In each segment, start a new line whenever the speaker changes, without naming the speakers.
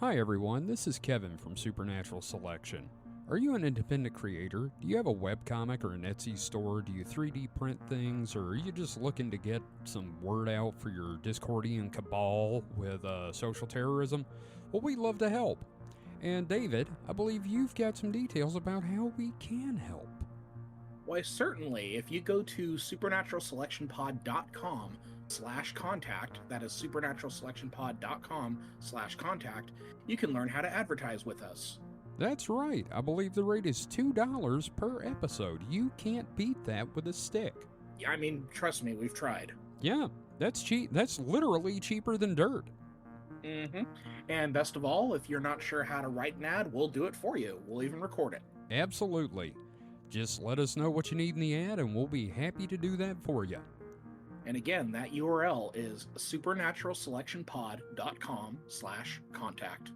Hi everyone, this is Kevin from Supernatural Selection. Are you an independent creator? Do you have a webcomic or an Etsy store? Do you 3D print things? Or are you just looking to get some word out for your Discordian cabal with social terrorism? Well, we'd love to help. And David, I believe you've got some details about how we can help.
Why, certainly. If you go to supernaturalselectionpod.com/contact, that is supernaturalselectionpod.com/contact, you can learn how to advertise with us.
That's right. I believe the rate is $2 per episode. You can't beat that with a stick.
I mean, trust me, we've tried.
Yeah, that's cheap. That's literally cheaper than dirt.
Mm-hmm. And best of all, if you're not sure how to write an ad, we'll do it for you. We'll even record it.
Absolutely. Just let us know what you need in the ad, and we'll be happy to do that for you.
And again, that URL is supernaturalselectionpod.com/contact.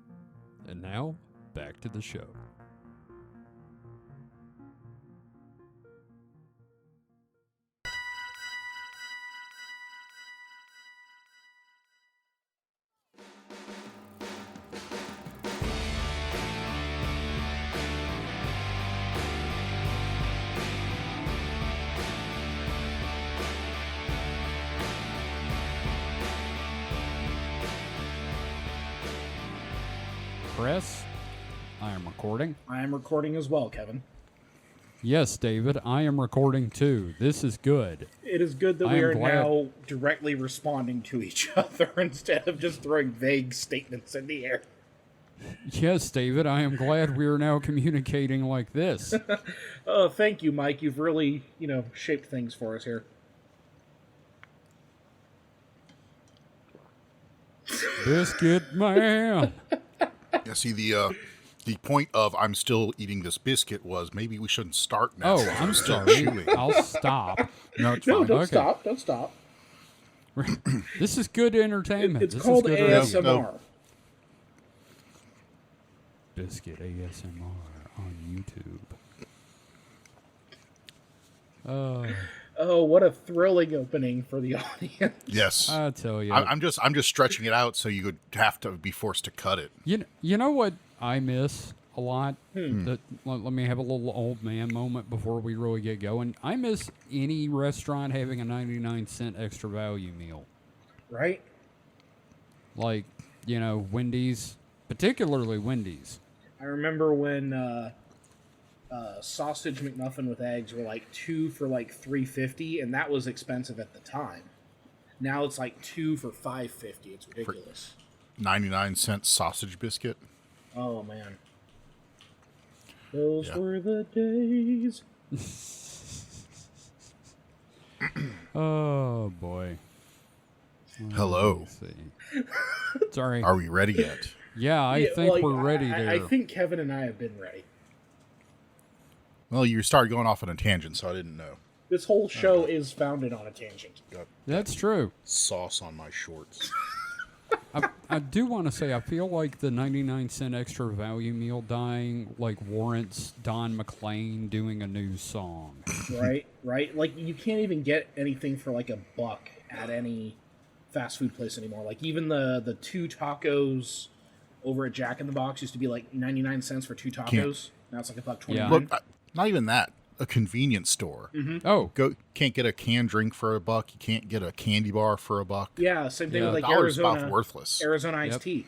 And now, back to the show. Press. I am recording.
I am recording as well, Kevin.
Yes, David, I am recording too. This is good.
It is good that we are now directly responding to each other instead of just throwing vague statements in the air.
Yes, David, I am glad we are now communicating like this.
Oh, thank you, Mike. You've really, shaped things for us here.
Biscuit man.
Yeah, see, the point of I'm still eating this biscuit was maybe we shouldn't start now.
Oh, I'm sorry. I'll stop.
No, it's fine.
No, don't stop. Don't stop.
This is good entertainment.
It's
this
called
is good
ASMR.
No.
Biscuit ASMR on YouTube.
Oh, what a thrilling opening for the audience.
Yes.
I tell you.
I'm just stretching it out so you would have to be forced to cut it.
You know what I miss a lot? Let me have a little old man moment before we really get going. I miss any restaurant having a 99-cent extra value meal.
Right?
Like, Wendy's, particularly Wendy's.
I remember when sausage McMuffin with eggs were like 2 for like $3.50, and that was expensive at the time. Now it's like 2 for $5.50. It's ridiculous.
99-cent sausage biscuit.
Oh man, those were the days.
Oh boy.
Hello.
Sorry.
Are we ready yet?
Yeah, I think we're ready there.
I think Kevin and I have been ready.
Well, you started going off on a tangent, so I didn't know.
This whole show is founded on a tangent.
Got
That's true.
sauce on my shorts.
I do want to say I feel like the 99-cent extra value meal dying warrants Don McLean doing a new song.
Right? Like, you can't even get anything for like $1 at any fast food place anymore. Like, even the 2 tacos over at Jack in the Box used to be like 99 cents for 2 tacos. Now it's like $1.29.
Yeah.
Look, not even that. A convenience store.
Mm-hmm.
Oh,
Can't get a canned drink for $1. You can't get a candy bar for $1.
Yeah, same thing with like
$1's
Arizona.
about worthless.
Arizona iced tea.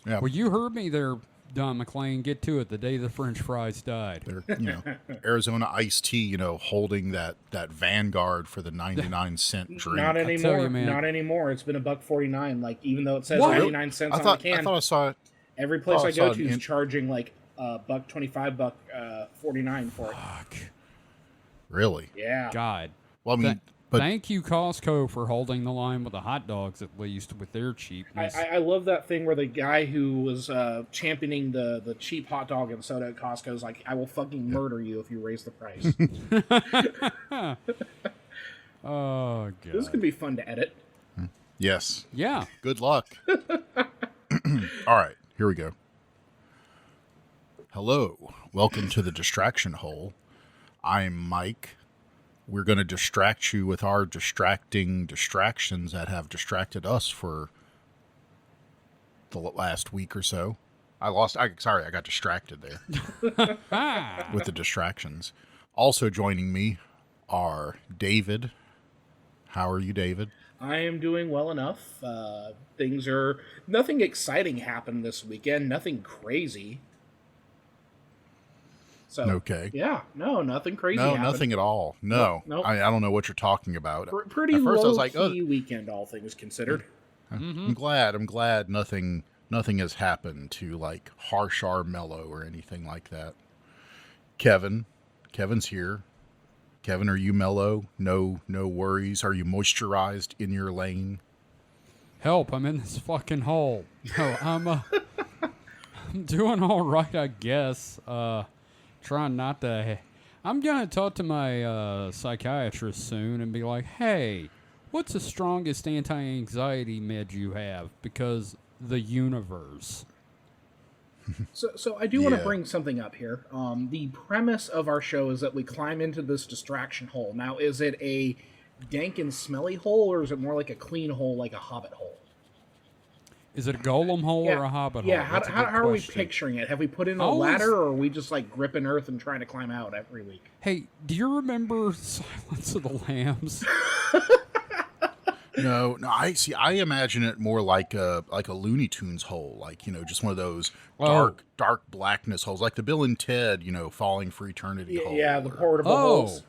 Yeah.
well, you heard me there, Don McLean. Get to it. The day the French fries died.
They're, Arizona iced tea, holding that Vanguard for the 99-cent drink.
Not
tell
anymore.
you, man.
Not anymore. It's been $1.49. Like, even though it says
What?
99 cents on the can,
I thought I saw it.
every place I
saw
go
it
to is charging like $1.25, $1.49 for it.
Fuck.
Really?
Yeah.
God.
Well, I mean, but
Thank you, Costco, for holding the line with the hot dogs, at least, with their cheapness.
I love that thing where the guy who was championing the cheap hot dog and soda at Costco is like, I will fucking murder you if you raise the price.
Oh, God.
This could be fun to edit.
yes.
Yeah.
Good luck. All right, here we go. Hello. Welcome to the Distraction Hole. I'm Mike. We're going to distract you with our distracting distractions that have distracted us for the last week or so. I got distracted there with the distractions. Also joining me are David. How are you, David?
I am doing well enough. Nothing exciting happened this weekend. Nothing crazy. So,
Okay.
Yeah, no, nothing crazy
No,
happened.
nothing at all. No.
Nope.
I don't know what you're talking about.
Pretty
At first I was like,
low-key weekend, all things considered.
I'm glad nothing has happened to like harsh or mellow or anything like that. Kevin's here. Kevin, are you mellow? No worries. Are you moisturized in your lane?
Help, I'm in this fucking hole. No, I'm doing all right, I guess. Trying not to... I'm going to talk to my psychiatrist soon and be like, hey, what's the strongest anti-anxiety med you have? Because the universe.
So I do want to bring something up here. The premise of our show is that we climb into this distraction hole. Now, is it a dank and smelly hole, or is it more like a clean hole, like a hobbit hole?
Is it a golem hole or a hobbit hole?
Yeah, how are we picturing it? Have we put in a ladder, or are we just like gripping earth and trying to climb out every week?
Hey, do you remember Silence of the Lambs?
No. I imagine it more like a Looney Tunes hole, like, just one of those dark blackness holes, like the Bill and Ted, falling for eternity hole.
Yeah, the portable holes.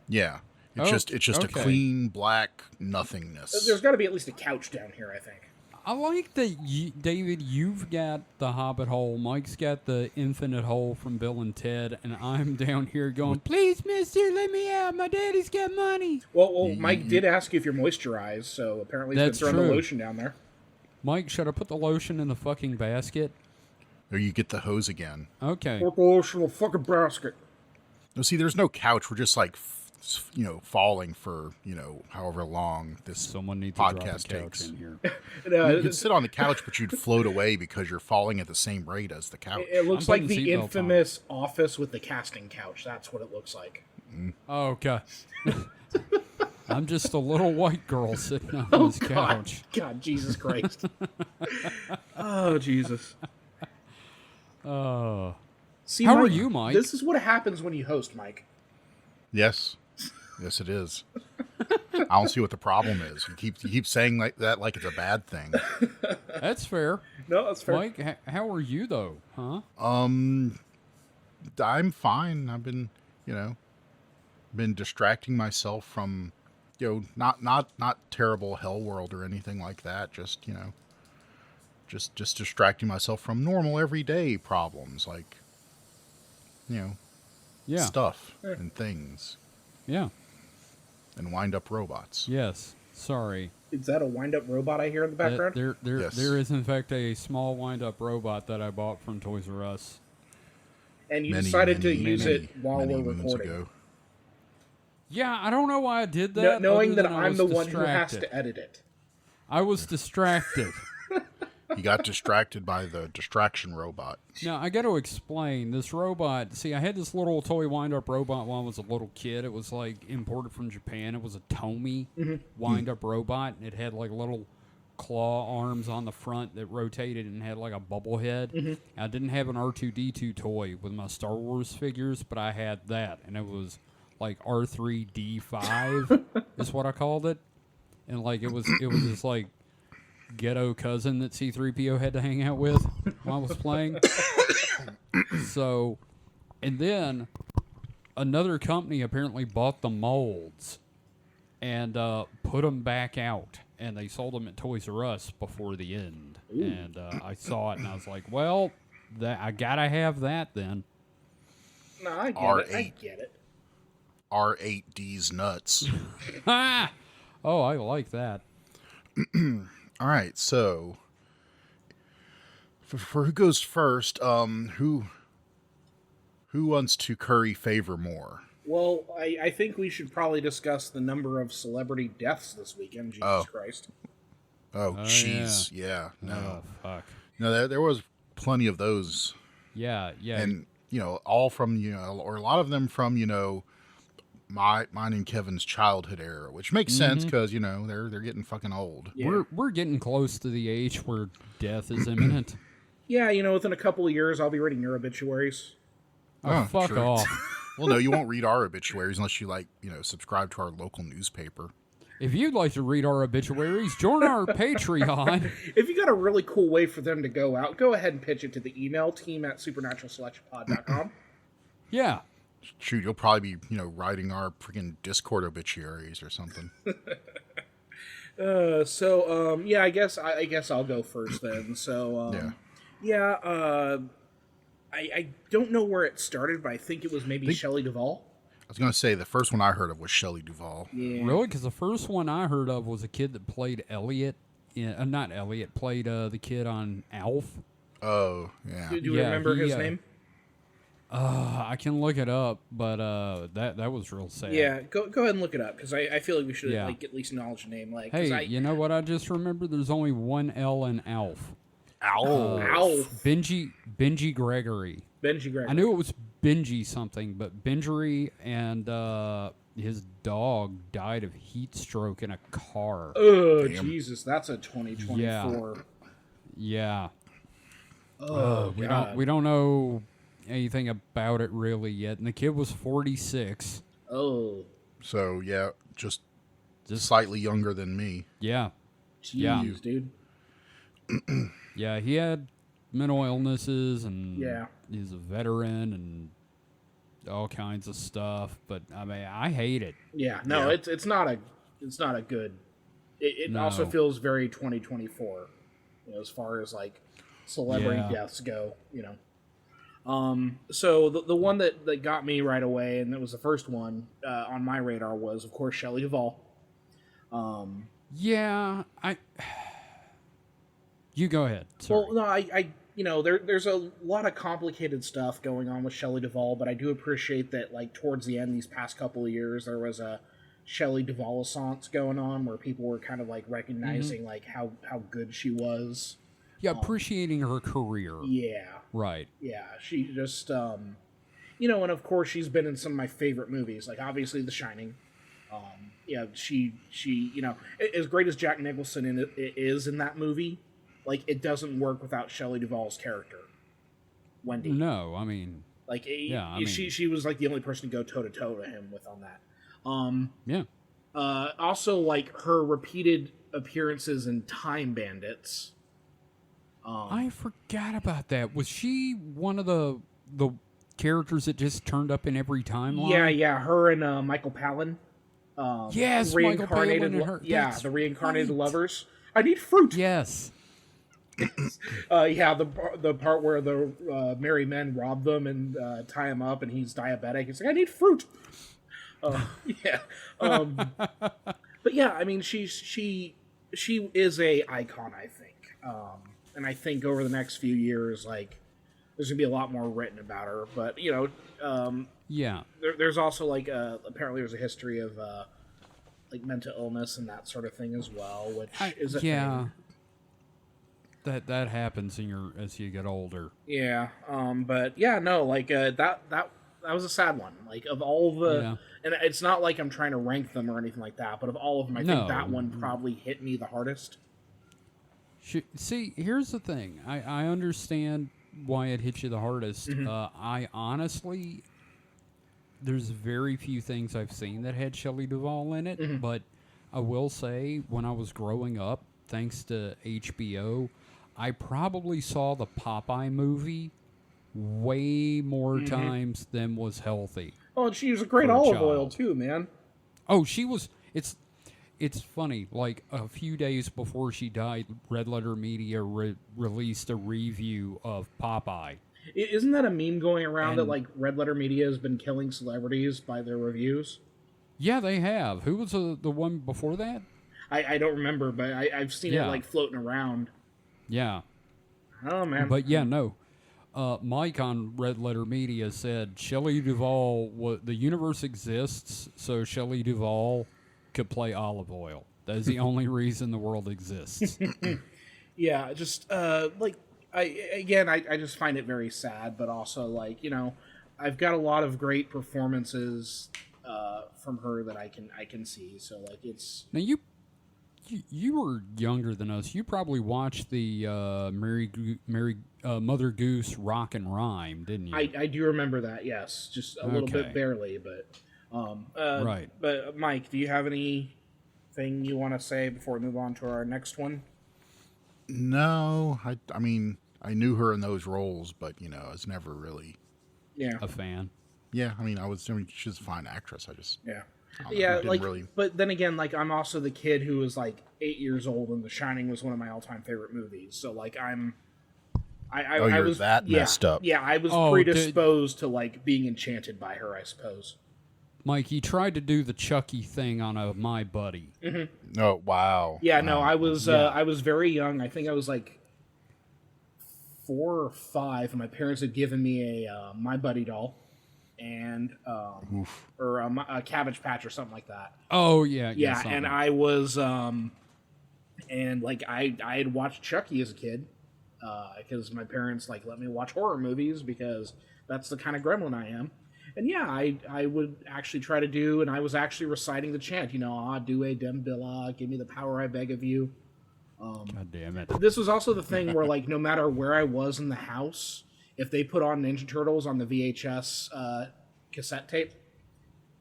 Yeah, it's just a clean black nothingness.
There's got to be at least a couch down here, I think.
I like that, David, you've got the Hobbit hole, Mike's got the infinite hole from Bill and Ted, and I'm down here going, please, mister, let me out. My daddy's got money.
Well, Mike did ask you if you're moisturized, so apparently he's been throwing the lotion down there.
Mike, should I put the lotion in the fucking basket?
Or you get the hose again.
Okay.
Put the lotion in the fucking basket.
No, see, there's no couch. We're just like, falling for, however long this
Someone needs
podcast
to drop a couch
takes.
in here.
You could sit on the couch, but you'd float away because you're falling at the same rate as the couch.
It looks like the infamous Office with the casting couch. That's what it looks like.
Oh, okay. I'm just a little white girl sitting on this couch.
God, Jesus Christ. Oh, Jesus. See,
how
Mike,
are you, Mike?
This is what happens when you host, Mike.
Yes, it is. I don't see what the problem is. You keep saying like it's a bad thing.
That's fair.
No, that's fair.
Mike, how are you though? Huh?
I'm fine. I've been distracting myself from not terrible hell world or anything like that. Just just distracting myself from normal everyday problems like stuff and things.
Yeah.
And wind-up robots.
Yes. Sorry.
Is that a wind-up robot I hear in the background?
Yes.
There is, in fact, a small wind-up robot that I bought from Toys R Us.
And you decided to use it while we're recording.
Ago.
Yeah, I don't know why I did that.
Knowing that I'm the one who has to edit it.
I was distracted.
You got distracted by the distraction robot.
Now, I got to explain. This robot, see, I had this little toy wind-up robot when I was a little kid. It was, like, imported from Japan. It was a Tomy wind-up robot. It had, like, little claw arms on the front that rotated and had, like, a bubble head. I didn't have an R2-D2 toy with my Star Wars figures, but I had that. And it was, like, R3-D5 is what I called it. And, like, it was this, like, ghetto cousin that C-3PO had to hang out with while I was playing. So, and then another company apparently bought the molds and put them back out, and they sold them at Toys R Us before the end. Ooh. And I saw it, and I was like, well, I gotta have that then.
No, I get it.
R8D's nuts.
Oh, I like that.
All right, so for who goes first, who wants to curry favor more?
Well, I think we should probably discuss the number of celebrity deaths this weekend. Jesus Christ!
Oh, jeez, yeah, no,
oh, fuck,
no, there was plenty of those.
Yeah,
and all from or a lot of them from mine and Kevin's childhood era, which makes sense because they're getting fucking old.
Yeah.
We're getting close to the age where death is imminent.
Yeah, within a couple of years, I'll be reading your obituaries.
Oh, fuck
sure.
off.
Well, no, you won't read our obituaries unless you subscribe to our local newspaper.
If you'd like to read our obituaries, join our Patreon.
If you got a really cool way for them to go out, go ahead and pitch it to the email team@supernaturalselectionpod.com.
Yeah.
Shoot, you'll probably be, writing our freaking Discord obituaries or something.
I guess I'll go first then. So, I don't know where it started, but I think it was maybe Shelley Duvall.
I was going to say the first one I heard of was Shelley Duvall.
Yeah.
Really? Because the first one I heard of was a kid that played Elliot. Not Elliot, played the kid on Alf.
Oh, yeah.
Do you remember his name?
I can look it up, but that was real sad.
Yeah, go ahead and look it up, because I feel like we should at least acknowledge the name.
Hey, you know what I just remembered? There's only one L in Alf.
Alf.
Benji Gregory.
Benji Gregory.
I knew it was Benji something, but Benji and his dog died of heat stroke in a car.
Oh, Jesus, that's a 2024.
Yeah.
Oh, God.
We don't know anything about it really yet, and the kid was 46.
Oh.
So, yeah, just slightly younger than me.
Yeah.
Jeez, dude.
Yeah, he had mental illnesses, and
yeah,
he's a veteran and all kinds of stuff. But I mean, I hate it.
Yeah, no, yeah. It's not a good. It also feels very 2024, as far as like celebrity deaths go. So the one that got me right away, and that was the first one on my radar, was of course Shelley Duvall.
You go ahead. Sorry.
Well, no, there's a lot of complicated stuff going on with Shelley Duvall, but I do appreciate that, like, towards the end, these past couple of years, there was a Shelley Duvall-assance going on where people were kind of, like, recognizing, like, how good she was.
Yeah, appreciating her career.
Yeah.
Right.
Yeah, she just, and of course, she's been in some of my favorite movies, like, obviously, The Shining. She as great as Jack Nicholson is in that movie, like, it doesn't work without Shelley Duvall's character, Wendy.
No, I mean,
like, she was like the only person to go toe to toe to him with on that. Also, like, her repeated appearances in Time Bandits.
I forgot about that. Was she one of the characters that just turned up in every timeline?
Yeah. Her and Michael Palin.
Yes, Michael Palin and her.
The reincarnated lovers. I need fruit.
Yes.
The part where the merry men rob them and tie him up, and he's diabetic. He's like, I need fruit. But yeah, I mean, she is a icon, I think. And I think over the next few years, like, there's gonna be a lot more written about her. But there's also like apparently there's a history of like mental illness and that sort of thing as well, which is a thing. That
happens as you get older.
Yeah. But yeah, no, like that was a sad one. Like, of all the, and it's not like I'm trying to rank them or anything like that, but of all of them, I think that one probably hit me the hardest.
See, here's the thing. I understand why it hit you the hardest. I honestly, there's very few things I've seen that had Shelley Duvall in it, but I will say, when I was growing up, thanks to HBO, I probably saw the Popeye movie way more times than was healthy.
Oh, and she was a great olive oil too, man.
Oh, she was. It's funny. Like, a few days before she died, Red Letter Media released a review of Popeye.
Isn't that a meme going around that, like, Red Letter Media has been killing celebrities by their reviews?
Yeah, they have. Who was the one before that?
I don't remember, but I've seen it, like, floating around.
Yeah.
Oh, man.
But yeah, no. Mike on Red Letter Media said Shelley Duvall, the universe exists, so Shelley Duvall could play olive oil. That is the only reason the world exists.
Yeah, just, like, I just find it very sad, but also, like, I've got a lot of great performances from her that I can see. So like it's
Now you were younger than us. You probably watched the Mother Goose Rock and Rhyme, didn't you?
I do remember that. Yes, just a little bit barely, but
right.
But Mike, do you have anything you want to say before we move on to our next one?
No, I mean, I knew her in those roles, but I was never really
a fan.
Yeah, I mean, she's a fine actress. I just
like
really...
But then again, like I'm also the kid who was like 8 years old, and The Shining was one of my all-time favorite movies. So like I was
that messed up.
Yeah, I was predisposed to like being enchanted by her, I suppose.
Mike, he tried to do the Chucky thing on My Buddy.
Mm-hmm.
Oh wow!
Yeah, no, I was very young. I think I was like 4 or 5, and my parents had given me a My Buddy doll, and or a Cabbage Patch or something like that.
Oh yeah,
and I was and like I had watched Chucky as a kid because my parents like let me watch horror movies because that's the kind of gremlin I am. And yeah, I would actually try to do, and I was actually reciting the chant, Ah, Due Dem Billa, give me the power I beg of you.
God damn it.
This was also the thing where, like, no matter where I was in the house, if they put on Ninja Turtles on the VHS cassette tape,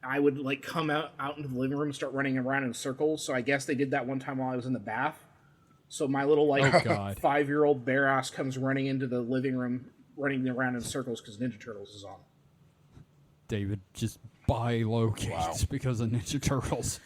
I would, like, come out into the living room and start running around in circles. So I guess they did that one time while I was in the bath. So my little, like, 5-year-old bear ass comes running into the living room, running around in circles because Ninja Turtles is on.
David just buy locates because of Ninja Turtles.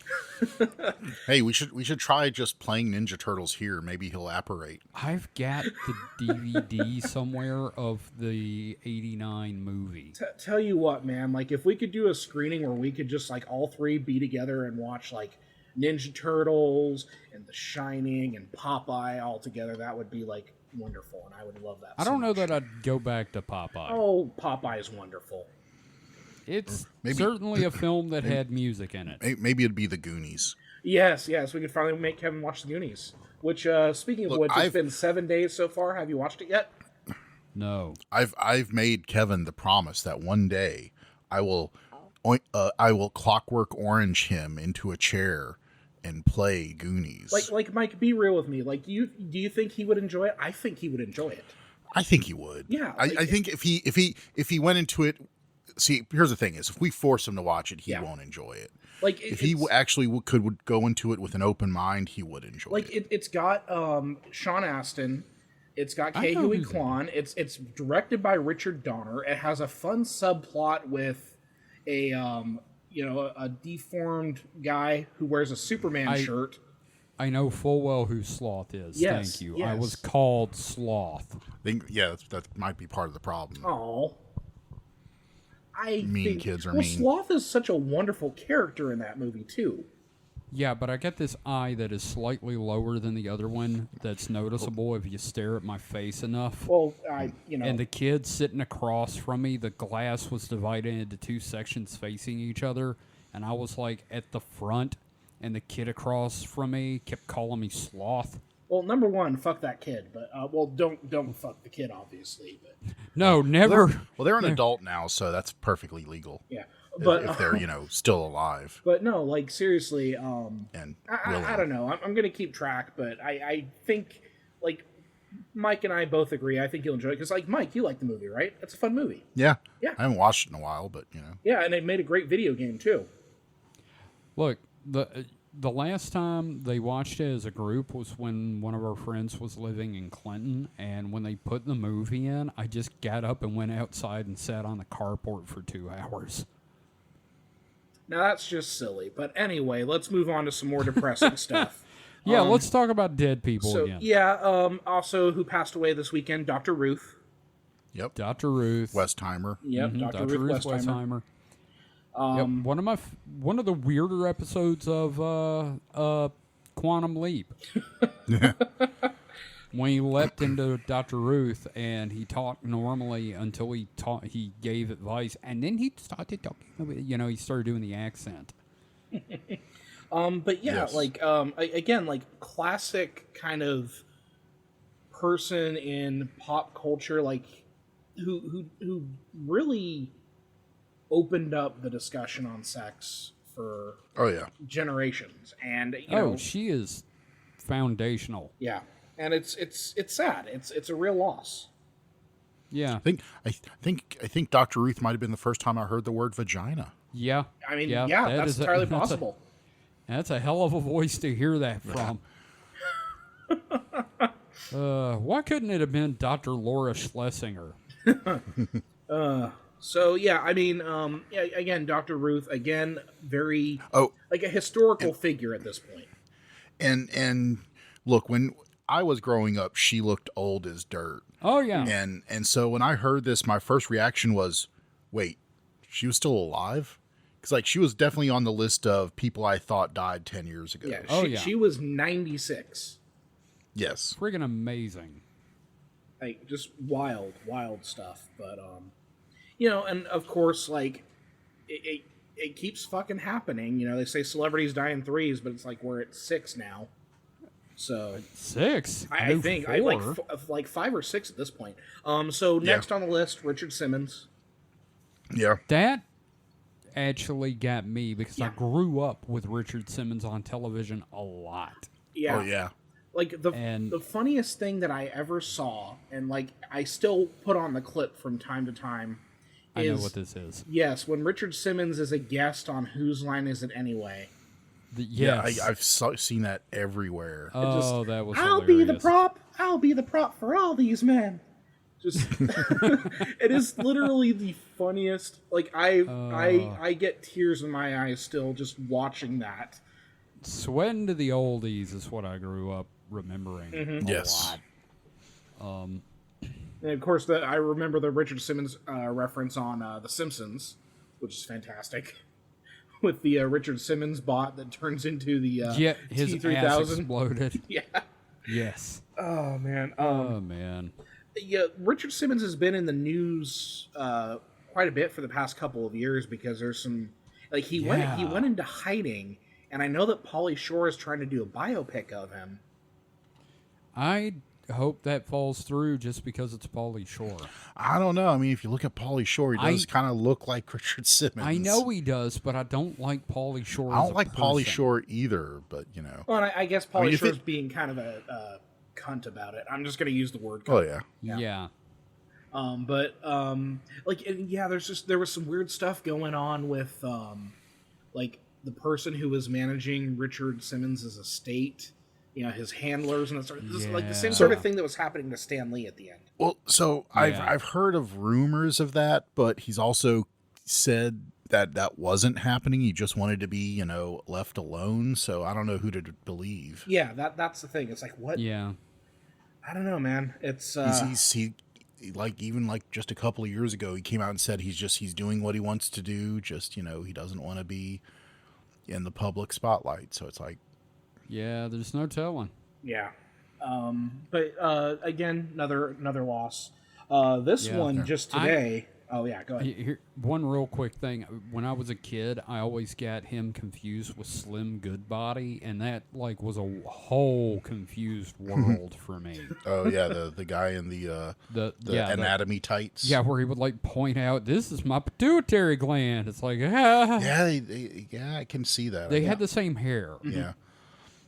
Hey, we should try just playing Ninja Turtles here. Maybe he'll apparate.
I've got the DVD somewhere of the '89 movie.
Tell you what, man, like if we could do a screening where we could just like all three be together and watch like Ninja Turtles and The Shining and Popeye all together, that would be like wonderful, and I would love that.
I don't know that I'd go back to Popeye.
Oh, Popeye is wonderful.
It's certainly a film that had music in it.
Maybe it'd be The Goonies.
Yes, we could finally make Kevin watch The Goonies. Which, speaking of which, it's been 7 days so far. Have you watched it yet?
No.
I've made Kevin the promise that one day I will Clockwork Orange him into a chair and play Goonies.
Like Mike, be real with me. Like, do you think he would enjoy it? I think he would enjoy it.
I think he would.
Yeah.
I think if he went into it. See, here's the thing: is if we force him to watch it, he won't enjoy it. Like if he actually would go into it with an open mind, he would enjoy it.
Like it's got Sean Astin, it's got Ke Huy Quan. It's directed by Richard Donner. It has a fun subplot with a a deformed guy who wears a Superman shirt.
I know full well who Sloth is.
Yes,
Thank you.
yes.
I was called Sloth.
That might be part of the problem.
Oh.
Kids are mean.
Sloth is such a wonderful character in that movie too.
Yeah, but I get this eye that is slightly lower than the other one. That's noticeable if you stare at my face enough.
Well,
And the kid sitting across from me, the glass was divided into two sections facing each other, and I was like at the front, and the kid across from me kept calling me Sloth.
Well, number one, fuck that kid, but don't fuck the kid, obviously. But
no, never.
They're an adult now, so that's perfectly legal.
Yeah, but
if they're still alive.
But no, like seriously,
and
I don't know. I'm gonna keep track, but I think like Mike and I both agree. I think you'll enjoy it because like Mike, you like the movie, right? It's a fun movie.
Yeah.
Yeah.
I haven't watched it in a while, but
Yeah, and they made a great video game too.
Look, the last time they watched it as a group was when one of our friends was living in Clinton, and when they put the movie in, I just got up and went outside and sat on the carport for 2 hours.
Now that's just silly, but anyway, let's move on to some more depressing stuff.
Yeah, let's talk about dead people again.
Yeah, also who passed away this weekend, Dr. Ruth.
Yep.
Dr. Ruth.
Westheimer.
Yep, Dr. Ruth Westheimer.
One of the weirder episodes of Quantum Leap. When he leapt into Dr. Ruth and he talked normally until he gave advice, and then he started talking. He started doing the accent.
But yeah,
yes.
Again, like classic kind of person in pop culture, like who really opened up the discussion on sex for
Oh yeah.
generations, and you know,
she is foundational.
yeah, and it's sad. It's a real loss.
Yeah.
I think Dr. Ruth might have been the first time I heard the word vagina.
Yeah.
I mean,
yeah,
yeah, that's entirely possible.
That's a hell of a voice to hear that from. Why couldn't it have been Dr. Laura Schlesinger?
So yeah, I mean, yeah, again, Dr. Ruth, again, very like a historical figure at this point.
And look, when I was growing up, she looked old as dirt.
Oh yeah.
And so when I heard this, my first reaction was, wait, she was still alive? Because like she was definitely on the list of people I thought died 10 years ago.
Yeah, she was 96.
Yes.
Friggin' amazing.
Like just wild stuff. But you know, and of course, like it keeps fucking happening. You know, they say celebrities die in threes, but it's like we're at 6 now. So
6.
I think
4.
I like 5 or 6 at this point. So next on the list, Richard Simmons.
Yeah.
That actually got me because I grew up with Richard Simmons on television a lot.
Yeah.
Oh yeah.
Like the funniest thing that I ever saw, and like I still put on the clip from time to time.
I know what this is.
Yes, when Richard Simmons is a guest on Whose Line Is It Anyway?
Yes.
Yeah, I've seen that everywhere.
Oh, that was
I'll
hilarious.
be the prop. I'll be the prop for all these men. Just it is literally the funniest. Like I get tears in my eyes still just watching that.
Sweating to the oldies is what I grew up remembering.
Mm-hmm.
A lot.
And of course, I remember the Richard Simmons reference on The Simpsons, which is fantastic. With the Richard Simmons bot that turns into the
his
T3000.
ass exploded.
Yeah.
Yes.
Oh man.
Oh man.
Yeah, Richard Simmons has been in the news quite a bit for the past couple of years because there's some like he went into hiding, and I know that Pauly Shore is trying to do a biopic of him.
I hope that falls through just because it's Pauly Shore.
I don't know. I mean, if you look at Pauly Shore, he does kind of look like Richard Simmons.
I know he does, but I don't like Pauly Shore.
I don't like Pauly Shore either, but you know.
Well, and I guess Pauly Shore's being kind of a cunt about it. I'm just going to use the word cunt.
Oh yeah.
There was some weird stuff going on with like the person who was managing Richard Simmons' estate, you know, his handlers and like the same sort of thing that was happening to Stan Lee at the end.
Well, so I've heard of rumors of that, but he's also said that wasn't happening. He just wanted to be, you know, left alone. So I don't know who to believe.
Yeah, that's the thing. It's like what?
Yeah.
I don't know, man. It's
he like even like just a couple of years ago, he came out and said he's doing what he wants to do. Just, you know, he doesn't want to be in the public spotlight. So it's like,
yeah, there's no telling.
Yeah. But again, another loss. This one just today. Oh yeah, go ahead.
Here, one real quick thing. When I was a kid, I always got him confused with Slim Goodbody, and that like was a whole confused world for me.
Oh yeah, the guy in the anatomy tights.
Yeah, where he would like point out, "This is my pituitary gland." It's like, ah.
Yeah, I can see that.
They had the same hair.
Yeah.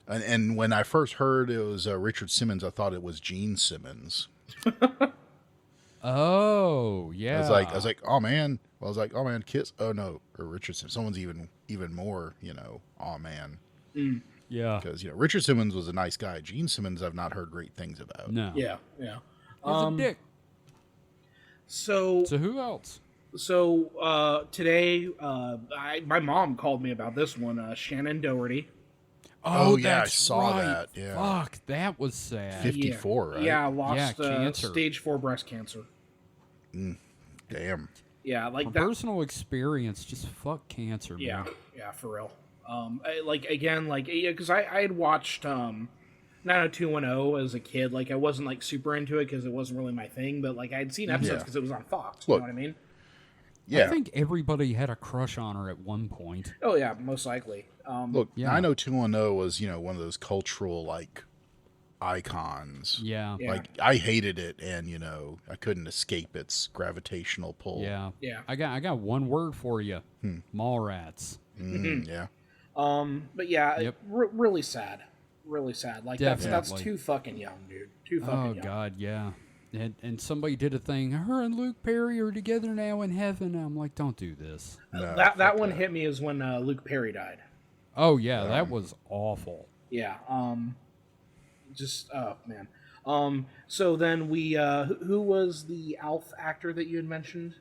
And when I first heard it was Richard Simmons, I thought it was Gene Simmons.
Oh, yeah.
I was like, oh man. Well, I was like, oh man, Kiss. Oh no, or Richard Simmons. Someone's even more, you know, oh man.
Mm. Yeah.
Because, you know, Richard Simmons was a nice guy. Gene Simmons, I've not heard great things about.
No.
Yeah.
He's a dick.
So
who else?
So today, my mom called me about this one. Shannon Doherty.
Oh yeah, I saw that. Yeah.
Fuck, that was sad.
54, right?
Yeah, lost
cancer.
stage 4 breast cancer.
Damn.
Yeah, like
From
that.
personal experience, just fuck cancer.
Yeah,
man.
yeah, for real. Because I had watched 90210 as a kid. Like I wasn't like super into it because it wasn't really my thing, but like I had seen episodes because it was on Fox. You know what I mean?
Yeah.
I think everybody had a crush on her at one point.
Oh yeah, most likely.
Look, 90210 was, you know, one of those cultural like icons.
Yeah.
Yeah.
Like I hated it, and I couldn't escape its gravitational pull.
Yeah.
Yeah.
I got one word for you. Mallrats.
Yeah.
But yeah,
Yep.
really sad. Really sad. Like that's
Definitely.
too fucking young, dude. Too fucking
Oh
young.
God, yeah. And somebody did a thing. Her and Luke Perry are together now in heaven. I'm like, don't do this.
No,
That one hit me is when Luke Perry died.
Oh yeah, that was awful.
Yeah. Just oh man. So then we who was the Alf actor that you had mentioned?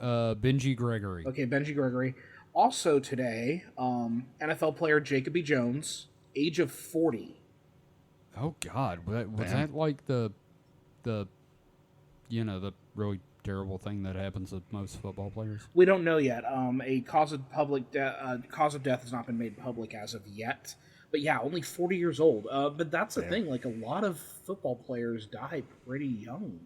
Benji Gregory.
Okay, Benji Gregory. Also today, NFL player Jacob B. Jones, age of 40.
Oh God, was that like the the really terrible thing that happens with most football players?
We don't know yet. A cause of cause of death has not been made public as of yet. But yeah, only 40 years old. But that's the thing. Like a lot of football players die pretty young.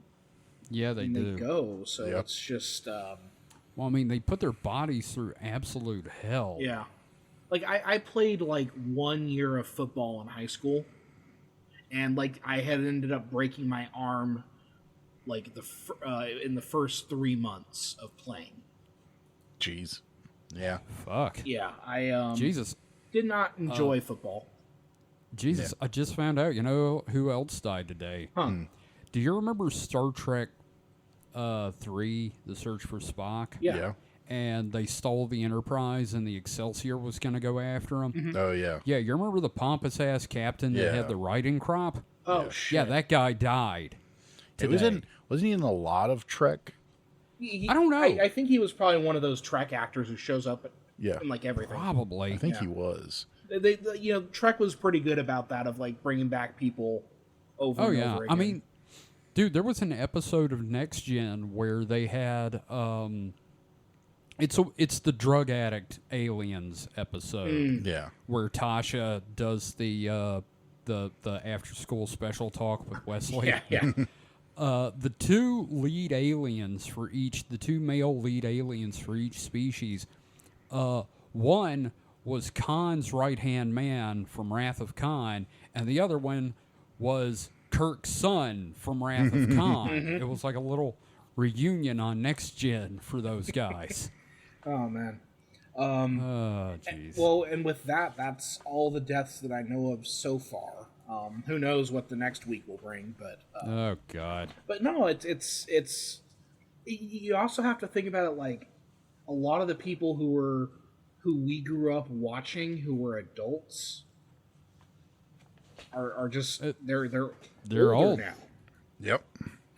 Yeah, they
when
do.
they go. So it's just.
Well, I mean, they put their bodies through absolute hell.
Yeah. Like I played like 1 year of football in high school, and like I had ended up breaking my arm, like in the first 3 months of playing.
Jeez. Yeah.
Fuck.
Yeah, I
Jesus.
did not enjoy football.
Jesus, I just found out. You know who else died today?
Huh.
Do you remember Star Trek 3, The Search for Spock?
Yeah.
And they stole the Enterprise, and the Excelsior was going to go after them.
Mm-hmm.
Oh yeah.
Yeah, you remember the pompous-ass captain that had the riding crop?
Oh shit.
Yeah, that guy died
It
today.
wasn't he in a lot of Trek?
I don't know.
I think he was probably one of those Trek actors who shows up
Yeah.
in like everything.
Probably.
I think he was.
They Trek was pretty good about that, of like bringing back people over
Oh
and
yeah,
over
I
again.
mean, dude, there was an episode of Next Gen where they had it's the drug addict aliens episode
Yeah.
where Tasha does the after school special talk with Wesley.
yeah.
The two male lead aliens for each species. One was Khan's right-hand man from Wrath of Khan, and the other one was Kirk's son from Wrath of Khan. It was like a little reunion on Next Gen for those guys.
Oh man.
Oh, jeez.
Well, and with that, that's all the deaths that I know of so far. Who knows what the next week will bring? But
Oh, God.
but no, it's you also have to think about it like a lot of the people who we grew up watching, who were adults, are just they're older
old.
now,
Yep.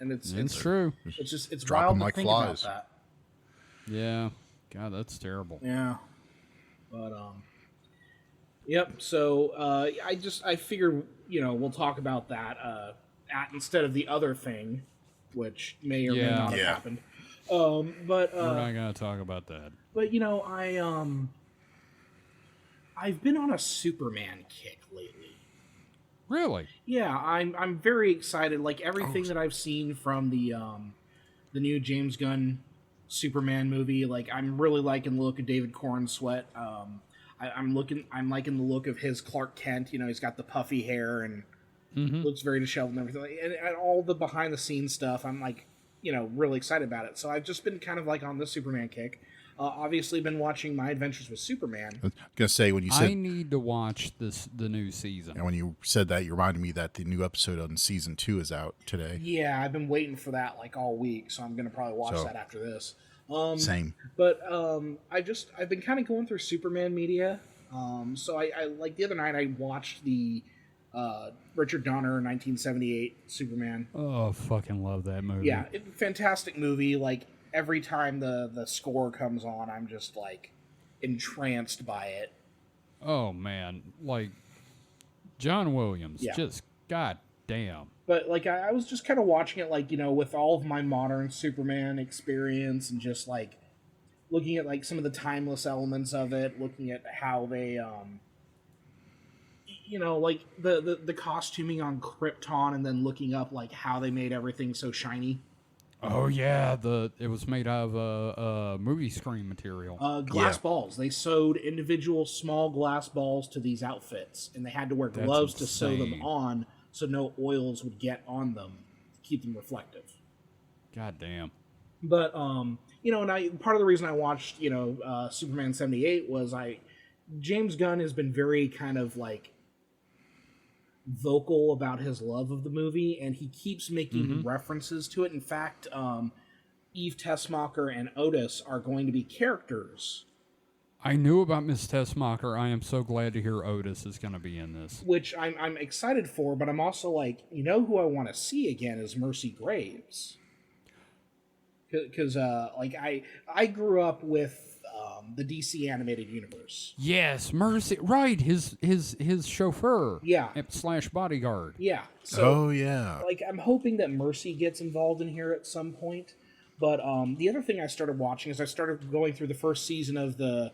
and it's
true.
it's
Drop 'em
wild to
like
think
flies.
about
Yeah. God, that's terrible.
that. Yeah, but yep. So I figure we'll talk about that instead of the other thing, which may or may not have
Yeah.
happened. But
We're not going to talk about that.
But I've been on a Superman kick lately.
Really?
Yeah, I'm very excited. Like everything that I've seen from the new James Gunn Superman movie, like I'm really liking the look of David Cornsweet. I'm liking the look of his Clark Kent. He's got the puffy hair and looks very disheveled and everything. And all the behind the scenes stuff, I'm like, really excited about it. So I've just been kind of like on the Superman kick. Obviously, been watching My Adventures with Superman.
I was gonna say when you said
I need to watch the new season.
and when you said that, you reminded me that the new episode on season 2 is out today.
Yeah, I've been waiting for that like all week, so I'm gonna probably watch that after this.
Same.
But I've been kind of going through Superman media. So I like the other night I watched the Richard Donner 1978 Superman.
Oh, fucking love that movie.
Yeah, fantastic movie. Like every time the score comes on, I'm just like entranced by it.
Oh, man. Like, John Williams.
Yeah.
Just, god damn.
But like I was just kind of watching it like with all of my modern Superman experience and just like looking at like some of the timeless elements of it, looking at how they like the costuming on Krypton, and then looking up like how they made everything so shiny.
Oh, yeah. It was made out of movie screen material.
Glass balls. They sewed individual small glass balls to these outfits, and they had to wear gloves to sew them
insane.
on so no oils would get on them to keep them reflective.
God damn.
But and part of the reason I watched Superman 78 was James Gunn has been very kind of like vocal about his love of the movie, and he keeps making references to it. In fact, Eve Tessmacher and Otis are going to be characters.
I knew about Miss Tessmacher. I am so glad to hear Otis is going to be in this.
Which I'm excited for, but I'm also like, who I want to see again is Mercy Graves. Because I grew up with the DC animated universe.
Yes, Mercy. Right, his chauffeur.
Yeah.
/ bodyguard.
Yeah. So,
yeah.
I'm hoping that Mercy gets involved in here at some point. But the other thing I started watching is I started going through the first season of the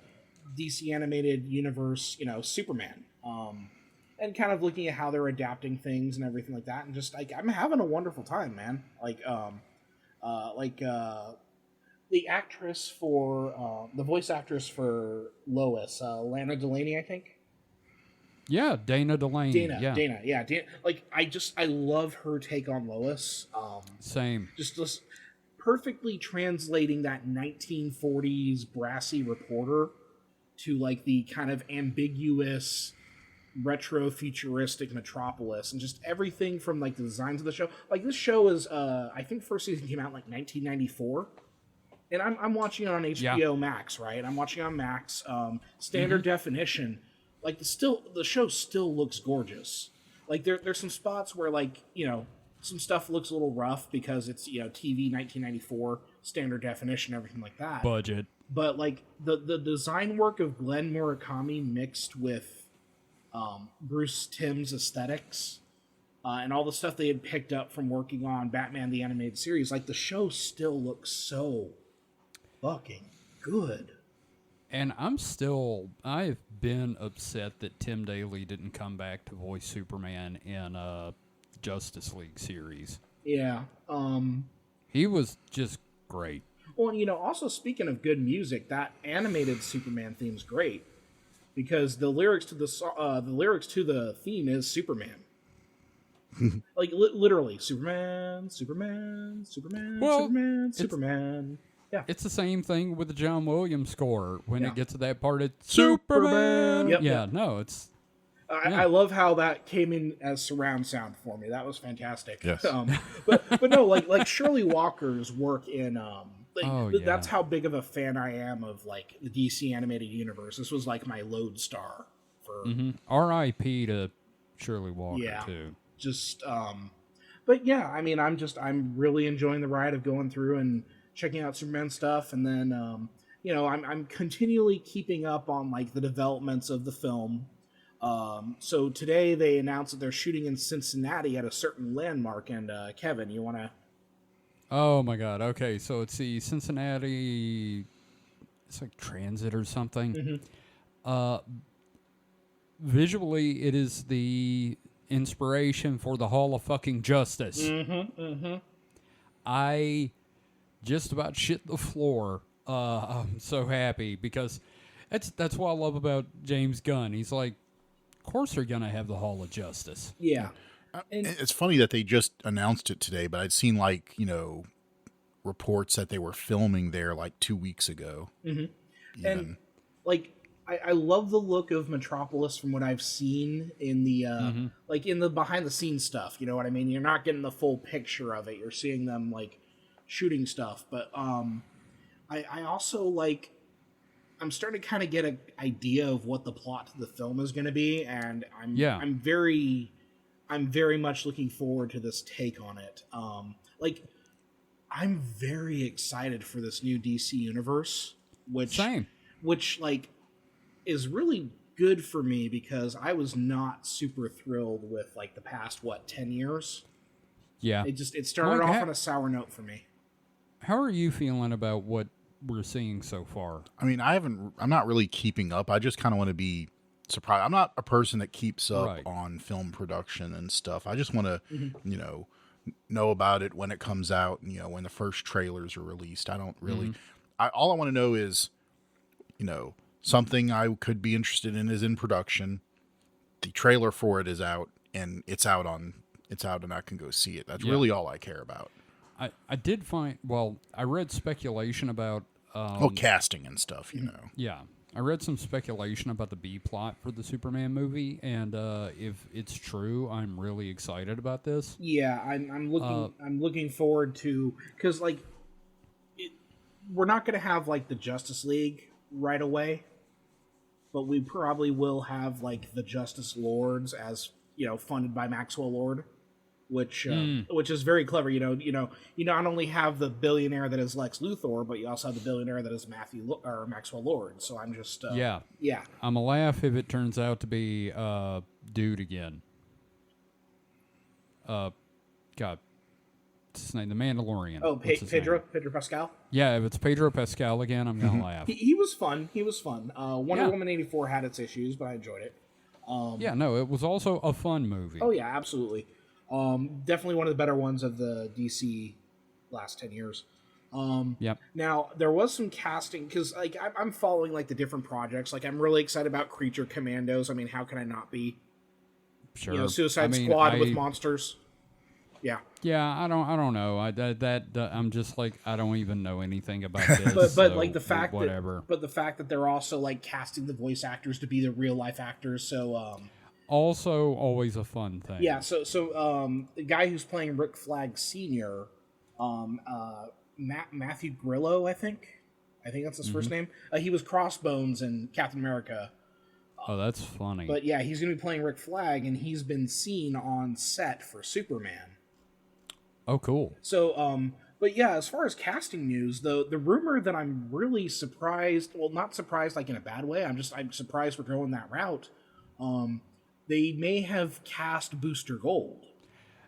DC animated universe, Superman. And kind of looking at how they're adapting things and everything like that. And just I'm having a wonderful time, man. The actress for the voice actress for Lois, Lana Delaney, I think.
Yeah, Dana Delaney.
Dana. I love her take on Lois.
Same.
Just perfectly translating that 1940s brassy reporter to like the kind of ambiguous retro futuristic metropolis, and just everything from like the designs of the show. Like this show is I think first season came out in like 1994, and I'm watching it on HBO Max, right? I'm watching it on Max, standard definition. Like the show still looks gorgeous. Like there's some spots where some stuff looks a little rough because it's TV 1994 standard definition, everything like that.
Budget.
But like the design work of Glenn Murakami mixed with Bruce Timm's aesthetics and all the stuff they had picked up from working on Batman the Animated Series, like the show still looks so fucking good.
And I've been upset that Tim Daly didn't come back to voice Superman in Justice League series.
Yeah.
He was just great.
Well, also speaking of good music, that animated Superman theme's great because the lyrics to the theme is Superman. Like literally, Superman, Superman, Superman, Superman, Superman. Yeah,
it's the same thing with the John Williams score. When it gets to that part, it's
Superman.
Yep.
I love how that came in as surround sound for me. That was fantastic.
Yes.
But no, like Shirley Walker's work in that's how big of a fan I am of like the DC animated universe. This was like my lodestar for
R.I.P. to Shirley Walker too.
Just but yeah, I mean I'm really enjoying the ride of going through and checking out Superman stuff, and then I'm continually keeping up on like the developments of the film. So today they announced that they're shooting in Cincinnati at a certain landmark, and Kevin, you want to?
Oh my God! Okay, so it's the Cincinnati. It's like transit or something. Visually, it is the inspiration for the Hall of Fucking Justice. I just about shit the floor. I'm so happy because that's what I love about James Gunn. He's like, of course they're gonna have the Hall of Justice.
Yeah.
And it's funny that they just announced it today, but I'd seen reports that they were filming there like 2 weeks ago.
And like I love the look of Metropolis from what I've seen in the in the behind the scenes stuff. You know what I mean? You're not getting the full picture of it. You're seeing them like shooting stuff, but I also like. I'm starting to kind of get an idea of what the plot to the film is going to be, and I'm very much looking forward to this take on it. I'm very excited for this new DC universe, which is really good for me because I was not super thrilled with like the past 10 years.
Yeah,
it started off on a sour note for me.
How
are you feeling about what we're seeing so far?
I mean, I'm not really keeping up. I just kind of want to be surprised. I'm not a person that keeps up on film production and stuff. I just want to, know about it when it comes out, when the first trailers are released. I don't really, all I want to know is, something I could be interested in is in production. The trailer for it is out, and it's out on it's out and I can go see it. That's really all I care about.
I did find, well, I read speculation about...
casting and stuff, you know.
Yeah. I read some speculation about the B plot for the Superman movie, and if it's true, I'm really excited about this.
Yeah, I'm looking forward to, because like we're not going to have like the Justice League right away, but we probably will have like the Justice Lords as, you know, funded by Maxwell Lord, which is very clever. You not only have the billionaire that is Lex Luthor, but you also have the billionaire that is Maxwell Lord. So I'm just yeah.
I'm a laugh if it turns out to be dude again. God, what's his name? The Mandalorian.
Oh, Pedro Pascal.
Yeah, if it's Pedro Pascal again, I'm gonna laugh.
He was fun. Wonder Woman 84 had its issues, but I enjoyed it.
It was also a fun movie.
Oh yeah, absolutely. Definitely one of the better ones of the DC last 10 years.
Yep.
Now, there was some casting, because like I'm following like the different projects. Like I'm really excited about Creature Commandos. I mean, how can I not be?
Sure.
You know, Suicide Squad with monsters. Yeah.
Yeah, I don't know. I'm just like, I don't even know anything about this.
but like the fact
whatever.
But the fact that they're also like casting the voice actors to be the real life actors. So
also always a fun thing.
Yeah. So the guy who's playing Rick Flag Sr., Matthew Grillo, I think that's his first name. He was Crossbones in Captain America.
Oh, that's funny.
But yeah, he's going to be playing Rick Flag, and he's been seen on set for Superman.
Oh, cool.
So, but yeah, as far as casting news, the rumor that I'm really surprised, well, not surprised like in a bad way, I'm surprised we're going that route. They may have cast Booster Gold.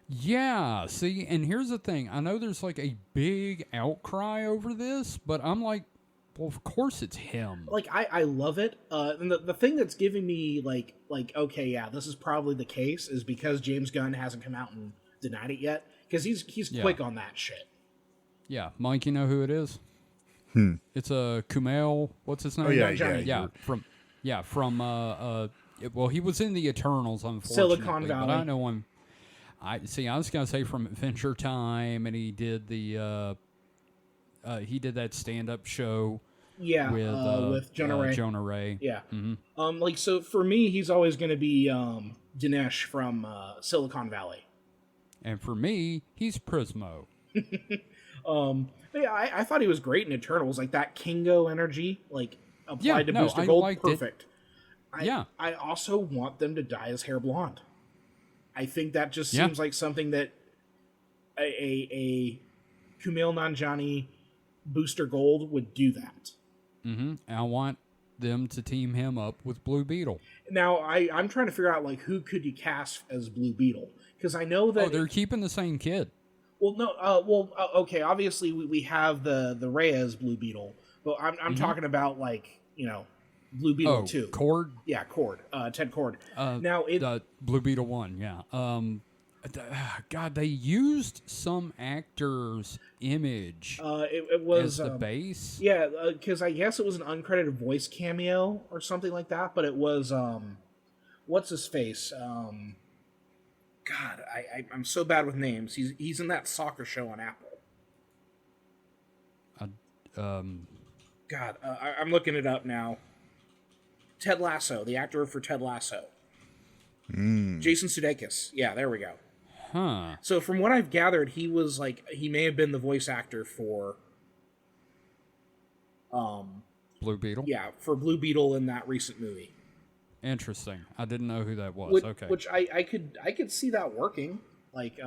Yeah, see, and here's the thing. I know there's like a big outcry over this, but I'm like, well, of course it's him.
Like, I love it. And the thing that's giving me, like, okay, yeah, this is probably the case, is because James Gunn hasn't come out and denied it yet. Because he's quick on that shit.
Yeah. Mike, you know who it is? It's a Kumail, what's his name?
Oh, yeah.
From well, he was in the Eternals, unfortunately.
Silicon Valley.
But I know him. I was going to say from Adventure Time, and he did that stand-up show.
Yeah, with Jonah Ray.
Jonah Ray.
Yeah. Like, so for me, he's always going to be Dinesh from Silicon Valley.
And for me, he's Prismo.
Yeah, I thought he was great in Eternals. Like, that Kingo energy, like, applied to Booster Gold, perfect. I also want them to dye his hair blonde. I think that just seems like something that a Kumail Nanjiani Booster Gold would do that.
And I want them to team him up with Blue Beetle.
Now, I'm trying to figure out, like, who could you cast as Blue Beetle? Because I know that...
Oh, they're keeping the same kid.
Well, no, okay, obviously we have the Reyes Blue Beetle, but I'm talking about, like, you know, Blue Beetle 2.
Cord?
Yeah, Cord. Ted Cord. Now,
Blue Beetle 1, yeah. God, they used some actor's image
it was
as the base.
Yeah, because I guess it was an uncredited voice cameo or something like that, but it was, what's his face? God, I'm so bad with names. He's in that soccer show on Apple. God, I'm looking it up now. Ted Lasso, the actor for Ted Lasso. Jason Sudeikis. Yeah, there we go.
Huh.
So from what I've gathered, he may have been the voice actor for
Blue Beetle?
Yeah, for Blue Beetle in that recent movie.
Interesting. I didn't know who that was. Okay.
Which I could see that working. Like,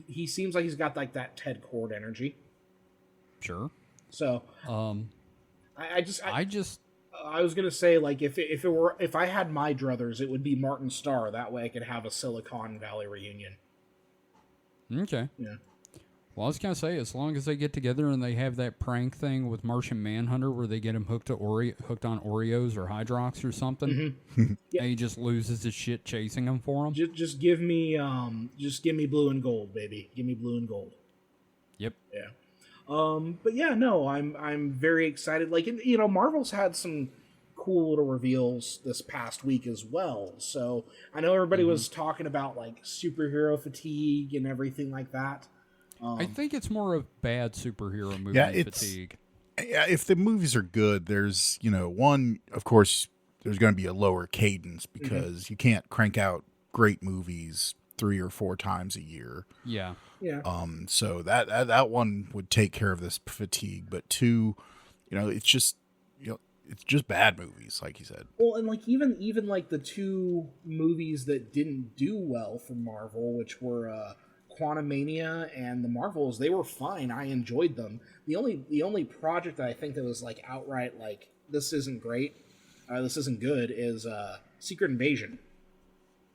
he seems like he's got like that Ted Cord energy.
Sure.
So, I was gonna say, like, if I had my druthers, it would be Martin Starr. That way, I could have a Silicon Valley reunion.
Okay.
Yeah.
Well, I was gonna say, as long as they get together and they have that prank thing with Martian Manhunter, where they get him hooked on Oreos or Hydrox or something, and he just loses his shit chasing them for him.
Just give me blue and gold, baby. Give me blue and gold.
Yep.
Yeah. But yeah, no, I'm very excited. Like, you know, Marvel's had some cool little reveals this past week as well. So I know everybody was talking about like superhero fatigue and everything like that.
I think it's more of bad superhero movie fatigue.
Yeah, if the movies are good, there's, one, of course, there's going to be a lower cadence because you can't crank out great movies 3 or 4 times a year.
Yeah.
Yeah.
So that one would take care of this fatigue, but 2, it's just, it's just bad movies, like you said.
Well, and like even like the 2 movies that didn't do well for Marvel, which were Quantumania and the Marvels, they were fine. I enjoyed them. The only project that I think that was like outright like this isn't great, this isn't good, is Secret Invasion.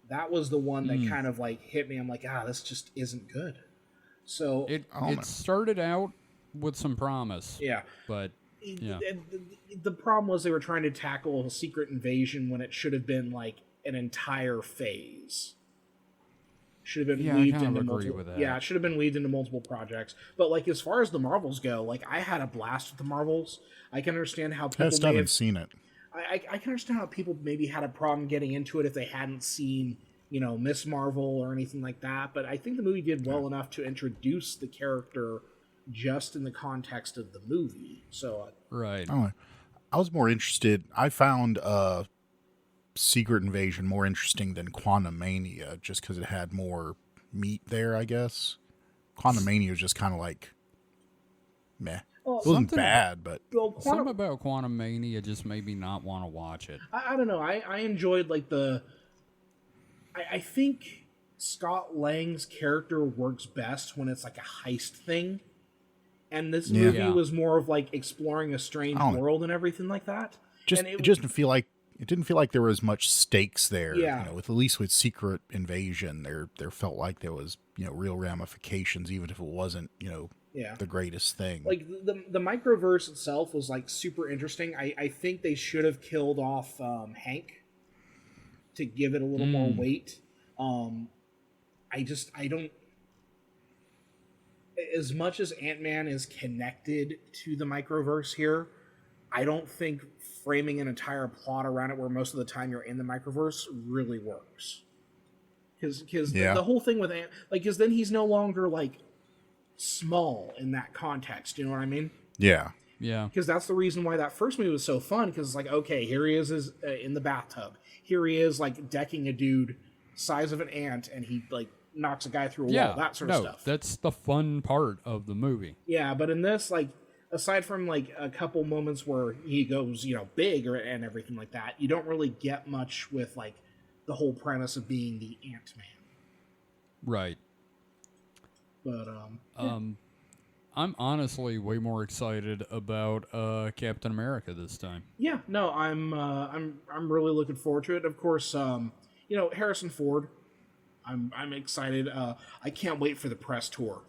That was the one that kind of like hit me. I'm like, this just isn't good. So
it started out with some promise.
Yeah,
but yeah,
the problem was they were trying to tackle a Secret Invasion when it should have been like an entire phase. Should have been weaved into multiple. Yeah, it should have been weaved into multiple projects. But like as far as the Marvels go, like I had a blast with the Marvels. I can understand how people
I haven't seen it.
I can understand how people maybe had a problem getting into it if they hadn't seen, Miss Marvel or anything like that. But I think the movie did well enough to introduce the character just in the context of the movie. So
right.
I was more interested. I found Secret Invasion more interesting than Quantumania just because it had more meat there, I guess. Quantumania was just kind of like meh. Well, it wasn't bad, but
something about Quantumania just made me not want to watch it.
I don't know. I enjoyed like I think Scott Lang's character works best when it's like a heist thing. And this movie was more of like exploring a strange world and everything like that.
It didn't feel like there was much stakes there.
Yeah.
At least with Secret Invasion, there felt like there was, real ramifications, even if it wasn't, the greatest thing.
Like the microverse itself was like super interesting. I think they should have killed off Hank to give it a little more weight. I don't. As much as Ant-Man is connected to the microverse here, I don't think framing an entire plot around it where most of the time you're in the microverse really works. Because the whole thing with because then he's no longer like small in that context. You know what I mean?
Yeah.
Yeah.
Because that's the reason why that first movie was so fun. Because it's like, okay, here he is in the bathtub. Here he is like decking a dude size of an ant, and he like knocks a guy through a wall. That sort of stuff.
That's the fun part of the movie.
Yeah, but in this, like, aside from like a couple moments where he goes, big and everything like that, you don't really get much with like the whole premise of being the Ant-Man.
Right.
But
I'm honestly way more excited about Captain America this time.
Yeah, no, I'm really looking forward to it. Of course, Harrison Ford. I'm excited. I can't wait for the press tour.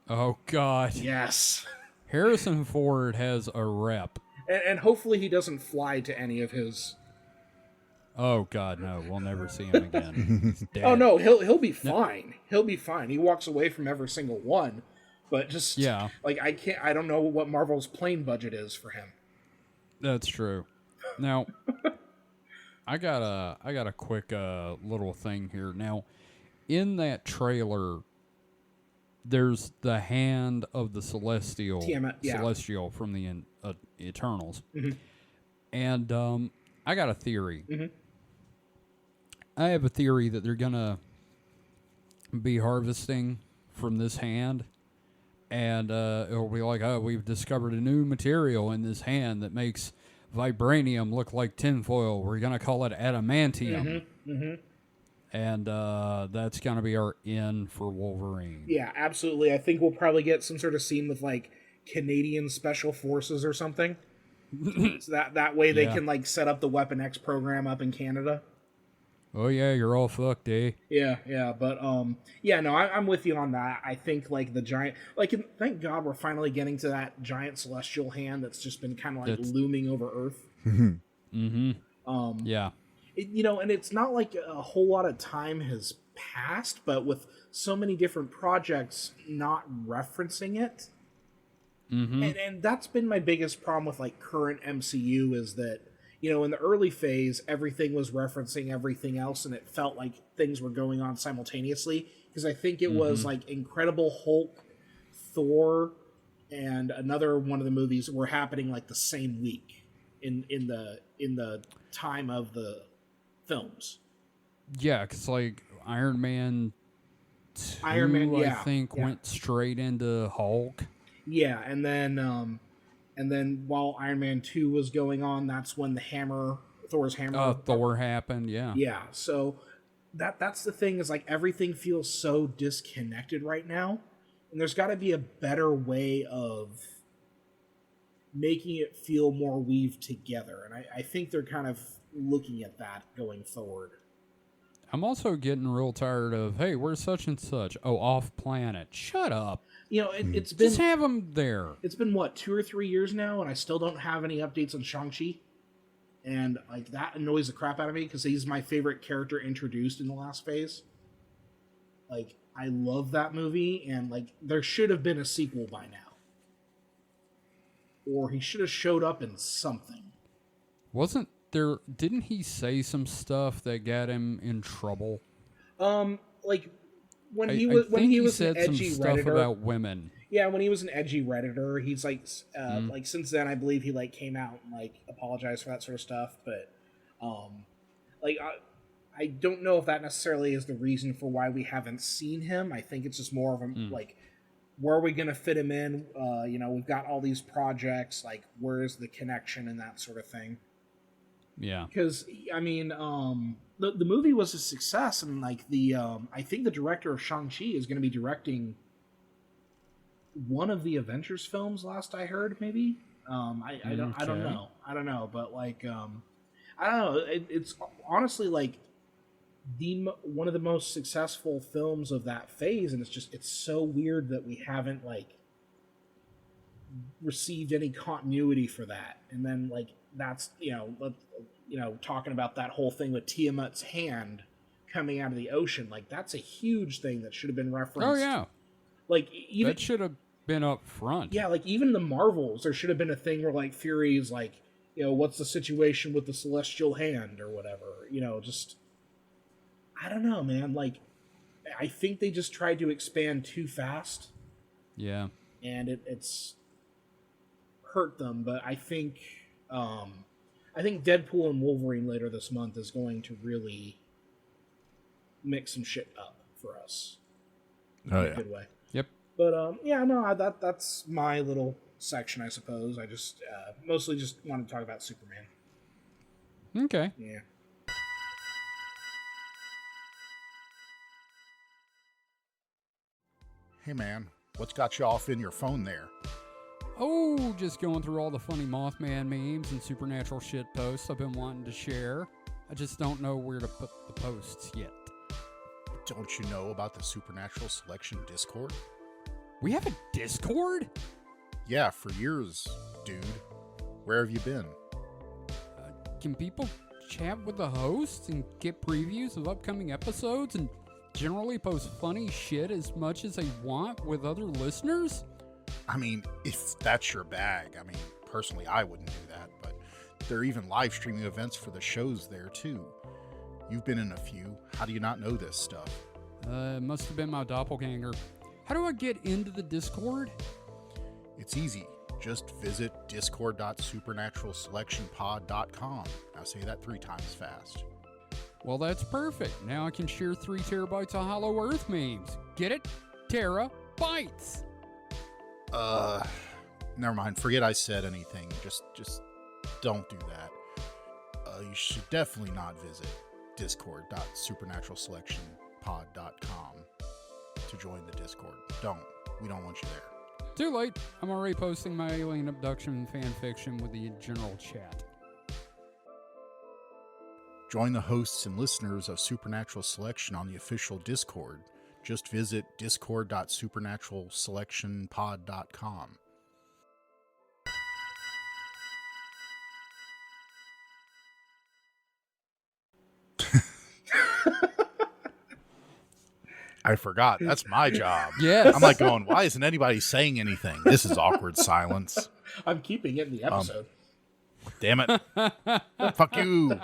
Oh God.
Yes.
Harrison Ford has a rep.
And hopefully he doesn't fly to any of his.
Oh God, no! We'll never see him again. He's dead.
Oh no, he'll be fine. He'll be fine. He walks away from every single one, but just like I don't know what Marvel's plane budget is for him.
That's true. Now, I got a quick little thing here. Now, in that trailer, there's the hand of the Celestial from the Eternals, and I got a theory. I have a theory that they're gonna be harvesting from this hand, and it'll be like, oh, we've discovered a new material in this hand that makes vibranium look like tinfoil. We're gonna call it adamantium. And that's gonna be our in for Wolverine.
Yeah, absolutely. I think we'll probably get some sort of scene with like Canadian Special Forces or something. So that way they can like set up the Weapon X program up in Canada.
Oh yeah, you're all fucked, eh?
Yeah, but I'm with you on that. I think like the giant, like thank God we're finally getting to that giant celestial hand that's just been kind of like looming over Earth.
Yeah.
And it's not like a whole lot of time has passed, but with so many different projects not referencing it, And that's been my biggest problem with like current MCU is that, you know, in the early phase, everything was referencing everything else, and it felt like things were going on simultaneously. Because I think it was like Incredible Hulk, Thor, and another one of the movies were happening like the same week in the time of the films.
Yeah, because like Iron Man 2,
Iron Man,
I think, went straight into Hulk.
Yeah, and then while Iron Man 2 was going on, that's when Thor's hammer.
Thor happened, yeah.
Yeah, so that's the thing is like everything feels so disconnected right now, and there's got to be a better way of making it feel more weaved together, and I think they're kind of looking at that going forward.
I'm also getting real tired of, hey, we're such and such. Oh, off planet. Shut up.
You know, it's been...
Just have them there.
It's been, what, 2 or 3 years now, and I still don't have any updates on Shang-Chi. And, like, that annoys the crap out of me, because he's my favorite character introduced in the last phase. Like, I love that movie, and, like, there should have been a sequel by now. Or he should have showed up in something.
Didn't he say some stuff that got him in trouble?
Like when he was
said
an edgy
some stuff
Redditor
about women.
Yeah, when he was an edgy Redditor, he's like, like since then I believe he like came out and like apologized for that sort of stuff. But, like I don't know if that necessarily is the reason for why we haven't seen him. I think it's just more of a like, where are we going to fit him in? You know, we've got all these projects. Like, where's the connection and that sort of thing?
Yeah,
because I mean, the movie was a success, and like I think the director of Shang-Chi is going to be directing one of the Avengers films. Last I heard, maybe. I don't know, but like, I don't know. It's honestly like one of the most successful films of that phase, and it's so weird that we haven't like received any continuity for that, and then like. That's, talking about that whole thing with Tiamat's hand coming out of the ocean. Like, that's a huge thing that should have been referenced.
Oh, yeah.
Like, even...
That should have been up front.
Yeah, like, even the Marvels, there should have been a thing where, like, Fury's like, what's the situation with the celestial hand or whatever. Just... I don't know, man. Like, I think they just tried to expand too fast.
Yeah.
And it's hurt them, but I think Deadpool and Wolverine later this month is going to really mix some shit up for us.
Oh,
in
yeah.
a good way.
Yep.
But, that's my little section, I suppose. I just mostly just want to talk about Superman.
Okay.
Yeah.
Hey, man, what's got you off in your phone there?
Oh, just going through all the funny Mothman memes and supernatural shit posts I've been wanting to share. I just don't know where to put the posts yet.
Don't you know about the Supernatural Selection Discord?
We have a Discord?
Yeah, for years, dude. Where have you been?
Can people chat with the hosts and get previews of upcoming episodes and generally post funny shit as much as they want with other listeners?
I mean, if that's your bag. I mean, personally, I wouldn't do that, but there are even live streaming events for the shows there, too. You've been in a few. How do you not know this stuff?
It must have been my doppelganger. How do I get into the Discord?
It's easy. Just visit discord.supernaturalselectionpod.com. Now say that 3 times fast.
Well, that's perfect. Now I can share 3 terabytes of Hollow Earth memes. Get it? Terabytes!
Never mind. Forget I said anything. Just don't do that. You should definitely not visit discord.supernaturalselectionpod.com to join the Discord. We don't want you there.
Too late. I'm already posting my alien abduction fan fiction with the general chat.
Join the hosts and listeners of Supernatural Selection on the official Discord. Just visit discord.supernaturalselectionpod.com. I forgot. That's my job.
Yes.
I'm like going, why isn't anybody saying anything? This is awkward silence.
I'm keeping it in the episode.
Damn it. Fuck you.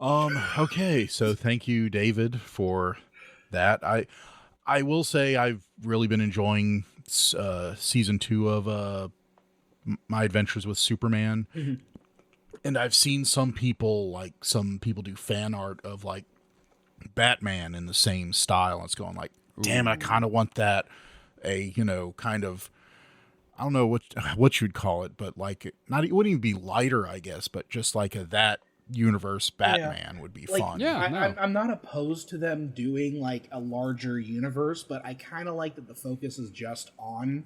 Okay, so thank you, David, for that. I will say I've really been enjoying season 2 of My Adventures with Superman.
Mm-hmm.
And I've seen some people do fan art of like Batman in the same style. And it's going like, damn it, I kind of want that. Kind of, I don't know what you'd call it, but like it wouldn't even be lighter, I guess, but just like that universe Batman would be fun.
Yeah,
I'm not opposed to them doing like a larger universe, but I kind of like that the focus is just on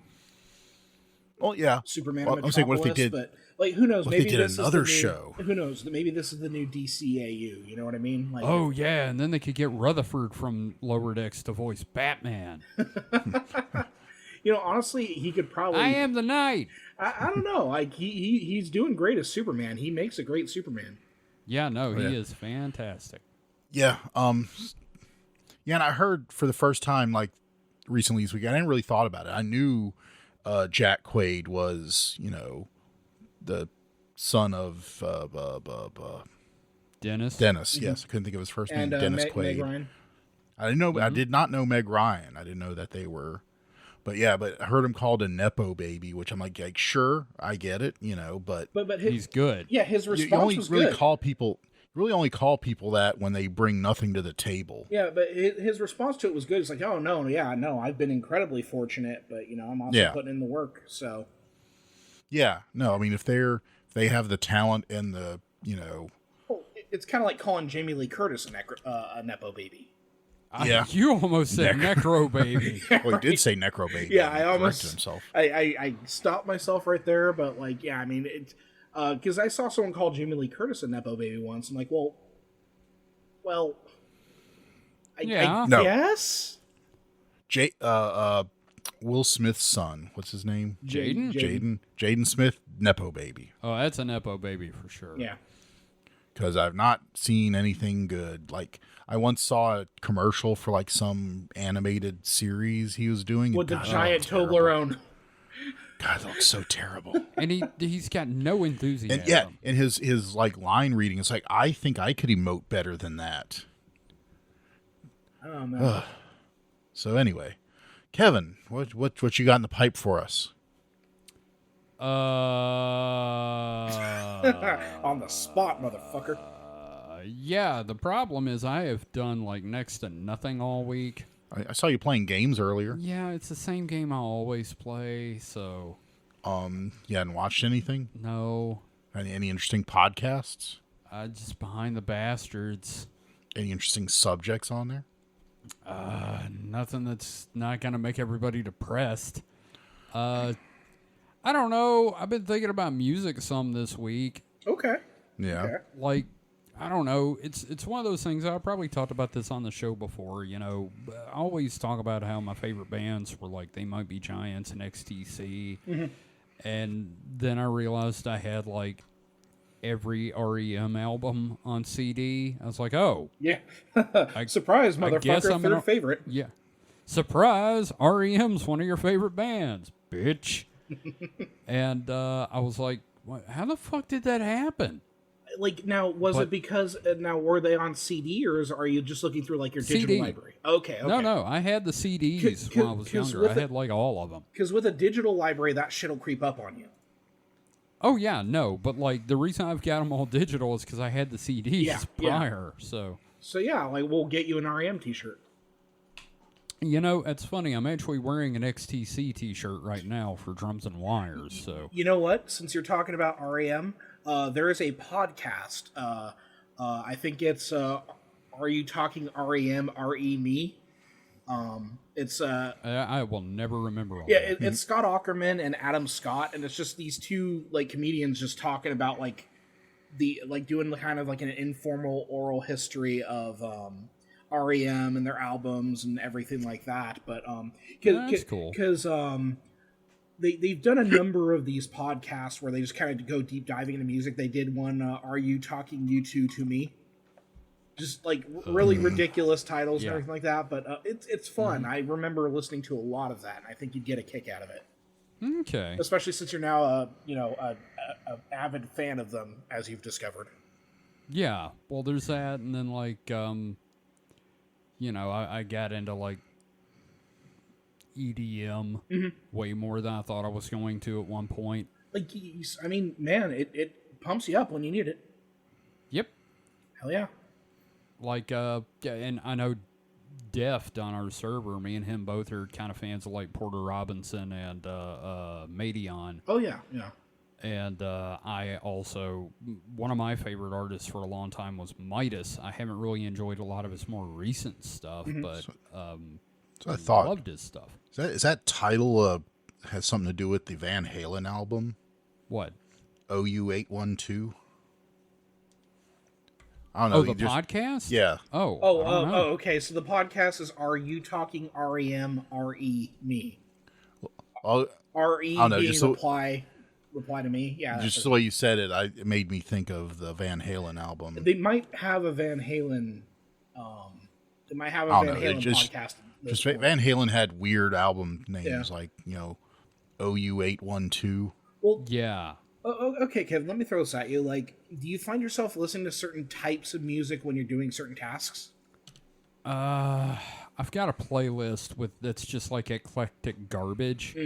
Superman.
Well, I'm saying, what if they did?
But like, who knows? Maybe
they did
this
another
is the new,
show?
Who knows? Maybe this is the new DCAU. You know what I mean? Like,
oh yeah, and then they could get Rutherford from Lower Decks to voice Batman.
Honestly, he could probably.
I am the Knight.
I don't know. Like he's doing great as Superman. He makes a great Superman.
Yeah, no, he is fantastic.
Yeah, and I heard for the first time like recently this week. I hadn't really thought about it. I knew Jack Quaid was, the son of
Dennis.
Dennis, yes, I couldn't think of his first name.
And
Dennis
Meg
Quaid.
Ryan.
I didn't know. I did not know Meg Ryan. I didn't know that they were. But I heard him called a nepo baby, which I'm like sure, I get it, but
He's good.
Yeah, his response
you only
was
really
good.
only call people that when they bring nothing to the table.
Yeah, but his response to it was good. It's like, oh no, yeah, no, I've been incredibly fortunate, but I'm also putting in the work. So
yeah, no, I mean if they have the talent and the
well, it's kind of like calling Jamie Lee Curtis a nepo baby.
Yeah,
You almost said necro baby.
Well, he did say necro baby.
Yeah, I almost
corrected himself.
I stopped myself right there, but like, yeah, I mean, it because I saw someone call Jamie Lee Curtis a nepo baby once. I'm like, well,
Yeah.
No.
yes.
Will Smith's son. What's his name?
Jaden?
Jaden Smith, nepo baby.
Oh, that's a nepo baby for sure.
Yeah.
Because I've not seen anything good. Like I once saw a commercial for like some animated series he was doing
With the
God,
giant
terrible.
Toblerone.
God, that looks so terrible.
And he's got no enthusiasm.
And his like line reading is like, I think I could emote better than that.
Oh man.
So anyway, Kevin, what you got in the pipe for us?
On the spot, motherfucker.
Yeah, the problem is I have done like next to nothing all week.
I saw you playing games earlier.
Yeah, it's the same game I always play, so
You hadn't watched anything?
no.
Any interesting podcasts?
Just Behind the Bastards.
Any interesting subjects on there?
Nothing that's not going to make everybody depressed. I don't know. I've been thinking about music some this week.
Okay.
Yeah.
Okay.
Like, I don't know. It's one of those things. I probably talked about this on the show before. I always talk about how my favorite bands were like They Might Be Giants and XTC.
Mm-hmm.
And then I realized I had like every REM album on CD. I was like, oh.
Yeah. Surprise, motherfucker. Third favorite.
Yeah. Surprise, REM's one of your favorite bands, bitch. And I was like, how the fuck did that happen?
Like, now, it because, now, were they on CD, or are you just looking through, like, your digital
CD.
library? Okay.
No, I had the CDs when I was younger. I had, like, all of them.
Because with a digital library, that shit will creep up on you.
Oh, yeah, no, but, like, the reason I've got them all digital is because I had the CDs prior, so...
So, yeah, like, we'll get you an REM t-shirt.
It's funny. I'm actually wearing an XTC t-shirt right now for Drums and Wires, so...
You know what? Since you're talking about REM, there is a podcast. I think it's Are You Talking REM, R.E. Me? It's
I will never remember all
yeah,
that.
it's Scott Aukerman and Adam Scott, and it's just these two like comedians just talking about like doing kind of like an informal oral history of REM and their albums and everything like that. But
That's cool.
Because they've done a number of these podcasts where they just kind of go deep diving into music. They did one, Are You Talking U2 to Me? just like really ridiculous titles and
Yeah.
everything like that. But it's fun. I remember listening to a lot of that, and I think you'd get a kick out of it.
Okay.
Especially since you're now a avid fan of them, as you've discovered.
Yeah. Well, there's that, and then like I got into like EDM way more than I thought I was going to at one point.
Like, I mean, man, it pumps you up when you need it.
Yep.
Hell yeah.
Like, and I know Deft on our server, me and him both are kind of fans of like Porter Robinson and Madeon.
Oh, yeah, yeah.
And I also, one of my favorite artists for a long time was Midas. I haven't really enjoyed a lot of his more recent stuff, but
So I thought,
loved his stuff.
is that title has something to do with the Van Halen album?
What?
OU812? I don't know.
Oh, the podcast?
Yeah.
Oh,
okay. So the podcast is Are You Talking REM, RE Me? RE
I don't know,
being
just
reply to me. Yeah.
Just the way you said it, it made me think of the Van Halen album.
They might have a Van Halen. They might have a Van Halen podcast.
Just Van Halen had weird album names like OU812.
Well,
yeah.
Okay, Kevin. Let me throw this at you. Like, do you find yourself listening to certain types of music when you're doing certain tasks?
I've got a playlist that's just like eclectic garbage.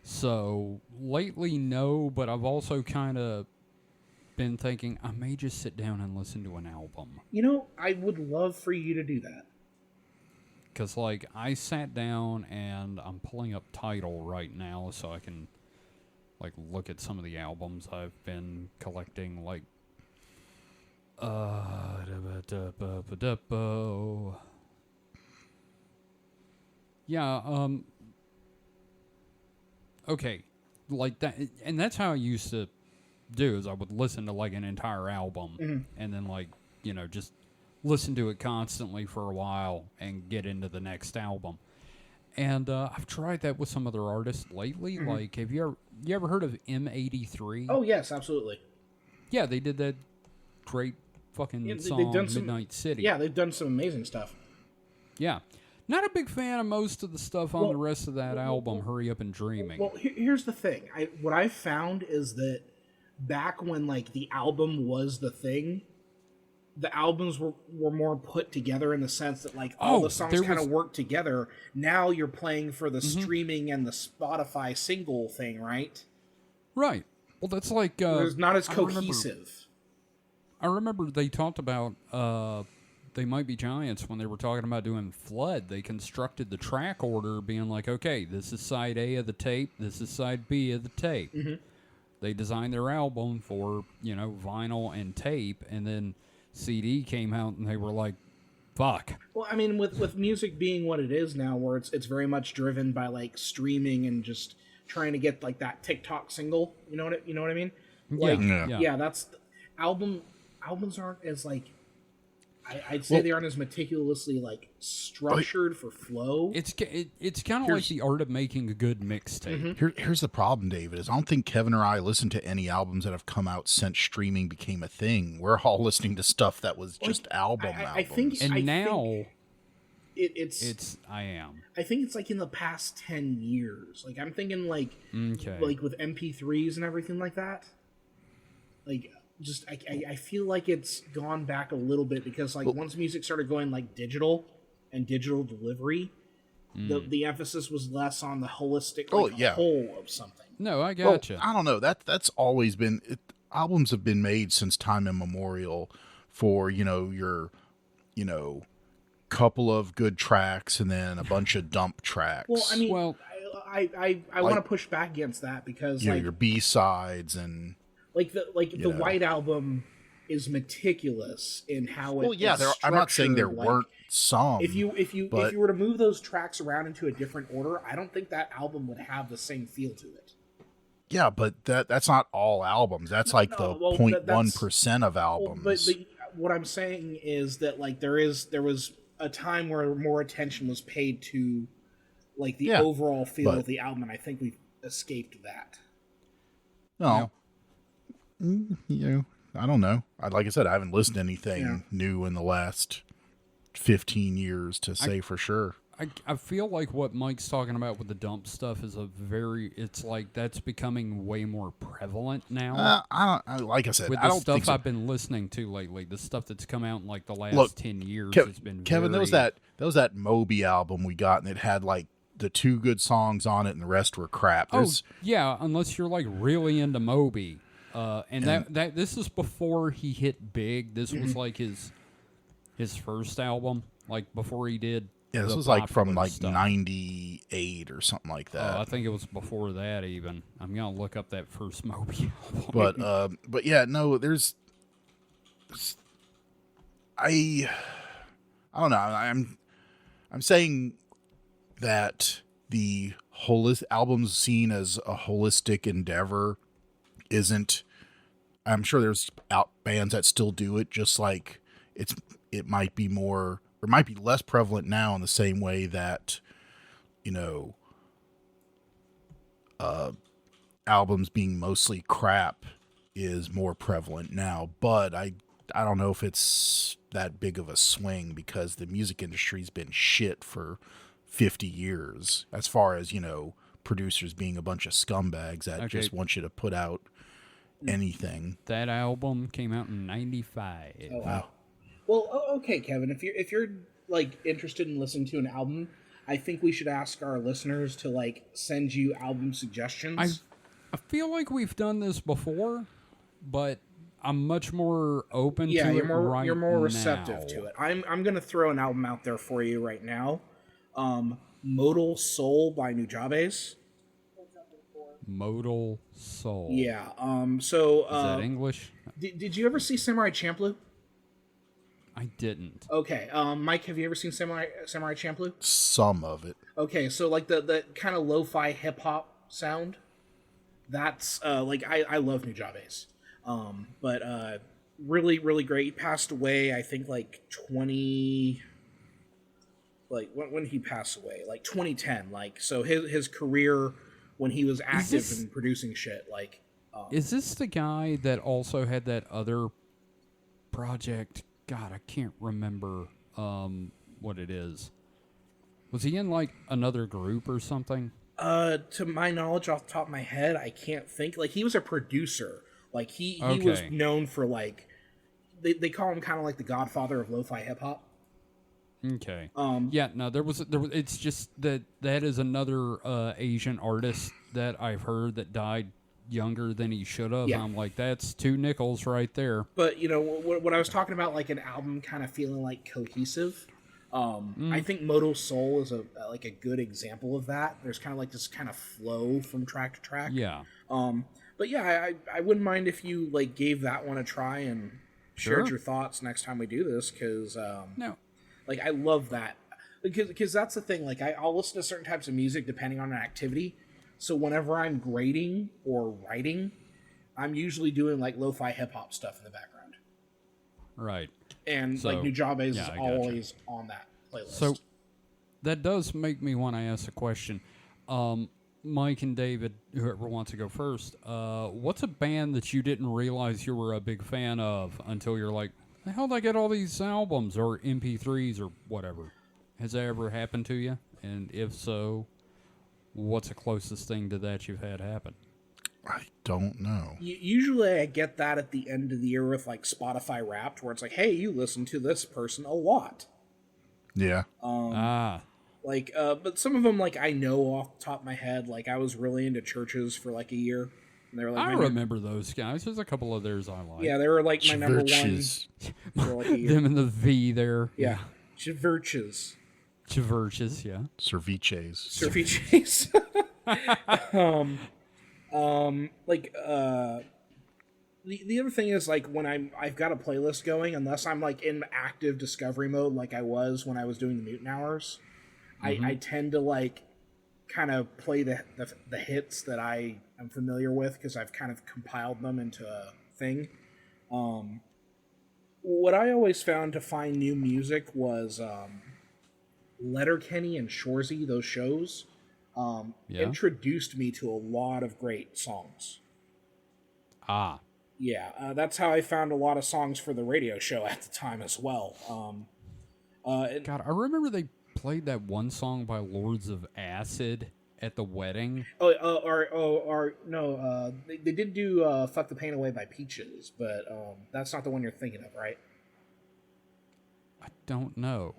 So lately, no, but I've also kind of been thinking I may just sit down and listen to an album.
You know, I would love for you to do that.
Because, like, I sat down and I'm pulling up Tidal right now so I can, like, look at some of the albums I've been collecting, like, yeah, okay, like that, and that's how I used to do, is I would listen to, like, an entire album, and then, like, just listen to it constantly for a while and get into the next album. And I've tried that with some other artists lately. Like, have you ever heard of M83?
Oh, yes, absolutely.
Yeah, they did that great fucking song, Midnight City.
Yeah, they've done some amazing stuff.
Yeah. Not a big fan of most of the stuff on the rest of that album, Hurry Up and Dreaming.
Well, here's the thing. What I found is that back when, like, the album was the thing, the albums were more put together in the sense that, like, all the songs kind of work together. Now you're playing for the streaming and the Spotify single thing, right?
Right. Well, that's like...
it's not as cohesive.
I remember they talked about They Might Be Giants when they were talking about doing Flood. They constructed the track order being like, okay, this is side A of the tape, this is side B of the tape. They designed their album for, vinyl and tape, and then CD came out and they were like, fuck.
Well, I mean, with music being what it is now, where it's very much driven by, like, streaming and just trying to get, like, that TikTok single, you know what I mean? Like, yeah, that's albums aren't as, like, I'd say they aren't as meticulously, like, structured for flow.
It's kind of like the art of making a good mixtape.
Here's the problem, David, is I don't think Kevin or I listen to any albums that have come out since streaming became a thing. We're all listening to stuff that was just albums.
I think
I am.
I think it's like in the past 10 years. Like, I'm thinking like with MP3s and everything like that. Like, just I feel like it's gone back a little bit because, like, once music started going, like, digital and digital delivery, the emphasis was less on the holistic whole of something.
No, I gotcha.
I don't know. That's always been albums have been made since time immemorial for your couple of good tracks and then a bunch of dump tracks.
Well, I mean, I want to push back against that because
your B-sides and
the White Album is meticulous in how it is
I'm not saying there weren't some.
If you were to move those tracks around into a different order, I don't think that album would have the same feel to it.
Yeah, but that's not all albums. That's the 0.1% of albums.
But what I'm saying is that, like, there was a time where more attention was paid to, like, the overall feel of the album, and I think we've escaped that.
No. I don't know. Like I said, I haven't listened to anything new in the last 15 years to say for sure.
I feel like what Mike's talking about with the dump stuff is it's like that's becoming way more prevalent now.
Like I said,
with
I
the
don't
stuff
think so.
I've been listening to lately, the stuff that's come out in like the last
Look,
10 years has been
Kevin,
very...
there was that Moby album we got, and it had like the 2 good songs on it, and the rest were crap.
Yeah, unless you're like really into Moby. And that this is before he hit big. This was like his first album, like before he did.
Yeah, this
the
was like from
popular
like
stuff.
98 or something like that.
I think it was before that even. I'm gonna look up that first Moby album.
But yeah, no, I don't know. I'm saying that the albums seen as a holistic endeavor isn't. I'm sure there's bands that still do it, just like it might be more, or might be less prevalent now in the same way that, albums being mostly crap is more prevalent now. But I don't know if it's that big of a swing, because the music industry's been shit for 50 years as far as, producers being a bunch of scumbags that just want you to put out anything.
That album came out in 95.
Oh, wow. Well, okay, Kevin, if you're like interested in listening to an album, I think we should ask our listeners to like send you album suggestions.
I feel like we've done this before, but I'm much more open to it right now.
You're more receptive to it. I'm going to throw an album out there for you right now. Modal Soul by Nujabes.
Modal Soul.
Yeah. So
is that English?
Did you ever see Samurai Champloo?
I didn't.
Okay. Mike, have you ever seen Samurai Champloo?
Some of it.
Okay, so like the kind of lo-fi hip hop sound. That's like I love Nujabes. But really, really great. He passed away, I think, like 20. Like when he passed away, like 2010. Like, so his career when he was active and producing shit, like.
Is this the guy that also had that other project? God, I can't remember what it is. Was he in like another group or something?
To my knowledge, off the top of my head, I can't think. Like, he was a producer. Like, he was known for, like, they call him kind of like the godfather of lo-fi hip-hop.
Okay. Yeah, no, there was it's just that is another Asian artist that I've heard that died younger than he should have. Yeah. I'm like, that's 2 nickels right there.
But, when I was talking about, like, an album kind of feeling, like, cohesive, I think Modal Soul is a good example of that. There's kind of like this kind of flow from track to track.
Yeah.
But yeah, I wouldn't mind if you like gave that one a try and shared your thoughts next time we do this, because like I love that, because that's the thing. Like I'll listen to certain types of music depending on an activity. So whenever I'm grading or writing, I'm usually doing like lo-fi hip hop stuff in the background.
Right.
And like Nujabes is always on that playlist.
So that does make me want to ask a question. Mike and David, whoever wants to go first, what's a band that you didn't realize you were a big fan of until you're like, how did I get all these albums or MP3s or whatever? Has that ever happened to you? And if so, what's the closest thing to that you've had happen?
I don't know.
Usually I get that at the end of the year with like Spotify Wrapped, where it's like, hey, you listen to this person a lot.
Yeah.
Like, but some of them, like, I know off the top of my head. Like, I was really into Churches for like a year. And they were like,
I remember those guys. There's a couple of theirs I like.
Yeah, they were like my number one for like a year.
Them and the V there.
Yeah. Chiverches.
Chiverches, yeah.
Cerviches.
The other thing is, like, when I've got a playlist going, unless I'm like in active discovery mode like I was when I was doing the Mutant Hours, I tend to like kind of play the hits that I am familiar with, because I've kind of compiled them into a thing. What I always found to find new music was Letterkenny and Shoresy, those shows, introduced me to a lot of great songs. Yeah, that's how I found a lot of songs for the radio show at the time as well.
God, I remember they played that one song by Lords of Acid at the wedding.
They did do "Fuck the Pain Away" by Peaches, but that's not the one you're thinking of, right?
I don't know.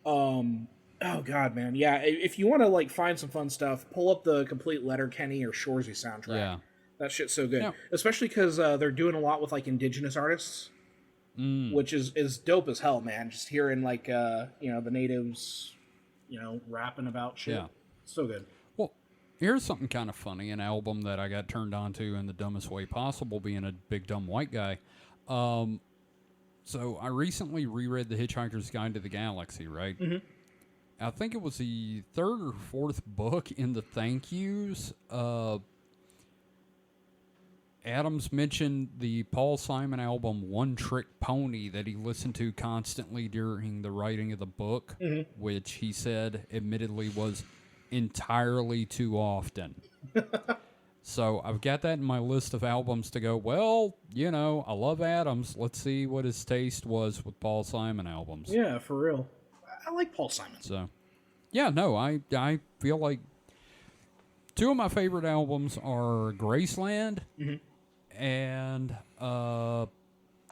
Oh god, man, yeah. If you want to like find some fun stuff, pull up the complete Letterkenny or Shoresy soundtrack.
Yeah.
That shit's so good,
Yeah.
especially because they're doing a lot with like indigenous artists, which is dope as hell, man. Just hearing like the natives, rapping about shit.
Yeah.
So good.
Well, here's something kind of funny. An album that I got turned on to in the dumbest way possible, being a big dumb white guy. So I recently reread The Hitchhiker's Guide to the Galaxy, right?
Mm-hmm.
I think it was the third or fourth book in the thank yous. Adams mentioned the Paul Simon album One Trick Pony that he listened to constantly during the writing of the book, which he said admittedly was entirely too often. So I've got that in my list of albums to go, well, I love Adams. Let's see what his taste was with Paul Simon albums.
Yeah, for real. I like Paul Simon.
So, yeah, no, I feel like two of my favorite albums are Graceland and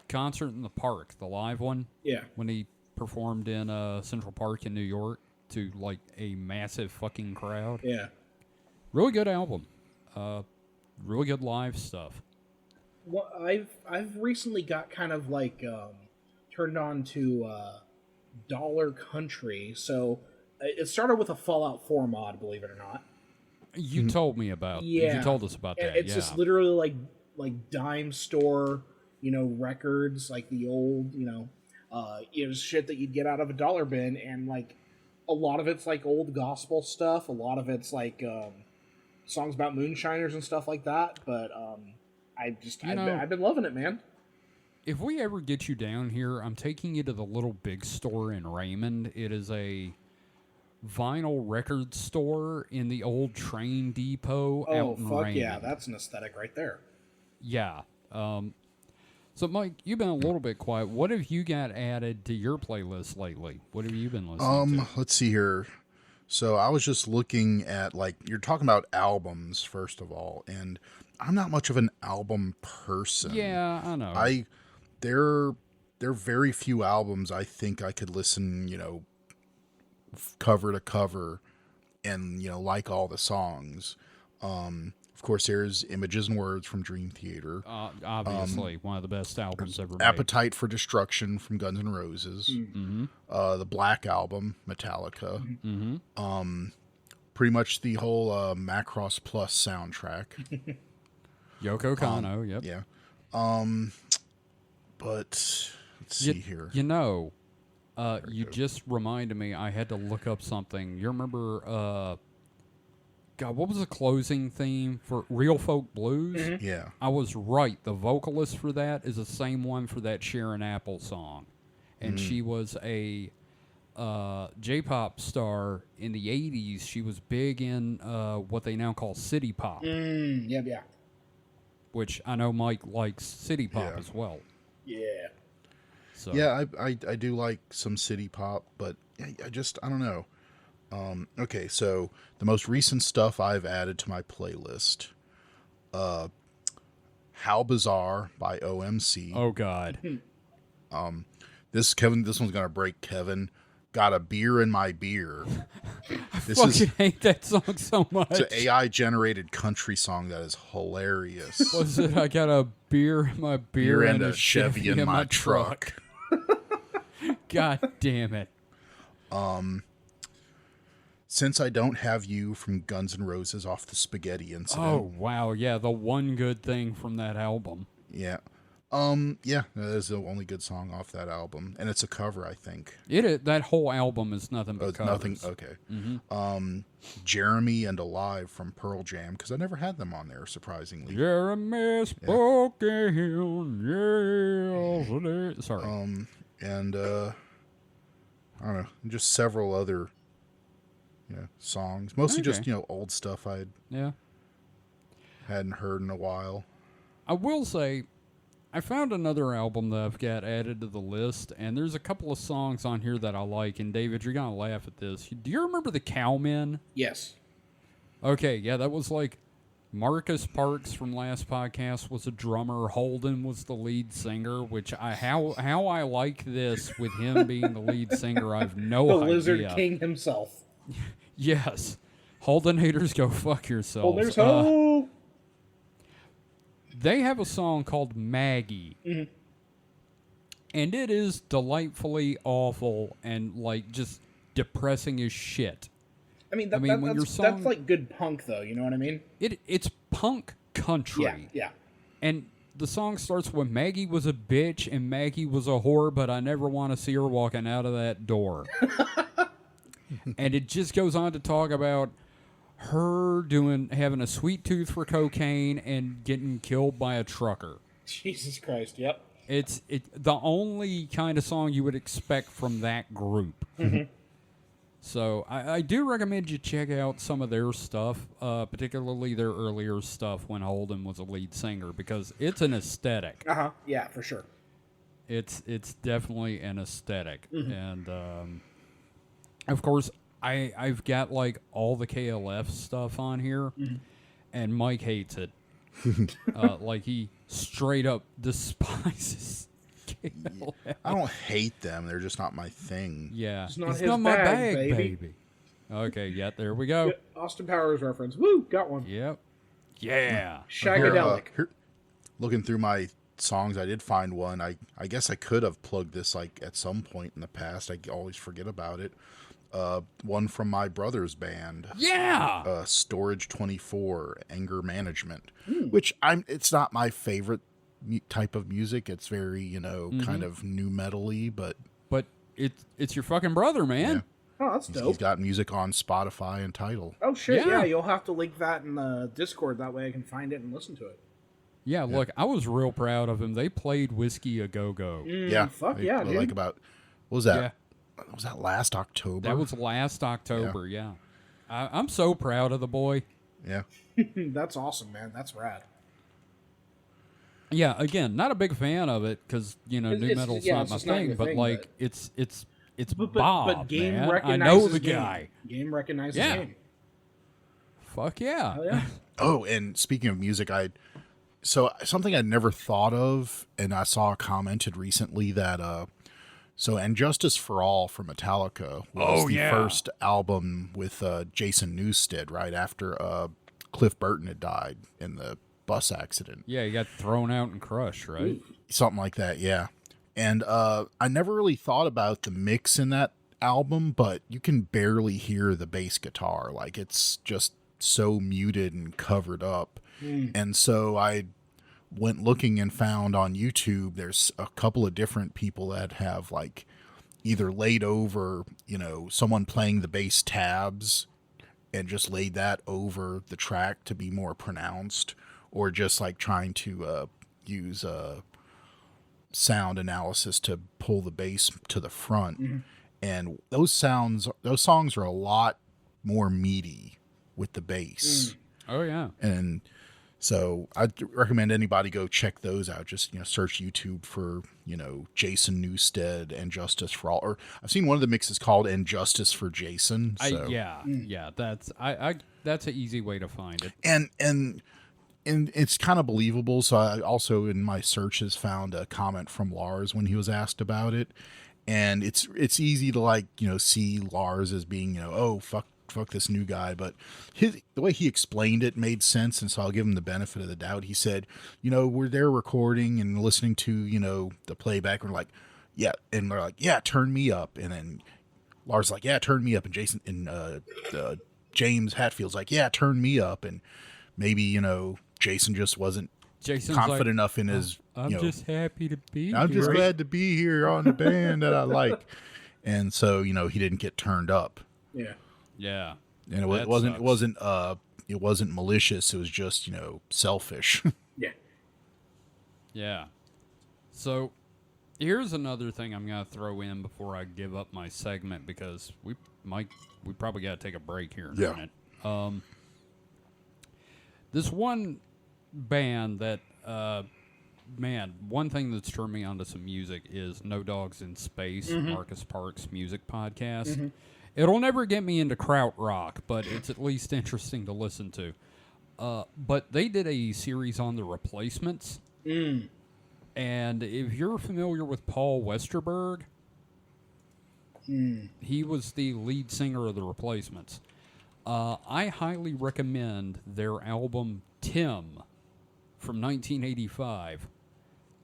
Concert in the Park, the live one.
Yeah.
When he performed in Central Park in New York to like a massive fucking crowd.
Yeah.
Really good album. Really good live stuff.
Well, I've recently got kind of like turned on to Dollar Country. So it started with a Fallout 4 mod, believe it or not.
You told me about.
Yeah.
You told us about
And
that.
it's just literally like dime store, records, like the old, shit that you'd get out of a dollar bin, and like a lot of it's like old gospel stuff. A lot of it's like songs about moonshiners and stuff like that. But I've been loving it, man.
If we ever get you down here, I'm taking you to the Little Big Store in Raymond. It is a vinyl record store in the old train depot out in Raymond.
Yeah, that's an aesthetic right there.
Yeah. So, Mike, you've been a little bit quiet. What have you got added to your playlist lately? What have you been listening to?
Let's see here. So I was just looking at, you're talking about albums, first of all, and I'm not much of an album person.
Yeah, I know.
There are very few albums I think I could listen, cover to cover and, like all the songs. Of course, there's Images and Words from Dream Theater.
Obviously, one of the best albums ever made.
Appetite for Destruction from Guns N' Roses.
Mm-hmm.
The Black Album, Metallica.
Mm-hmm.
Pretty much the whole Macross Plus soundtrack.
Yoko Kanno, yep.
Yeah. But let's see here.
You just reminded me I had to look up something. You remember, God, what was the closing theme for Real Folk Blues?
Mm-hmm.
Yeah.
I was right. The vocalist for that is the same one for that Sharon Apple song. And she was a J-pop star in the 80s. She was big in what they now call city pop.
Yeah.
which
I know Mike likes city pop as well.
Yeah.
So.
Yeah, I do like some city pop, but I don't know. Okay, so the most recent stuff I've added to my playlist, How Bizarre by OMC.
Oh, God.
This one's gonna break Kevin. Got a Beer in My Beer.
I hate that song so much.
It's an AI-generated country song that is hilarious.
Was it, I got a beer in my beer
and a Chevy in my truck.
God damn it.
Since I Don't Have You from Guns N' Roses off the Spaghetti Incident.
Oh, wow. Yeah, the one good thing from that album.
Yeah. Yeah, that is the only good song off that album. And it's a cover, I think.
That whole album is nothing but covers.
Nothing, okay. Mm-hmm. Jeremy and Alive from Pearl Jam, because I never had them on there, surprisingly.
Jeremy spoken, yeah. Sorry.
And, I don't know, just several other songs. Mostly just, old stuff I hadn't heard in a while.
I will say, I found another album that I've got added to the list, and there's a couple of songs on here that I like. And David, you're gonna laugh at this. Do you remember the Cowmen?
Yes.
Okay, yeah, that was like Marcus Parks from last podcast was a drummer. Holden was the lead singer, which how I like this with him being the lead singer, I've no
The
idea.
Lizard King himself.
Yes. Holden haters, go fuck yourselves.
Holden's ho!
They have a song called Maggie.
Mm-hmm.
And it is delightfully awful and like just depressing as shit.
I mean,
when your song,
that's like good punk, though. You know what I mean?
It's punk country.
Yeah.
And the song starts with Maggie was a bitch and Maggie was a whore, but I never want to see her walking out of that door. And it just goes on to talk about her having a sweet tooth for cocaine and getting killed by a trucker.
Jesus Christ, yep.
It's the only kind of song you would expect from that group.
Mm-hmm.
So I do recommend you check out some of their stuff, particularly their earlier stuff when Holden was a lead singer, because it's an aesthetic.
Yeah, for sure.
It's definitely an aesthetic.
Mm-hmm.
And of course, I've got like all the KLF stuff on here, and Mike hates it. Like he straight up despises KLF.
I don't hate them. They're just not my thing.
Yeah.
It's not
It's
his
not my
bag,
bag,
baby.
baby. Okay, yeah, there we go.
Austin Powers reference. Woo, got one.
Yep. Yeah.
Shagadelic.
Here, looking through my songs, I did find one. I guess I could have plugged this like at some point in the past. I always forget about it. One from my brother's band.
Yeah.
Storage 24, Anger Management, which it's not my favorite type of music. It's very, kind of new metal-y, but
it's your fucking brother, man.
Yeah.
Oh, that's dope.
He's got music on Spotify and Tidal.
Oh, shit,
Yeah.
yeah. You'll have to link that in the Discord. That way I can find it and listen to it.
Yeah, look, I was real proud of him. They played Whiskey a Go-Go.
Yeah.
Fuck yeah, dude.
Like about, what was that?
Yeah.
Was that last October?
That was last October, yeah. I'm so proud of the boy.
Yeah.
That's awesome, man. That's rad.
Yeah, again, not a big fan of it because, new metal's not my thing, but like, it's Bob,
but game
man. I
recognizes
know the
game.
guy.
Game recognizes
Yeah.
game.
Fuck yeah.
Oh, yeah.
Oh, and speaking of music, so something I'd never thought of, and I saw commented recently that so And Justice for All from Metallica was the first album with Jason Newsted right after Cliff Burton had died in the bus accident.
Yeah, he got thrown out and crushed, right?
Something like that, yeah. And I never really thought about the mix in that album, but you can barely hear the bass guitar. Like, it's just so muted and covered up. And so I went looking and found on YouTube there's a couple of different people that have like either laid over, someone playing the bass tabs and just laid that over the track to be more pronounced, or just like trying to use sound analysis to pull the bass to the front. And those songs are a lot more meaty with the bass.
Oh, yeah.
And so I'd recommend anybody go check those out. Just, search YouTube for, Jason Newsted and Justice for All. Or I've seen one of the mixes called And Justice for Jason. So.
Yeah. That's that's an easy way to find it.
And it's kind of believable. So I also in my searches found a comment from Lars when he was asked about it. And it's easy to see Lars as being, oh, fuck this new guy, but the way he explained it made sense, and so I'll give him the benefit of the doubt. He said, we're there recording and listening to, the playback, and we're like, yeah, and they're like, yeah, turn me up, and then Lars like, yeah, turn me up, and Jason and James Hatfield's like, yeah, turn me up, and maybe Jason just wasn't confident enough in his.
I'm just happy to be.
I'm
here.
just glad to be here on the band that I like, and so he didn't get turned up.
Yeah.
Yeah.
And it wasn't malicious. It was just, selfish.
Yeah.
Yeah. So here's another thing I'm going to throw in before I give up my segment, because we probably got to take a break here in a minute. This one band that man, one thing that's turned me onto some music is No Dogs in Space, Marcus Parks' music podcast. It'll never get me into krautrock, but it's at least interesting to listen to. But they did a series on the Replacements. And if you're familiar with Paul Westerberg, he was the lead singer of the Replacements. I highly recommend their album Tim from 1985.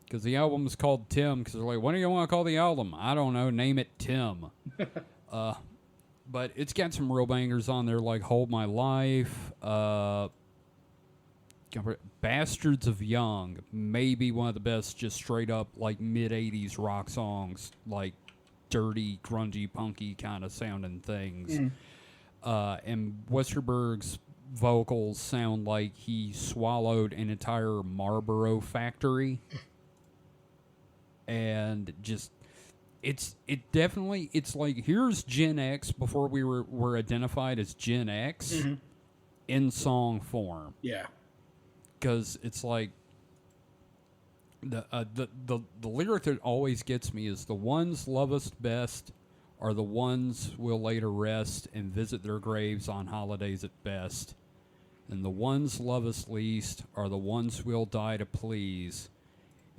Because the album is called Tim, because they're like, what do you want to call the album? I don't know, name it Tim. But it's got some real bangers on there, like Hold My Life, Bastards of Young, maybe one of the best just straight up like mid-'80s rock songs, like dirty, grungy, punky kind of sounding things. And Westerberg's vocals sound like he swallowed an entire Marlboro factory. And just, it's like, here's Gen X before we were identified as Gen X in song form.
Yeah.
Because it's like, the lyric that always gets me is, the ones love us best are the ones we'll lay to rest and visit their graves on holidays at best. And the ones love us least are the ones we'll die to please.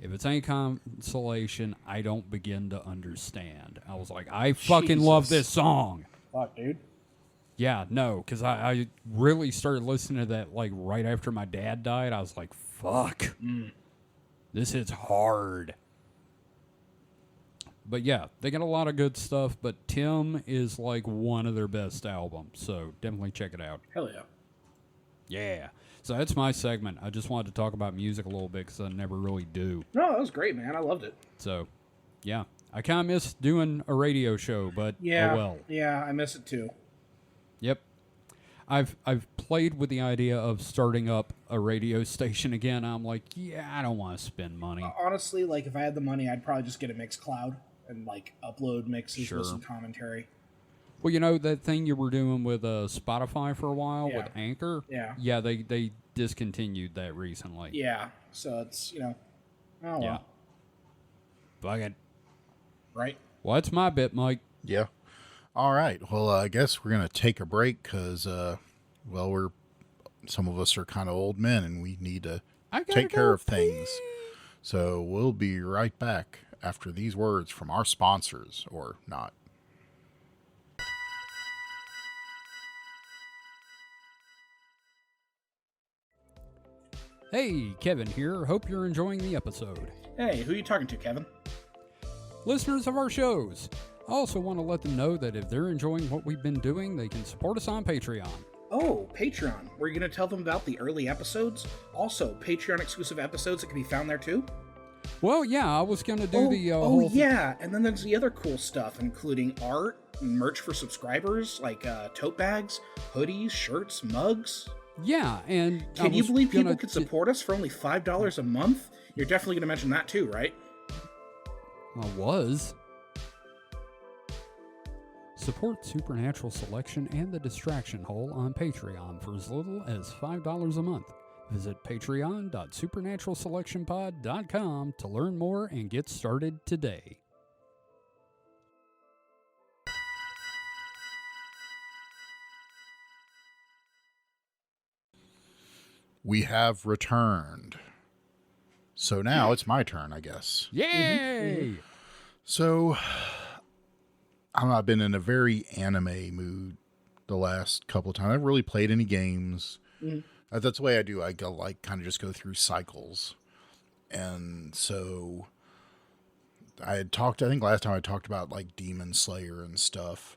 If it's any consolation, I don't begin to understand. I was like, I fucking love this song.
Fuck, dude.
Yeah, no, because I really started listening to that like right after my dad died. I was like, fuck. This hits hard. But yeah, they got a lot of good stuff, but Tim is like one of their best albums, so definitely check it out.
Hell yeah.
Yeah. So that's my segment. I just wanted to talk about music a little bit because I never really do.
No, that was great, man. I loved it.
So, yeah. I kind of miss doing a radio show, but
yeah,
oh well.
Yeah, I miss it too.
Yep. I've played with the idea of starting up a radio station again. I'm like, yeah, I don't want to spend money.
Honestly, like if I had the money, I'd probably just get a Mixcloud and like upload mixes with some commentary.
Well, you know that thing you were doing with Spotify for a while with Anchor?
Yeah.
Yeah, they discontinued that recently.
Yeah, so it's, oh well.
Yeah. Fuck it.
Right?
Well, that's my bit, Mike.
Yeah. All right. Well, I guess we're going to take a break because, some of us are kind of old men and we need to take care of things. So we'll be right back after these words from our sponsors, or not.
Hey, Kevin here. Hope you're enjoying the episode.
Hey, who are you talking to, Kevin?
Listeners of our shows. I also want to let them know that if they're enjoying what we've been doing, they can support us on Patreon.
Oh, Patreon. Were you going to tell them about the early episodes? Also, Patreon exclusive episodes that can be found there too?
Well, yeah, I was going to do
yeah, and then there's the other cool stuff, including art, merch for subscribers, like tote bags, hoodies, shirts, mugs.
Yeah, and
can you believe people could support us for only $5 a month? You're definitely going to mention that too, right?
I was. Support Supernatural Selection and the Distraction Hole on Patreon for as little as $5 a month. Visit patreon.supernaturalselectionpod.com to learn more and get started today.
We have returned. So now it's my turn, I guess.
Yay!
So I've been in a very anime mood the last couple of times. I haven't really played any games. That's the way I do. I go kind of just go through cycles. And so I think last time I talked about like Demon Slayer and stuff.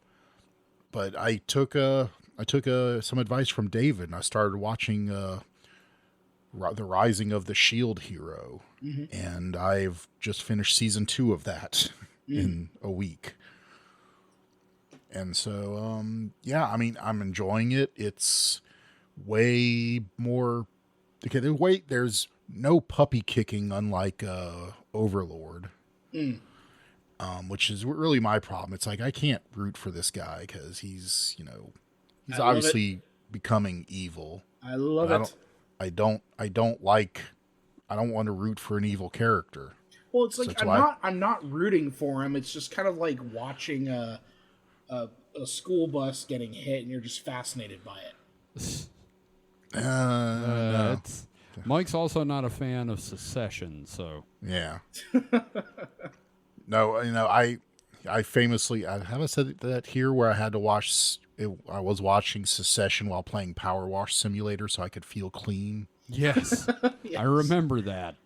But I took some advice from David and I started watching The Rising of the Shield Hero. And I've just finished season 2 of that in a week. And so, I'm enjoying it. It's way more, there's no puppy kicking unlike Overlord, which is really my problem. It's like, I can't root for this guy because he's obviously becoming evil.
I love it.
I don't like I don't want to root for an evil character.
Well, it's like
So that's
I'm not rooting for him. It's just kind of like watching a school bus getting hit, and you're just fascinated by it.
No.
Mike's also not a fan of Secession, so
Yeah. No, I famously, I haven't said that here, where I had to watch. I was watching Secession while playing Power Wash Simulator, so I could feel clean.
yes,
Yes.
I remember that.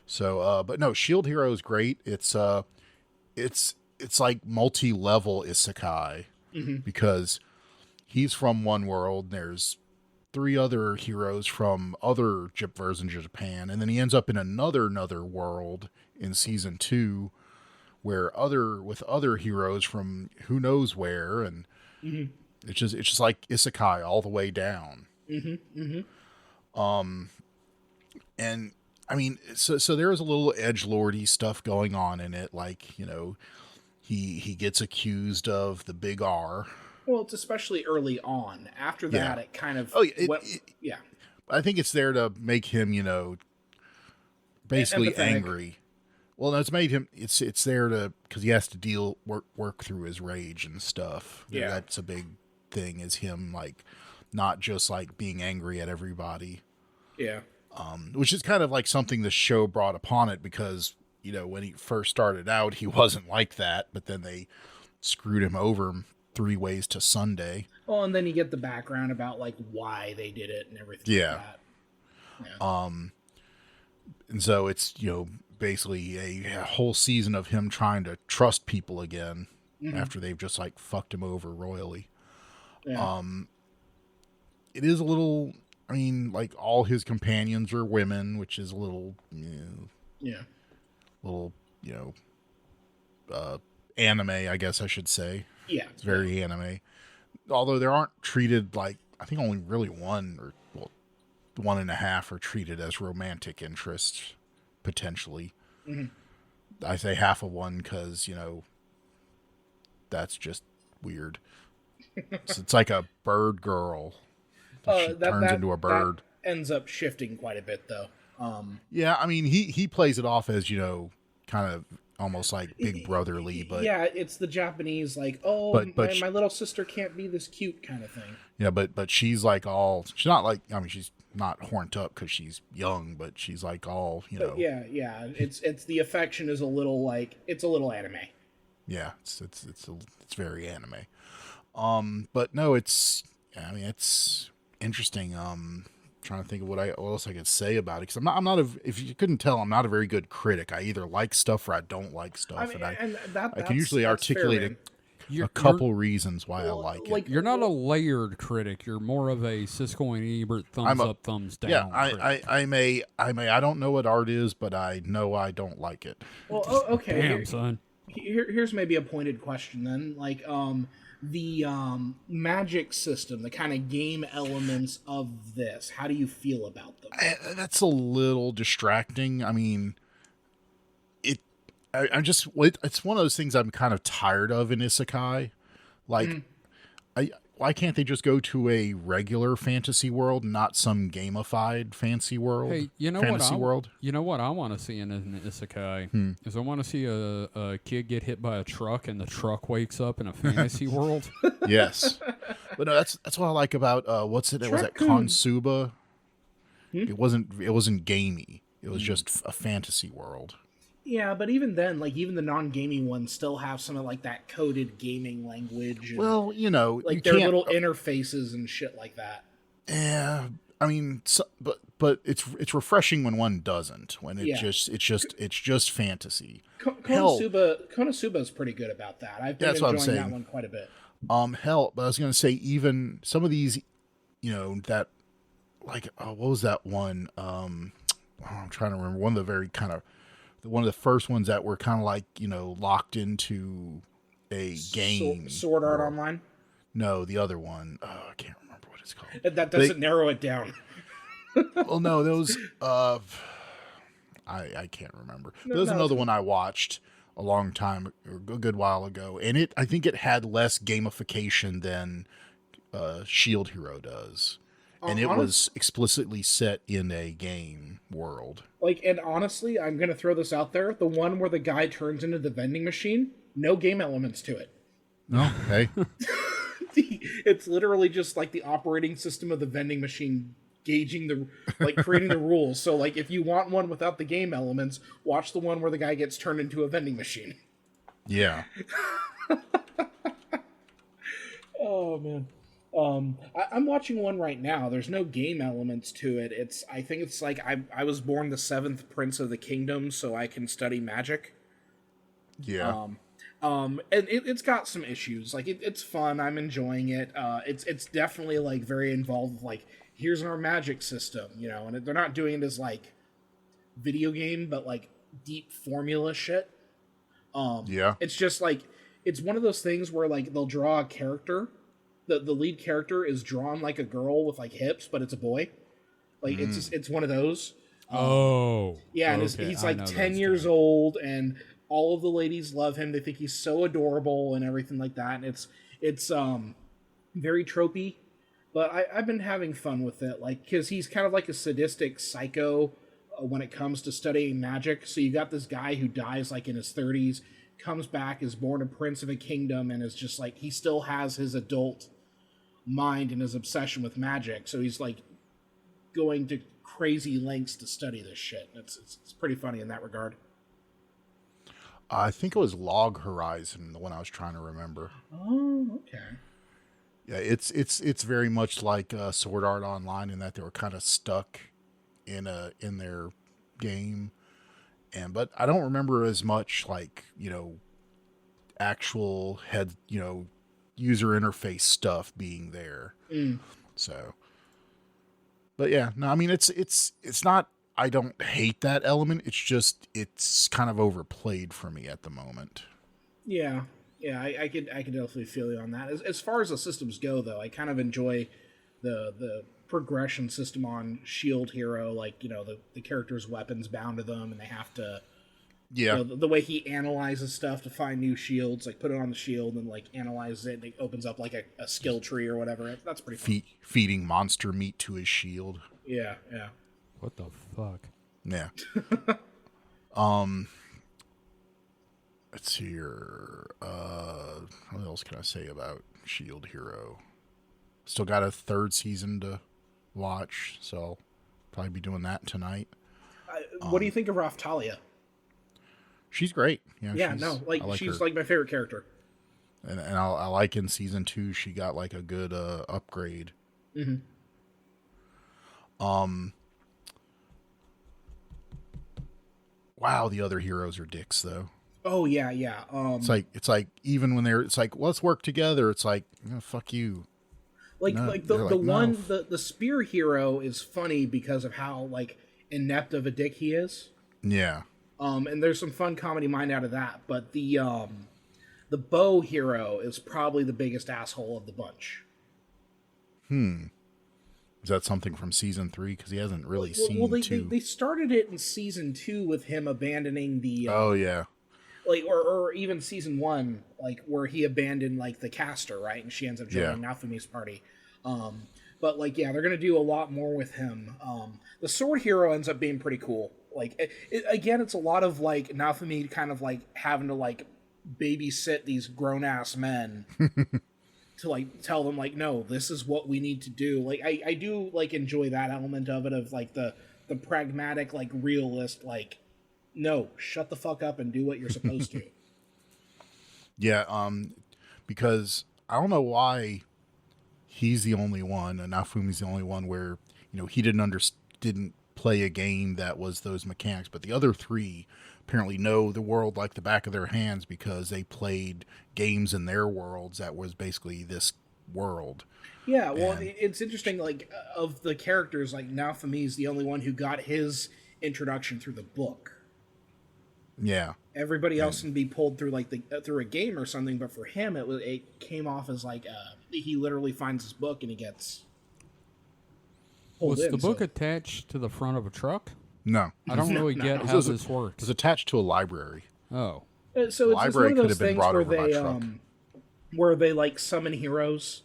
So, but no, Shield Hero is great. It's like multi-level isekai because he's from one world. And there's 3 other heroes from other versions of Japan, and then he ends up in another world in season 2, where with other heroes from who knows where, and it's just like isekai all the way down. And I mean, so there is a little edgelordy stuff going on in it, like, you know, he gets accused of the big R.
Well, it's especially early on. After that, it kind of yeah.
I think it's there to make him, you know, basically
Empathetic.
angry. Well, no, it's made him. It's there to, because he has to work through his rage and stuff.
Yeah.
That's a big thing. Is him, like, not just like being angry at everybody.
Yeah.
Which is kind of like something the show brought upon it, because, you know, when he first started out, he wasn't like that, but then they screwed him over 3 ways to Sunday.
Well, and then you get the background about like why they did it and everything.
Yeah.
Like that. Yeah.
And so it's, you know, basically a whole season of him trying to trust people again after they've just like fucked him over royally.
Yeah.
It is a little, I mean, like, all his companions are women, which is a little,
Yeah.
little, you know, anime, I guess I should say.
Yeah.
It's very anime. Although they aren't treated like, I think only really 1 or 1.5 are treated as romantic interests, potentially. I say half of 1 because, you know, that's just weird. So it's like a bird girl. She turns into a bird.
That ends up shifting quite a bit, though.
Yeah, I mean, he plays it off as, you know, kind of almost like Big Brotherly, but
yeah, it's the Japanese, like, oh,
but
my little sister can't be this cute kind of thing.
yeah, but she's like she's not like, I mean, she's not horned up because she's young, but she's like all, you know.
But yeah, it's the affection is a little like, it's a little anime.
Yeah, it's very anime. But no, it's interesting. Trying to think of what else I could say about it, because I'm not if you couldn't tell, I'm not a very good critic. I either like stuff or I don't like stuff,
I mean,
I can usually articulate
You're-
a couple reasons why I like it.
like-
You're not a layered critic. You're more of a Siskel and Ebert thumbs up, thumbs down.
Yeah,
critic.
I don't know what art is, but I know I don't like it.
Well, okay.
Damn, son.
Here's maybe a pointed question then. Like, the magic system, the kind of game elements of this, how do you feel about them?
That's a little distracting. I mean, it's one of those things I'm kind of tired of in isekai. Like, why can't they just go to a regular fantasy world, not some gamified fancy world?
Hey, you know
fantasy
what?
world.
You know what I want to see in an isekai is I want to see a kid get hit by a truck and the truck wakes up in a fantasy world.
Yes, but no, that's what I like about what's it? Was it Konosuba? It wasn't gamey. It was just a fantasy world.
Yeah, but even then, like, even the non-gaming ones still have some of, like, that coded gaming language. And,
Well, you know,
like, their little interfaces and shit like that.
Yeah, I mean, but it's refreshing when one doesn't. When it's just fantasy.
Konosuba is pretty good about that. I've been
That's what I'm
enjoying that
saying.
one quite a bit.
But I was gonna say, even some of these, you know, that, like, what was that one? I'm trying to remember. One of the first ones that were kind of like, you know, locked into a game.
Sword Art Online?
No, the other one. I can't remember what it's called.
That doesn't narrow it down.
Well, no, those. I can't remember. There's another one I watched a long time, or a good while ago, and I think it had less gamification than Shield Hero does. And it was explicitly set in a game world.
Like, and honestly, I'm going to throw this out there. The one where the guy turns into the vending machine, no game elements to it.
No, hey.
It's literally just like the operating system of the vending machine gauging creating the rules. So, like, if you want one without the game elements, watch the one where the guy gets turned into a vending machine.
Yeah.
Oh, man. I'm watching one right now. There's no game elements to it. I think it's like I was born the 7th Prince of the Kingdom, so I can study magic.
Yeah.
And it's got some issues. Like, it's fun. I'm enjoying it. It's definitely, like, very involved with, like, here's our magic system, you know, and they're not doing it as, like, video game, but, like, deep formula shit.
Yeah.
It's just, like, it's one of those things where, like, they'll draw a character. The lead character is drawn like a girl with, like, hips, but it's a boy. Like, it's one of those.
Yeah,
and he's like 10 years old, and all of the ladies love him. They think he's so adorable and everything like that. And it's very tropey, but I've been having fun with it, like, because he's kind of like a sadistic psycho when it comes to studying magic. So you got this guy who dies, like, in his 30s, comes back, is born a prince of a kingdom, and is just like, he still has his adult mind and his obsession with magic. So he's like going to crazy lengths to study this shit. It's pretty funny in that regard.
I think it was Log Horizon, the one I was trying to remember.
Oh, okay.
Yeah, it's very much like Sword Art Online in that they were kind of stuck in their game, but I don't remember as much, like, you know, actual user interface stuff being there. So, but yeah, no, I mean it's not. I don't hate that element. It's just it's kind of overplayed for me at the moment.
Yeah, I could definitely feel you on that. As far as the systems go, though, I kind of enjoy the progression system on Shield Hero. Like, you know, the character's weapons bound to them, and they have to.
Yeah.
You know, the way he analyzes stuff to find new shields, like put it on the shield and, like, analyzes it, and it opens up like a skill tree or whatever. That's pretty fun.
Feeding monster meat to his shield.
Yeah.
What the fuck?
Yeah. Let's see here. What else can I say about Shield Hero? Still got a 3rd season to watch, so I'll probably be doing that tonight.
What do you think of Raftalia?
She's great.
Yeah, she's her. Like my favorite character.
And I like in season 2 she got like a good upgrade.
Mm-hmm.
Wow, the other heroes are dicks though.
Oh yeah.
It's like even when it's like, let's work together. It's like, oh, fuck you.
The spear hero is funny because of how, like, inept of a dick he is.
Yeah.
And there's some fun comedy mind out of that, but the bow hero is probably the biggest asshole of the bunch.
Is that something from season 3? Because he hasn't really seen 2.
They started it in season 2 with him abandoning the.
Oh yeah.
Like, or even season 1, like, where he abandoned, like, the caster, right, and she ends up joining Nafumi's party. But, like, yeah, they're gonna do a lot more with him. The sword hero ends up being pretty cool. Like, again, it's a lot of, like, Nafumi kind of, like, having to, like, babysit these grown-ass men to, like, tell them, like, no, this is what we need to do. Like, I do, like, enjoy that element of it, of, like, the pragmatic, like, realist, like, no, shut the fuck up and do what you're supposed to.
Yeah, because I don't know why he's the only one, and Nafumi's the only one where, you know, he didn't play a game that was those mechanics, but the other 3 apparently know the world like the back of their hands because they played games in their worlds that was basically this world.
Yeah, well, it's interesting, like, of the characters, like, Nafumi's the only one who got his introduction through the book.
Yeah.
Everybody else can be pulled through, like, through a game or something, but for him, it came off as, like, he literally finds his book and he gets...
Was the book attached to the front of a truck?
No.
I don't really get how this works.
It's attached to a library.
Oh.
So it's one of those things where they like, summon heroes.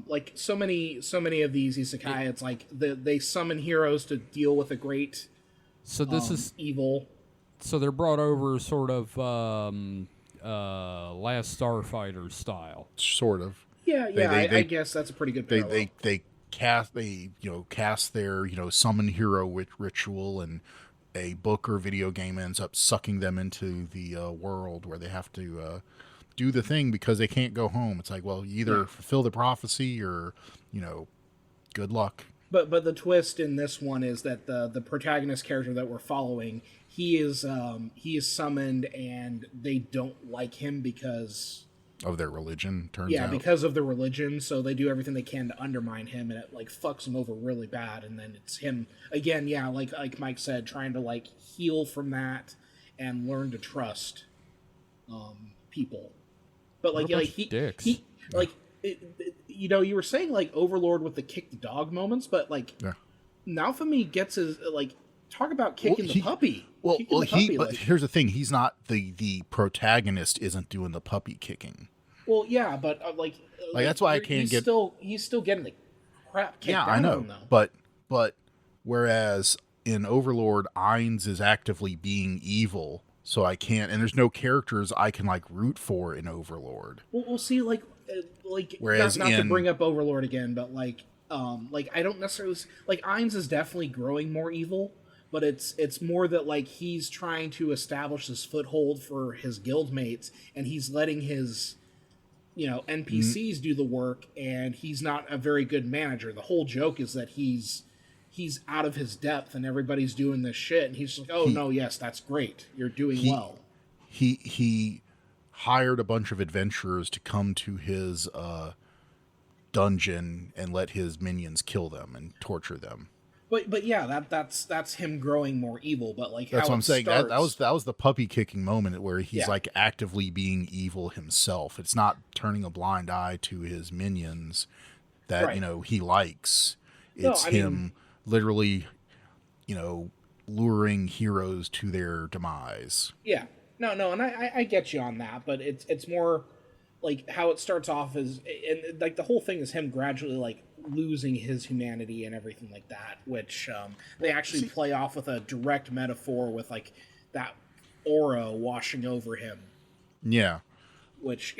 Like so many of these isekai, it's like they summon heroes to deal with a great
So this is
evil.
so they're brought over sort of Last Starfighter style.
Sort of.
Yeah, I guess that's a pretty good parallel.
They cast their summon hero ritual, and a book or video game ends up sucking them into the world where they have to do the thing because they can't go home. It's like, well, you either fulfill the prophecy or good luck.
But the twist in this one is that the protagonist character that we're following, he is summoned, and they don't like him because
of their religion, turns out.
Yeah, because of the religion, so they do everything they can to undermine him, and it like fucks him over really bad. And then it's him again, like Mike said, trying to like heal from that and learn to trust people. But like he like you were saying like Overlord with the kick the dog moments, but like Naofumi gets his like talk about kicking the puppy.
But here's the thing: he's not the protagonist. Isn't doing the puppy kicking.
Well, yeah, but
that's why I can't get.
He's still getting the crap kicked out
I know.
of him, though.
But whereas in Overlord, Ainz is actively being evil, so I can't. And there's no characters I can like root for in Overlord.
Well, we'll see. Whereas not to bring up Overlord again, but I don't necessarily like Ainz is definitely growing more evil. But it's more that like he's trying to establish his foothold for his guildmates, and he's letting his NPCs do the work, and he's not a very good manager. The whole joke is that he's out of his depth, and everybody's doing this shit, and he's like, yes, that's great, you're doing well.
He hired a bunch of adventurers to come to his dungeon and let his minions kill them and torture them.
But yeah, that's him growing more evil. But like
that's
how
what I'm saying.
Starts,
that was the puppy kicking moment where he's like actively being evil himself. It's not turning a blind eye to his minions that he likes. It's him literally, luring heroes to their demise.
Yeah, no, and I get you on that, but it's more like how it starts off is, and like the whole thing is him gradually like losing his humanity and everything like that, which they actually play off with a direct metaphor with like that aura washing over him.
Yeah,
which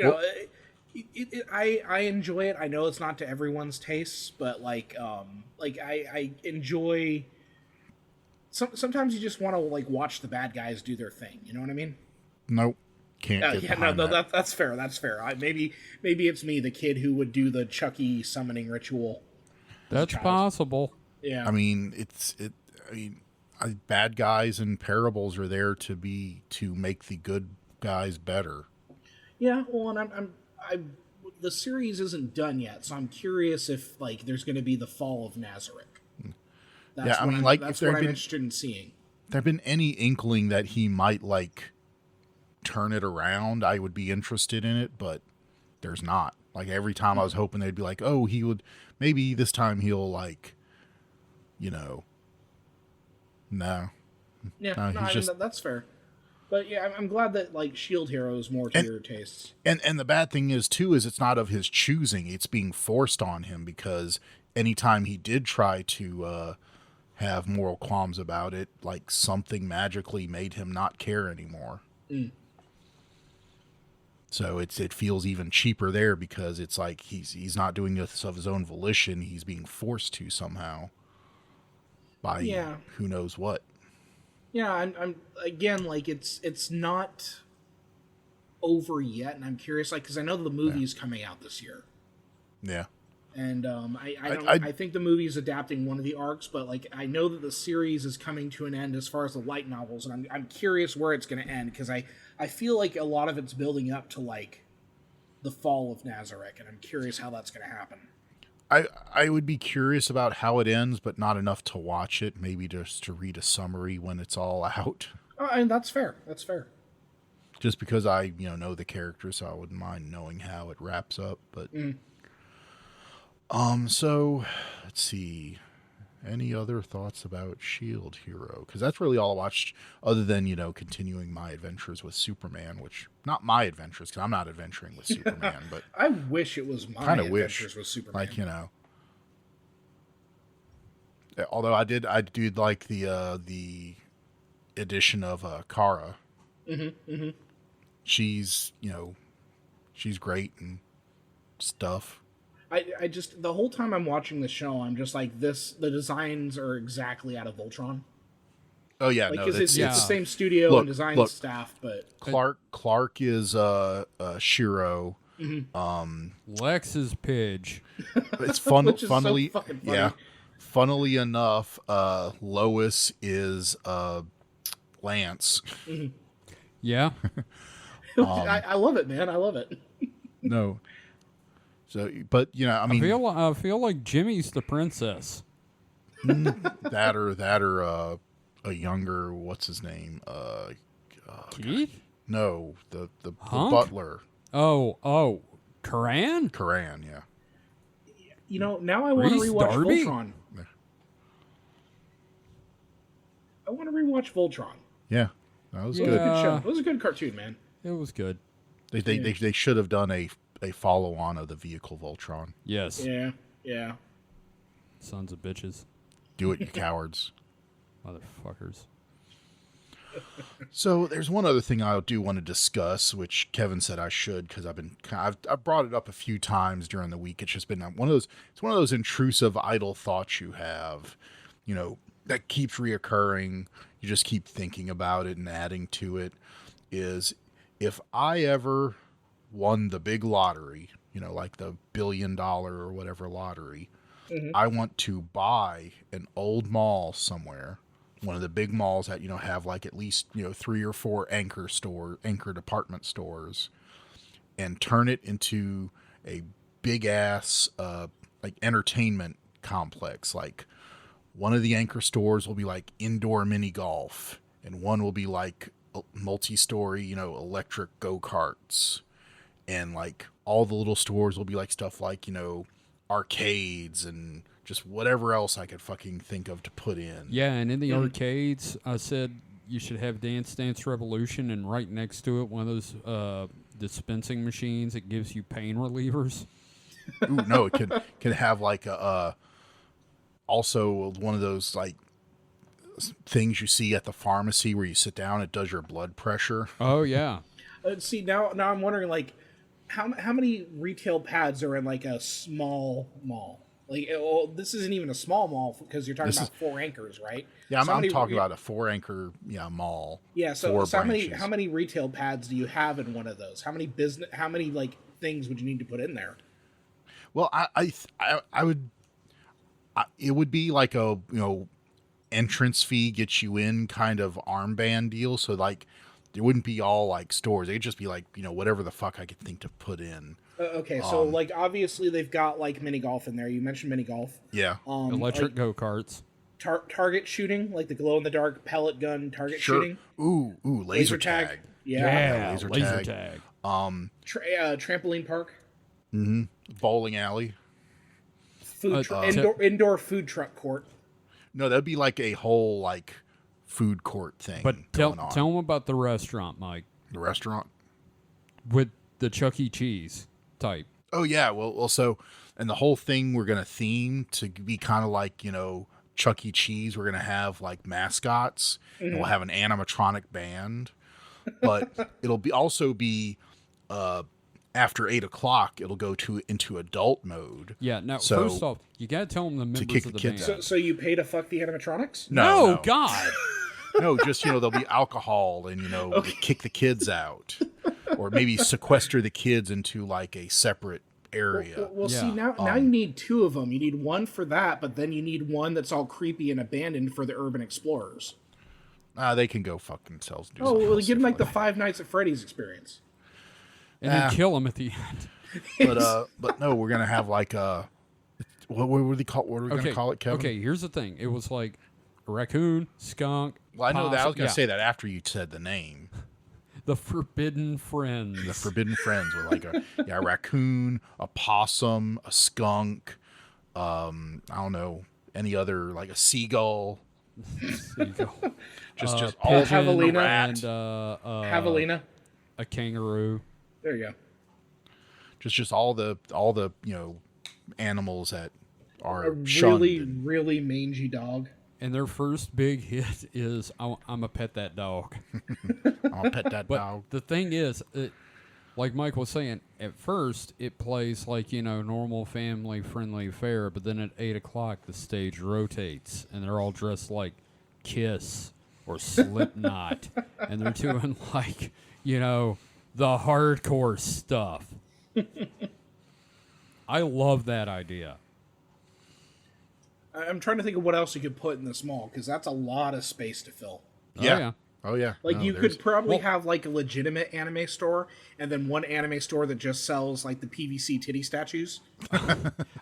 I enjoy it. I know it's not to everyone's tastes, but I enjoy. Sometimes you just want to like watch the bad guys do their thing. You know what I mean?
Nope. Can't.
That's fair. That's fair. Maybe it's me, the kid who would do the Chucky summoning ritual.
That's possible.
Yeah.
I mean, bad guys and parables are there to make the good guys better.
Yeah. Well, and the series isn't done yet, so I'm curious if like there's going to be the fall of Nazarick. That's what I'm interested in seeing.
If there have been any inkling that he might like turn it around, I would be interested in it, but there's not. Like every time I was hoping they'd be like, oh, he would, maybe this time he'll like, no.
Yeah, that's fair. But yeah, I'm glad that like Shield Hero is more to your tastes.
And the bad thing is too, is it's not of his choosing. It's being forced on him, because anytime he did try to have moral qualms about it, like something magically made him not care anymore. So it feels even cheaper there, because it's like he's not doing this of his own volition. He's being forced to somehow by who knows what.
Yeah, I'm again, like it's not over yet, and I'm curious, like, because I know the movie's coming out this year.
Yeah.
And I think the movie is adapting one of the arcs, but like I know that the series is coming to an end as far as the light novels, and I'm curious where it's going to end, because I feel like a lot of it's building up to like the fall of Nazarick, and I'm curious how that's going to happen.
I would be curious about how it ends, but not enough to watch it. Maybe just to read a summary when it's all out.
And that's fair. That's fair.
Just because I know the character, so I wouldn't mind knowing how it wraps up, but. So, let's see. Any other thoughts about Shield Hero? Because that's really all I watched, other than, continuing my adventures with Superman, which, not my adventures, because I'm not adventuring with Superman, but
I wish it was my
kind of
adventures with Superman.
Although I did like the edition of Kara.
Mm-hmm, mm-hmm.
She's great and stuff.
I just, the whole time I'm watching the show, I'm just like, the designs are exactly out of Voltron.
Oh yeah,
like,
no,
it's the same studio and design staff, but
Clark is Shiro.
Mm-hmm.
Lex is Pidge.
It's
Which is
funnily,
so fucking funny.
yeah. Funnily enough, Lois is Lance.
Mm-hmm.
Yeah.
I love it, man. I love it.
No. So, but I mean,
I feel like Jimmy's the princess.
that or a younger, what's his name?
Keith?
No, the butler.
Oh, Karan?
Karan, yeah.
Now I want to
Reese
rewatch
Darby?
Voltron. I want to rewatch Voltron.
Yeah, that was
It was
good.
a good show. It was a good cartoon, man.
It was good.
They should have done a follow-on of the vehicle Voltron.
Yes.
Yeah.
Sons of bitches.
Do it, you cowards.
Motherfuckers.
So there's one other thing I do want to discuss, which Kevin said I should, because I've brought it up a few times during the week. It's just been one of those intrusive, idle thoughts you have, that keeps reoccurring. You just keep thinking about it and adding to it. Is if I ever won the big lottery, like the $1 billion or whatever lottery,
Mm-hmm.
I want to buy an old mall somewhere, one of the big malls that, have like at least, 3 or 4 anchor department stores, and turn it into a big ass, like entertainment complex. Like one of the anchor stores will be like indoor mini golf, and one will be like multi-story, electric go-karts, and like all the little stores will be like stuff like, arcades and just whatever else I could fucking think of to put in.
Yeah, and in the arcades, I said you should have Dance Dance Revolution, and right next to it, one of those dispensing machines that gives you pain relievers.
Ooh, no, it could have like also one of those like things you see at the pharmacy where you sit down, it does your blood pressure.
Oh yeah.
See, now I'm wondering, like, how many retail pads are in like a small mall? Like, this isn't even a small mall because you're talking about 4 anchors, right?
Yeah, I'm talking about a 4 anchor mall.
Yeah, so how many retail pads do you have in one of those? How many like things would you need to put in there?
Well, I would. It would be like a entrance fee gets you in kind of armband deal. So like, it wouldn't be all like stores. It'd just be like whatever the fuck I could think to put in.
Okay, so like obviously they've got like mini golf in there. You mentioned mini golf.
Yeah.
Electric go-karts.
Target shooting, like the glow in the dark pellet gun target shooting.
Ooh, laser tag.
Yeah,
laser tag.
Trampoline park.
Mm-hmm. Bowling alley.
Indoor food truck court.
No, that'd be like a whole like food court thing.
But tell them about the restaurant, Mike.
The restaurant
with the Chuck E. Cheese type.
Oh yeah, well, so and the whole thing we're gonna theme to be kind of like Chuck E. Cheese. We're gonna have like mascots, and we'll have an animatronic band, but it'll also be after 8 o'clock. It'll go into adult mode.
Yeah. Now, first off, you gotta tell them the members of the band.
So you pay to fuck the animatronics?
No. God.
No, just there'll be alcohol and kick the kids out, or maybe sequester the kids into like a separate area.
Well, see, now you need 2 of them. You need one for that, but then you need one that's all creepy and abandoned for the urban explorers.
They can go fuck themselves.
Well, give them like the Five Nights at Freddy's experience,
and then kill them at the end.
But no, we're gonna have like what are they call? What are we gonna call it, Kevin?
Okay, here's the thing. It was like a raccoon, skunk.
Well, I know that. I was gonna say that after you said the name.
The Forbidden Friends.
The Forbidden Friends with like a raccoon, a possum, a skunk. I don't know. any other, like a seagull.
Seagull.
Just all
Pigeon
rat.
and
Javelina.
a kangaroo.
There you go.
Just all the animals that are
A
shunned.
really mangy dog.
And their first big hit is, I'm going to pet that dog.
I'll pet that
But
dog.
the thing is, like Mike was saying, at first it plays like, normal family-friendly fare, but then at 8 o'clock the stage rotates, and they're all dressed like Kiss or Slipknot, and they're doing like, the hardcore stuff. I love that idea.
I'm trying to think of what else you could put in this mall, because that's a lot of space to fill.
Yeah. Oh yeah.
Like,
No,
you
there's-
could probably have, like, a legitimate anime store, and then one anime store that just sells, like, the PVC titty statues.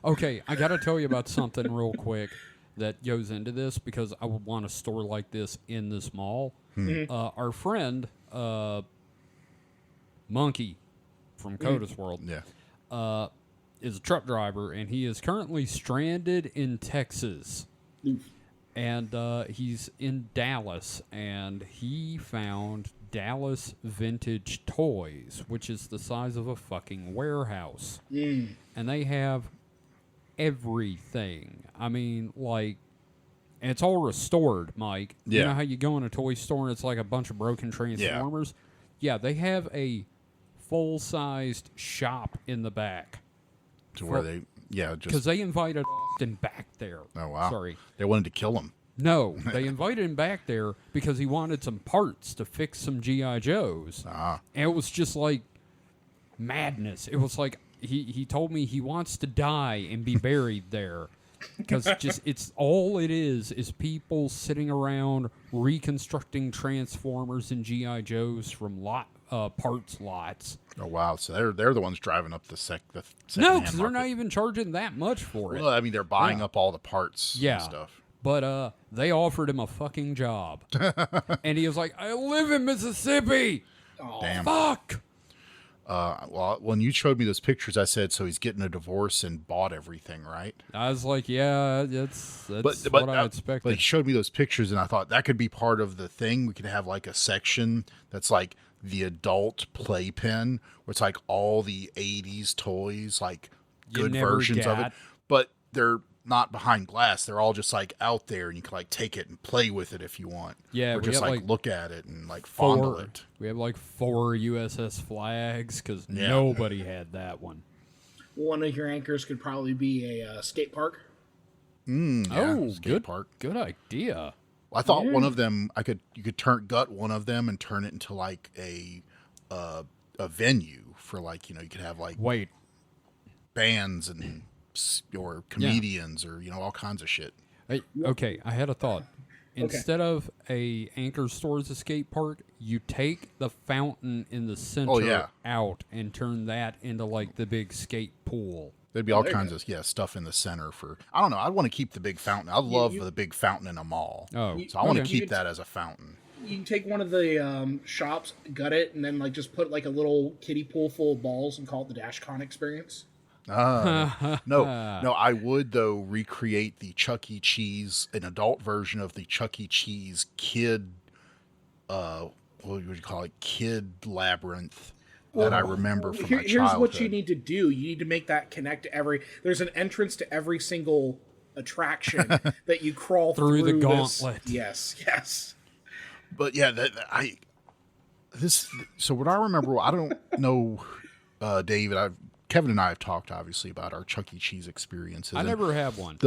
Okay, I got to tell you about something real quick that goes into this, because I would want a store like this in this mall. Our friend, Monkey from Coda's World,
Yeah.
is a truck driver, and he is currently stranded in Texas.
Oof.
And he's in Dallas, and he found Dallas Vintage Toys, which is the size of a fucking warehouse. And they have everything. I mean, like, and it's all restored, Mike.
Yeah.
You know how you go in a toy store and it's like a bunch of broken Transformers? Yeah, they have a full-sized shop in the back.
To where they,
Because
just.
they invited Austin back there.
Oh wow.
Sorry.
They wanted to kill him.
No, they invited him back there because he wanted some parts to fix some G.I. Joes.
Ah.
And it was just like madness. It was like he told me he wants to die and be buried there. Because it's all it is people sitting around reconstructing Transformers and G.I. Joes from parts lots.
Oh wow. So they're the ones driving up the
No,
secondhand
because they're not
market.
even charging that much for it.
Well, I mean, they're buying
Yeah.
up all the parts
Yeah.
and stuff.
But they offered him a fucking job. And he was like, I live in Mississippi.
Oh,
Damn.
Fuck.
Well, when you showed me those pictures, I said, so he's getting a divorce and bought everything, right?
I was like, yeah, that's what I expected.
But he showed me those pictures, and I thought that could be part of the thing. We could have like a section that's like the adult playpen, where it's like all the 80s toys, like
You
good
never
versions of it.
got.
But they're not behind glass. They're all just like out there, and you can like take it and play with it if you want.
Yeah,
or
we
just
have,
like
like,
look at it and like fondle
4.
it.
We have like 4 USS flags because
Yeah.
nobody had that one.
one of your anchors could probably be a skate park.
Yeah,
Oh,
skate
good
park.
Good idea.
I thought one of them you could gut one of them and turn it into like a venue for like, you could have like
Wait,
bands and or comedians or all kinds of shit.
okay, I had a thought. Instead of a anchor store as a skate park, you take the fountain in the center out and turn that into like the big skate pool.
There'd be all
there you
kinds of stuff in the center for. I don't know. I'd want to keep the big fountain. I love the big fountain in a mall.
Oh,
So I want to
okay.
keep that as a fountain.
You can take one of the shops, gut it, and then like just put like a little kiddie pool full of balls and call it the DashCon experience.
No, I would though recreate the Chuck E. Cheese, an adult version of the Chuck E. Cheese kid. What would you call it? Kid labyrinth that I remember from my childhood.
Here's what you need to do. You need to make that connect to every. There's an entrance to every single attraction that you crawl
Through the
this-
gauntlet.
Yes.
But yeah, So what I remember, I don't know, David. Kevin and I have talked obviously about our Chuck E. Cheese experiences.
I never have one.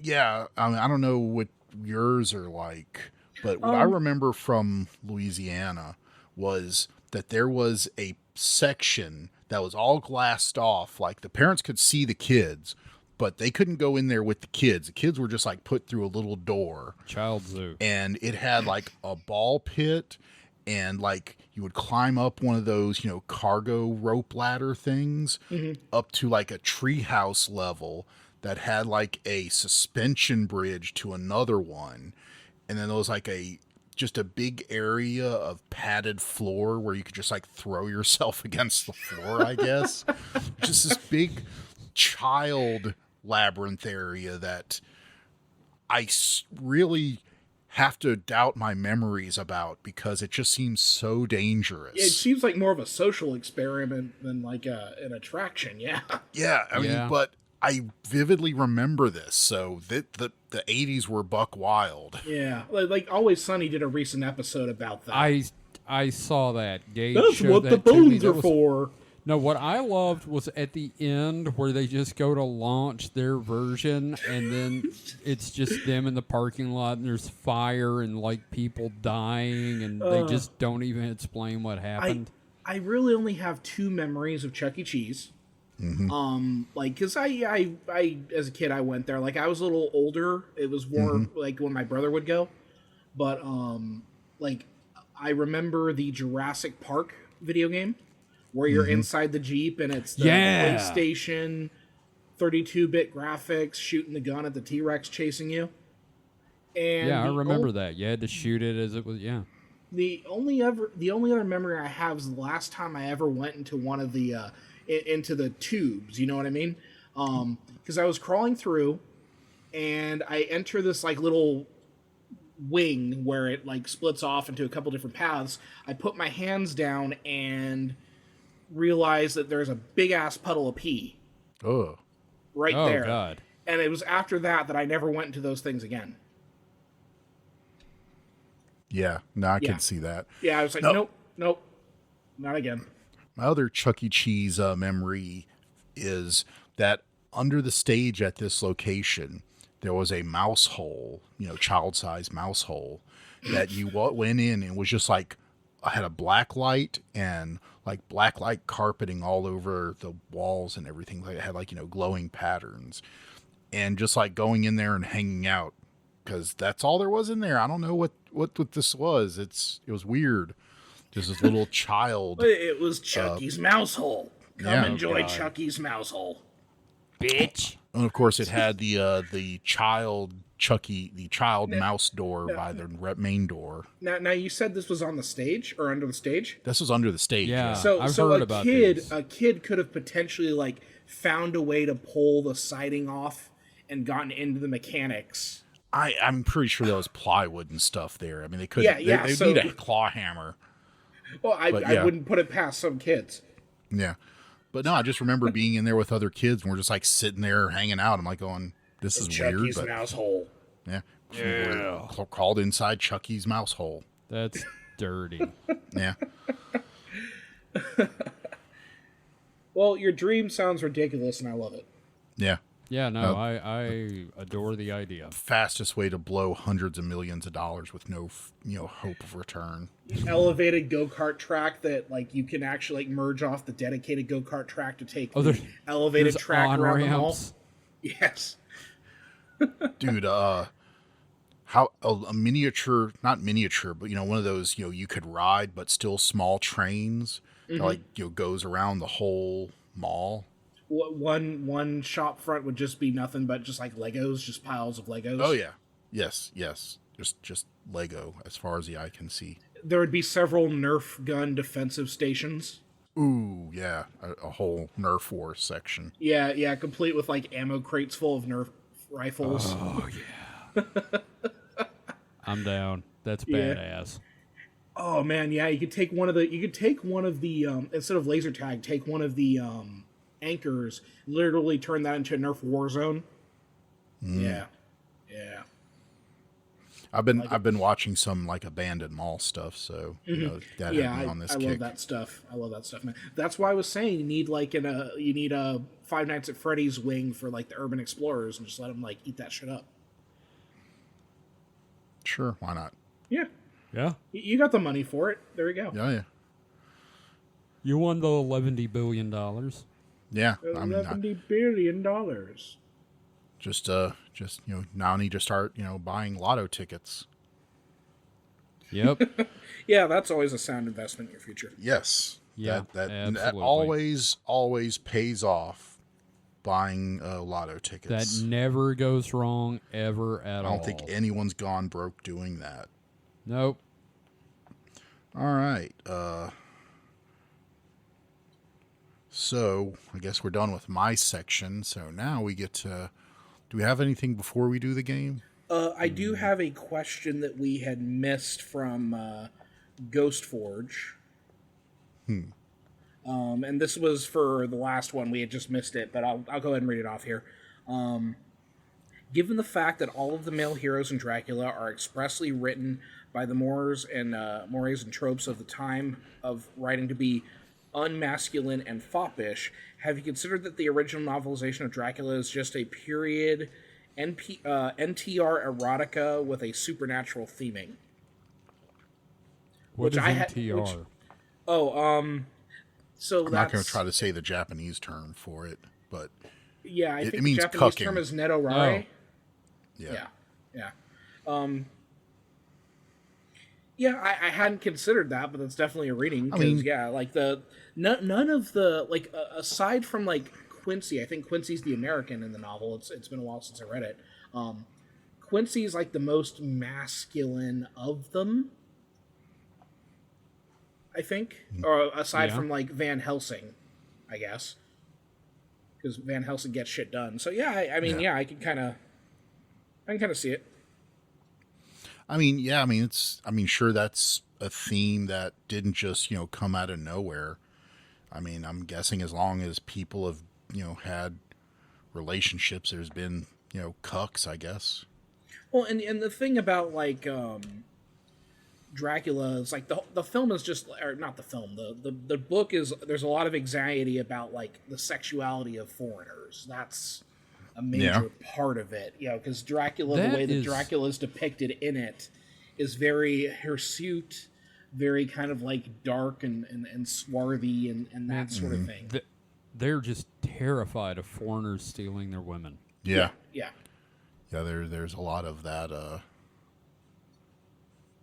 Yeah, I mean, I don't know what yours are like, but what I remember from Louisiana was that there was a section that was all glassed off. Like the parents could see the kids, but they couldn't go in there with the kids. The kids were just like put through a little door.
Child zoo.
And it had like a ball pit, and like you would climb up one of those, cargo rope ladder things up to like a treehouse level that had like a suspension bridge to another one. And then there was like just a big area of padded floor where you could just like throw yourself against the floor, I guess. Just this big child labyrinth area that really have to doubt my memories about because it just seems so dangerous.
It seems like more of a social experiment than like an attraction. Yeah.
Yeah, I mean, but I vividly remember this. So the 80s were buck wild.
Yeah, like Always Sunny did a recent episode about that.
I saw that. Gage
That's
showed
what
that
the
to me.
bones are for.
No, what I loved was at the end where they just go to launch their version, and then it's just them in the parking lot, and there's fire and like people dying, and they just don't even explain what happened.
I really only have 2 memories of Chuck E. Cheese.
Mm-hmm.
Like, cause I as a kid I went there. Like I was a little older. It was more like when my brother would go, but like I remember the Jurassic Park video game where you're inside the Jeep and it's the PlayStation 32-bit graphics shooting the gun at the T-Rex chasing you. And
I remember that. You had to shoot it as it was. Yeah.
The only other memory I have is the last time I ever went into one of the into the tubes. You know what I mean? Because I was crawling through, and I enter this like little wing where it like splits off into a couple different paths. I put my hands down and realize that there's a big ass puddle of pee. Right there. Oh
God.
And it was after that I never went into those things again.
Yeah, no, I can see that.
Yeah, I was like, nope, not again.
My other Chuck E. Cheese memory is that under the stage at this location, there was a mouse hole, child-sized mouse hole that you went in and was just like, I had a black light and like black light carpeting all over the walls and everything. Like it had like, glowing patterns, and just like going in there and hanging out because that's all there was in there. I don't know what this was. It was weird. Just this little child.
It was Chucky's mouse hole. Come enjoy Chucky's mouse hole, bitch.
And of course, it had the child Chucky, the child mouse door by the main door.
Now you said this was on the stage or under the stage?
This was under the stage.
Yeah.
So
I've heard about this.
A kid could have potentially like found a way to pull the siding off and gotten into the mechanics.
I'm pretty sure there was plywood and stuff there. I mean, they could. They need a claw hammer.
Well, I wouldn't put it past some kids.
Yeah. But no, I just remember being in there with other kids and we're just like sitting there hanging out. I'm like going, this is
Chucky's
weird.
Mouse hole.
Yeah. Crawled inside Chucky's mouse hole.
That's dirty.
Yeah.
Well, your dream sounds ridiculous and I love it.
Yeah.
Yeah, no, I adore the idea.
Fastest way to blow hundreds of millions of dollars with no, hope of return.
Elevated go-kart track that like you can actually like merge off the dedicated go-kart track to take the elevated track around the mall. Yes.
Dude, how a miniature, not miniature, but one of those, you could ride but still small trains that like goes around the whole mall.
One shop front would just be nothing but just like Legos, just piles of Legos.
Oh yeah. Yes. Just Lego as far as the eye can see.
There would be several Nerf gun defensive stations.
Ooh, yeah. A whole Nerf War section.
Yeah, complete with like ammo crates full of Nerf rifles.
Oh yeah. I'm down. That's badass.
Oh man, yeah, you could take one of the instead of laser tag, take one of the anchors, literally turn that into a Nerf war zone. Yeah.
I've been watching some like abandoned mall stuff, so that had me on this kick.
I love that stuff, man. That's why I was saying you need like a Five Nights at Freddy's wing for like the urban explorers and just let them like eat that shit up.
Sure, why not?
Yeah.
You got the money for it. There you go.
Yeah.
You won the $11 billion.
Yeah,
$11 billion.
Just now I need to start buying lotto tickets.
Yep.
Yeah, that's always a sound investment in your future.
Yes.
Yeah,
that always pays off. Buying lotto tickets.
That never goes wrong ever at all.
I don't think anyone's gone broke doing that.
Nope.
All right. So I guess we're done with my section. So now we get to. Do we have anything before we do the game?
I do have a question that we had missed from Ghost Forge. And this was for the last one. We had just missed it, but I'll go ahead and read it off here. Given the fact that all of the male heroes in Dracula are expressly written by the mores and tropes of the time of writing to be unmasculine and foppish, have you considered that the original novelization of Dracula is just a period NTR erotica with a supernatural theming?
What is NTR?
So
I'm not going to try to say the Japanese term for it, but
yeah, I think
it means
the Japanese
cucking.
term is Nedorai.
Yeah.
Yeah, I hadn't considered that, but that's definitely a reading. Because like none of the like aside from like Quincy, I think Quincy's the American in the novel. It's been a while since I read it. Quincy's like the most masculine of them, I think, or aside from like Van Helsing, I guess, because Van Helsing gets shit done. So yeah, I mean, I can kind of see it.
Sure, that's a theme that didn't just, come out of nowhere. I mean, I'm guessing as long as people have, had relationships, there's been, cucks, I guess.
Well, and the thing about like Dracula is like the film is just, or not the film, the book is, there's a lot of anxiety about like the sexuality of foreigners. That's a major part of it, because Dracula, the way that Dracula is depicted in it is very hirsute, very kind of like dark and swarthy and that sort of thing.
They're just terrified of foreigners stealing their women.
Yeah.
Yeah.
There's a lot of that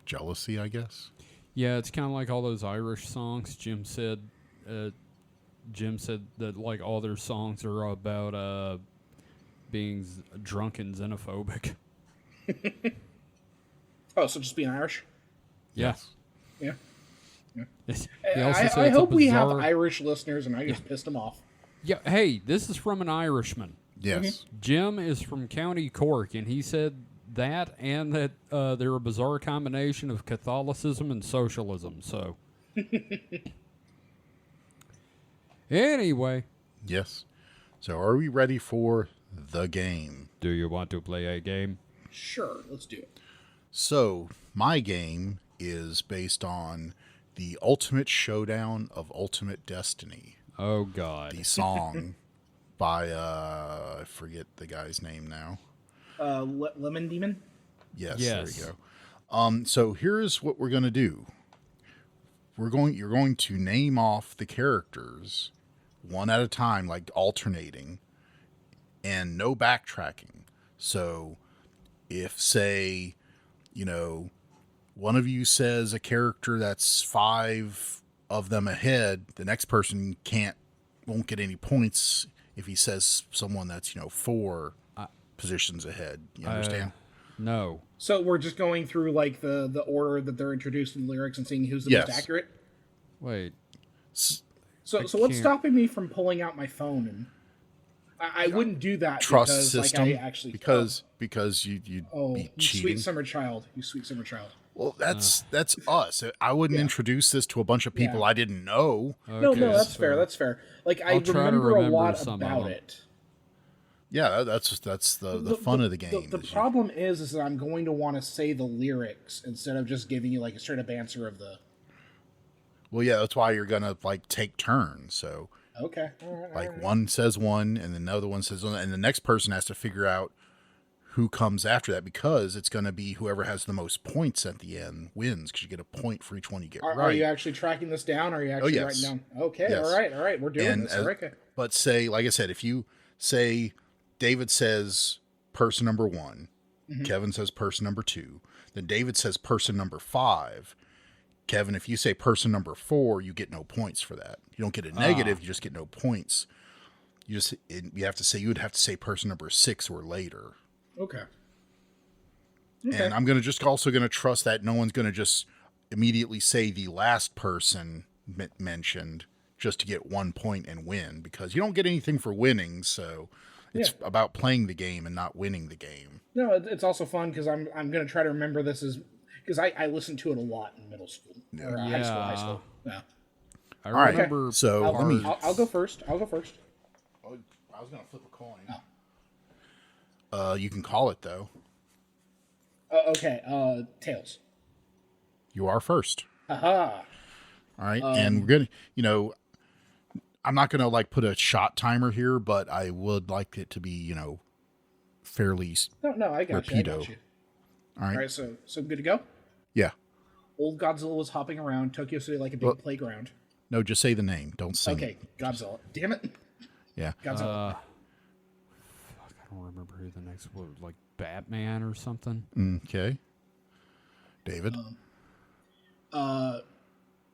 jealousy, I guess.
Yeah, it's kind of like all those Irish songs. Jim said that like all their songs are about being drunk and xenophobic.
Oh, so just being Irish?
Yes.
Yeah.
I
hope we have Irish listeners and I just pissed them off.
Yeah, hey, this is from an Irishman.
Yes.
Mm-hmm. Jim is from County Cork, and he said that and that they're a bizarre combination of Catholicism and socialism, so... Anyway.
Yes. So are we ready for the game?
Do you want to play a game?
Sure, let's do it.
So, my game is based on the Ultimate Showdown of Ultimate Destiny.
Oh, God.
The song by, I forget the guy's name now.
Lemon Demon?
Yes, there you go. So here's what we're going to do. You're going to name off the characters one at a time, like alternating, and no backtracking. So if, say, one of you says a character that's 5 of them ahead, the next person won't get any points if he says someone that's, 4 positions ahead. You understand?
No.
So we're just going through like the order that they're introduced in the lyrics and seeing who's the most accurate?
Wait.
So what's stopping me from pulling out my phone? And I wouldn't do that
trust
because
system,
like I actually
because you'd be
you
cheating.
sweet summer child. You sweet summer child.
Well, that's us. I wouldn't introduce this to a bunch of people I didn't know.
Okay,
no, that's fair. That's fair. Like I remember a lot about it.
Yeah, that's the fun of the game.
The problem is that I'm going to want to say the lyrics instead of just giving you like a straight up answer of the.
Well, yeah, that's why you're gonna like take turns. So
okay, all right.
One says one, and then the other one says one, and the next person has to figure out who comes after that, because it's going to be whoever has the most points at the end wins, because you get a point for each one you get right.
Are you actually tracking this down? Or are you actually writing down? Okay, yes. All right, we're doing this. Okay.
But say, like I said, if you say David says person number 1, Kevin says person number 2, then David says person number 5. Kevin, if you say person number 4, you get no points for that. You don't get a negative, you just get no points. You would have to say person number 6 or later.
Okay.
And I'm also going to trust that no one's going to just immediately say the last person mentioned just to get 1 point and win, because you don't get anything for winning. So it's about playing the game and not winning the game.
No, it's also fun because I'm going to try to remember this as because I listened to it a lot in middle school or high school. Yeah.
I remember.
Okay. So
I'll go first.
Oh, I was going to flip a coin. Oh. You can call it though.
Okay. Tails.
You are first.
Aha.
All right, and we're gonna, I'm not gonna like put a shot timer here, but I would like it to be, fairly.
No, I got you.
All right.
All right. So good to go.
Yeah.
Old Godzilla was hopping around Tokyo City like a big playground.
No, just say the name. Don't sing.
Okay, Godzilla. Damn it.
Yeah.
Godzilla.
Fuck, I don't remember who the next was. Like Batman or something.
Okay. David.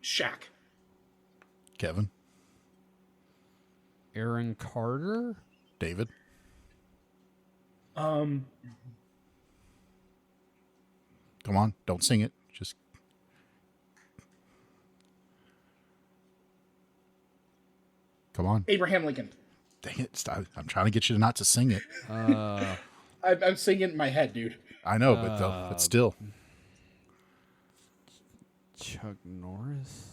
Shaq.
Kevin.
Aaron Carter.
David.
Um.
Come on, don't sing it. Just. Come on.
Abraham Lincoln.
Dang it! Stop. I'm trying to get you not to sing it.
I'm singing it in my head, dude.
I know, but still.
Chuck Norris.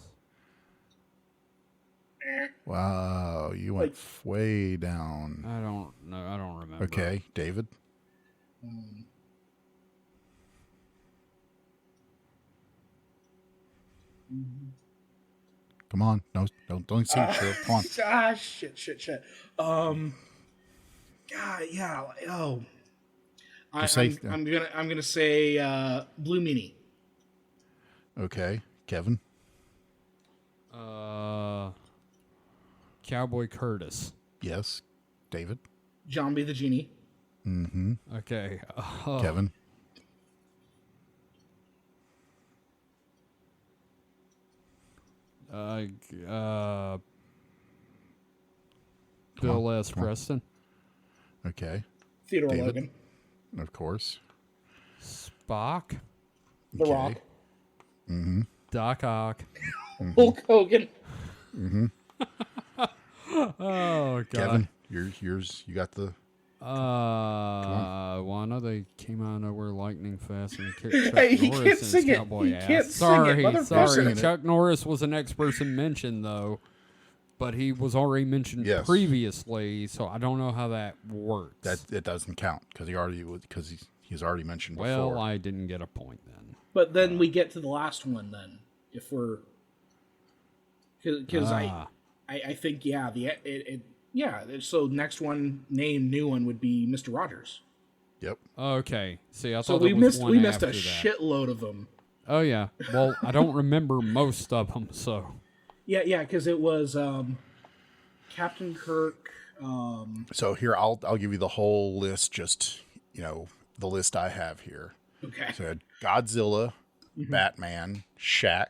Wow, you went way down.
I don't know. I don't remember.
Okay, David. Come on, no, don't sing it, Cheryl. Come on.
Shit. God, yeah. Oh, I'm gonna say Blue Meanie.
Okay, Kevin.
Cowboy Curtis.
Yes, David.
John B. the Genie.
Mm-hmm.
Okay.
Kevin.
Bill S. Preston.
Okay.
Theodore
David.
Logan.
Of course.
Spock.
The Rock.
Mm-hmm.
Doc Ock.
Hulk Hogan.
Mm-hmm.
Oh God.
Kevin, yours. You got the.
Well, I know they came out of nowhere lightning fast and kicked Chuck
Hey, he
Norris
can't
in
sing
his
it.
cowboy
He
ass.
can't sing it.
Sorry.
Motherfucker.
Chuck Norris was the next person mentioned though, but he was already mentioned previously, so I don't know how that works.
That it doesn't count because he's already mentioned before.
Well, I didn't get a point then.
But then we get to the last one then, if we're because I think so next one new one would be Mr. Rogers.
Yep.
Okay. See, I
So
thought
we missed a
that.
shitload of them.
Oh yeah. Well, I don't remember most of them, so.
Yeah, because it was Captain Kirk.
So here, I'll give you the whole list. Just the list I have here.
Okay.
So I had Godzilla, Batman, Shaq,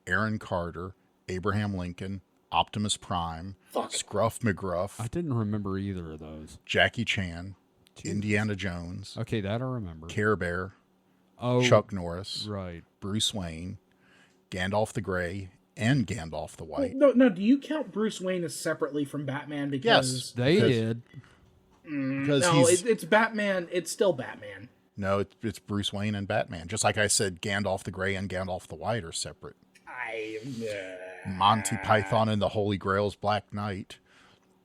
Aaron Carter, Abraham Lincoln, Optimus Prime, Scruff McGruff.
I didn't remember either of those.
Jackie Chan, Indiana Jones.
Okay, that I remember.
Care Bear.
Oh,
Chuck Norris.
Right.
Bruce Wayne, Gandalf the Grey, and Gandalf the White.
No. Do you count Bruce Wayne as separately from Batman? Because
Yes,
they did.
Because
it's Batman. It's still Batman.
No, it's Bruce Wayne and Batman. Just like I said, Gandalf the Grey and Gandalf the White are separate. Monty Python and the Holy Grail's Black Knight.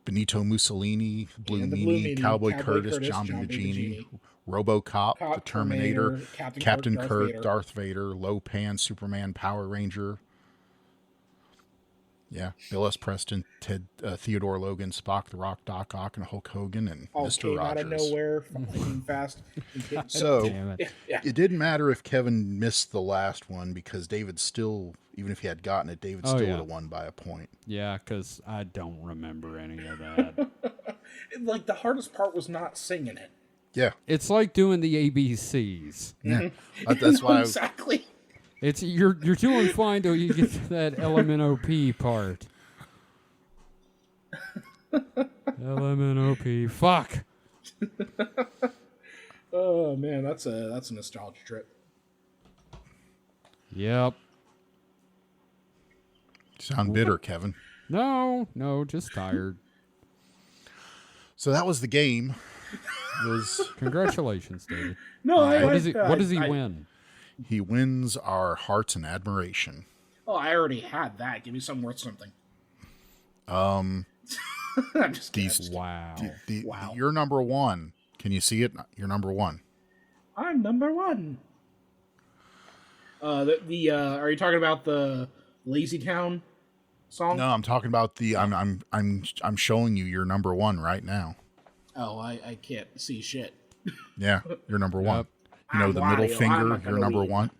Benito Mussolini, Blue Meanie, Cowboy Curtis, John B. the Genie, RoboCop, The Terminator, Captain Kirk, Darth Vader, Lopan, Superman, Power Ranger. Yeah, Bill S. Preston, Theodore Logan, Spock, The Rock, Doc Ock, and Hulk Hogan, and Mr. Rogers.
Out of nowhere, fucking fast.
So
Damn
it didn't matter if Kevin missed the last one because David still, even if he had gotten it, David still would have won by a point.
Yeah, because I don't remember any of that.
Like the hardest part was not singing it.
Yeah,
It's like doing the ABCs.
yeah. That's why.
Exactly.
It's you're doing fine till you get to that LMNOP part. LMNOP. Fuck.
Oh man, that's a nostalgia trip.
Yep.
Sound bitter, Kevin.
No, just tired.
So that was the game.
Congratulations, David.
No,
What does he win?
He wins our hearts and admiration.
Oh, I already had that. Give me something worth something. I'm just kidding.
Wow.
Wow.
You're number one. Can you see it? You're number one.
I'm number one. Are you talking about the Lazy Town song?
No, I'm talking about I'm showing you you're number one right now.
Oh, I can't see shit.
Yeah, you're number one.
Yep.
You know, the middle finger, you're number one.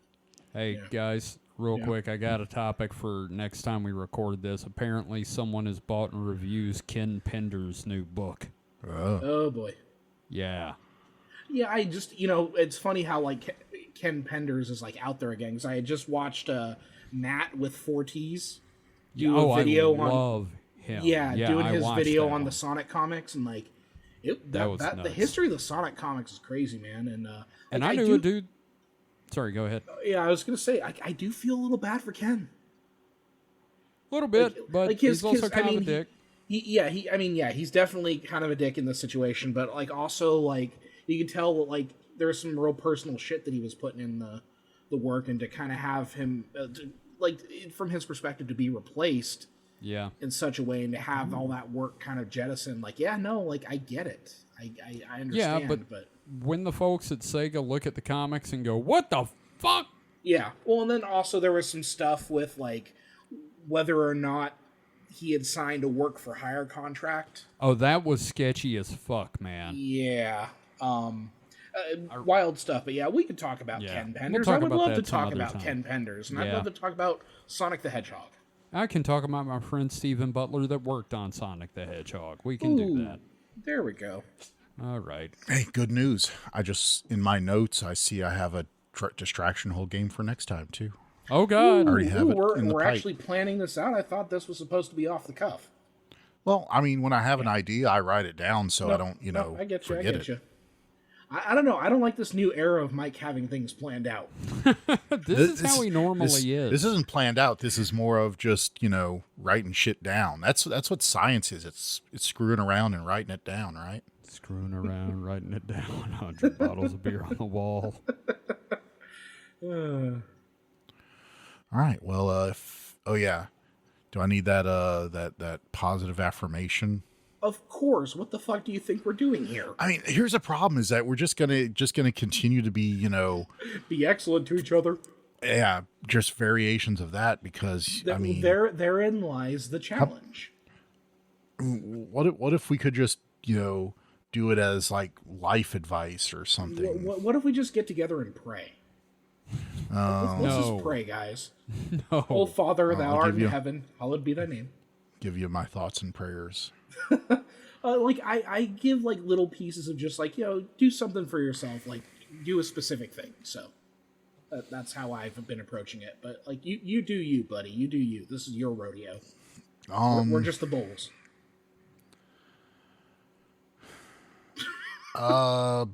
Hey, guys, real quick, I got a topic for next time we record this. Apparently, someone has bought and reviews Ken Pender's new book.
Oh, boy.
Yeah.
Yeah, I just, it's funny how, like, Ken Penders is, like, out there again. Because I had just watched Matt with 4 T's do a video
I love him.
Yeah, doing his video on the
one.
Sonic comics. And, like,
That was
the
nuts.
history of the Sonic comics is crazy, man. And
I knew a dude. Sorry, go ahead.
Yeah, I was going to say, I do feel a little bad for Ken.
A little bit, but he's also kind of a dick.
He's definitely kind of a dick in this situation, but like also like you can tell that like there's some real personal shit that he was putting in the work, and to kind of have him from his perspective to be replaced in such a way and to have all that work kind of jettisoned, like I get it, I understand, but
when the folks at Sega look at the comics and go, what the fuck?
Yeah, well, and then also there was some stuff with like whether or not he had signed a work for hire contract.
Oh, that was sketchy as fuck, man.
Yeah. Wild stuff, but yeah, we could talk about Ken Penders.
We'll
I would love to
some
talk
other
about
time.
Ken Penders, and I'd love to talk about Sonic the Hedgehog.
I can talk about my friend Stephen Butler that worked on Sonic the Hedgehog. We can do that.
There we go.
All right.
Hey, good news. In my notes, I see I have a distraction hole game for next time, too.
Oh, God.
I already have it in the
we're
pipe.
actually planning this out. I thought this was supposed to be off the cuff.
Well, I mean, when I have an idea, I write it down so I don't,
I get you.
forget
I get you. I don't know. I don't like this new era of Mike having things planned out.
This is how he normally is.
This isn't planned out. This is more of just, writing shit down. That's what science is. It's screwing around and writing it down, right?
Screwing around, writing it down. 100 bottles of beer on the wall.
All right. Well, do I need that positive affirmation?
Of course. What the fuck do you think we're doing here?
I mean, here's the problem: is that we're just gonna continue to be,
be excellent to each other.
Yeah, just variations of that because I mean,
therein lies the challenge.
What if we could just do it as like life advice or something?
What if we just get together and pray? Let's just pray, guys.
No.
Oh, Father, thou art in heaven, hallowed be thy name.
Give you my thoughts and prayers.
I give like little pieces of just like, do something for yourself, like do a specific thing. So that's how I've been approaching it. But like you do you, buddy. You do you. This is your rodeo. We're just the bulls.
Now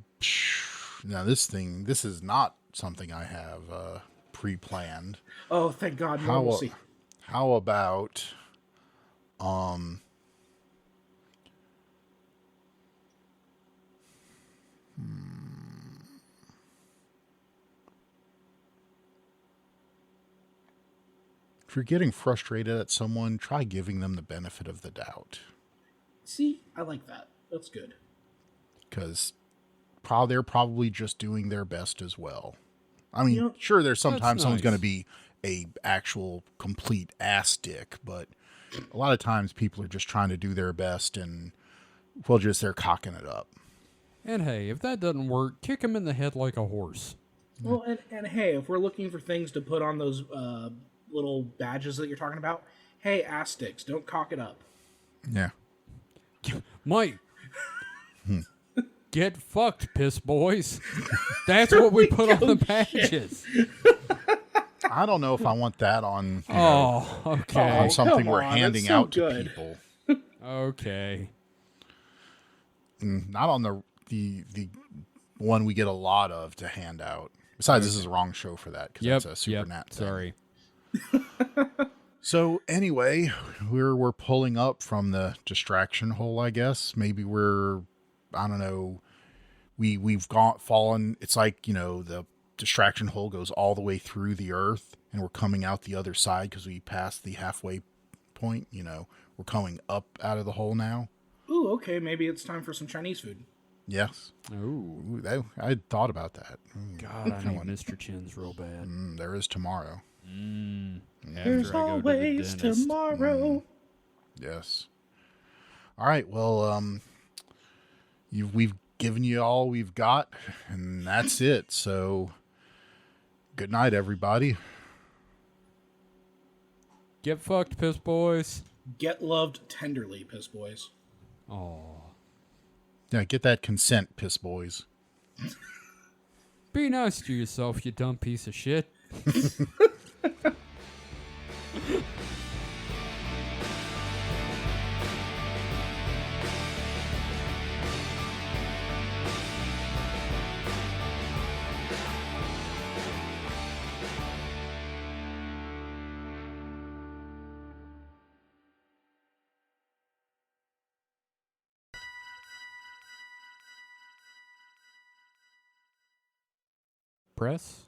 this is not something I have pre-planned.
Oh, thank God, normalcy.
How about if you're getting frustrated at someone, try giving them the benefit of the doubt.
See, I like that. That's good.
Because they're probably just doing their best as well. I mean, sure, there's sometimes someone's going to be a actual complete ass dick, but a lot of times people are just trying to do their best and, they're cocking it up.
And hey, if that doesn't work, kick him in the head like a horse.
Well, and hey, if we're looking for things to put on those little badges that you're talking about, hey, ass sticks, don't cock it up.
Yeah.
Mike. Get fucked, piss boys. That's what we put on the badges.
I don't know if I want that on.
Okay.
On something we're handing out to people.
Okay.
Not on the one we get a lot of to hand out. Besides, this is the wrong show for that because that's a super nat thing.
Sorry.
So anyway, we're pulling up from the distraction hole, I guess. Maybe I don't know. We've fallen. It's like, the distraction hole goes all the way through the earth, and we're coming out the other side because we passed the halfway point. We're coming up out of the hole now.
Ooh, okay. Maybe it's time for some Chinese food.
Yes.
Ooh.
I thought about that.
God, I need Mr. Chin's real bad.
There is tomorrow.
There's always tomorrow.
Yes. All right. Well, we've given you all we've got, and that's it. So, good night, everybody.
Get fucked, piss boys.
Get loved tenderly, piss boys.
Oh.
Yeah, get that consent, piss boys.
Be nice to yourself, you dumb piece of shit. Press.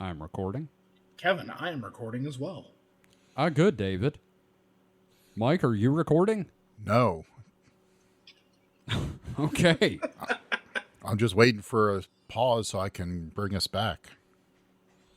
I'm recording.
Kevin, I am recording as well.
Good, David. Mike, are you recording?
No.
Okay.
I'm just waiting for a pause so I can bring us back.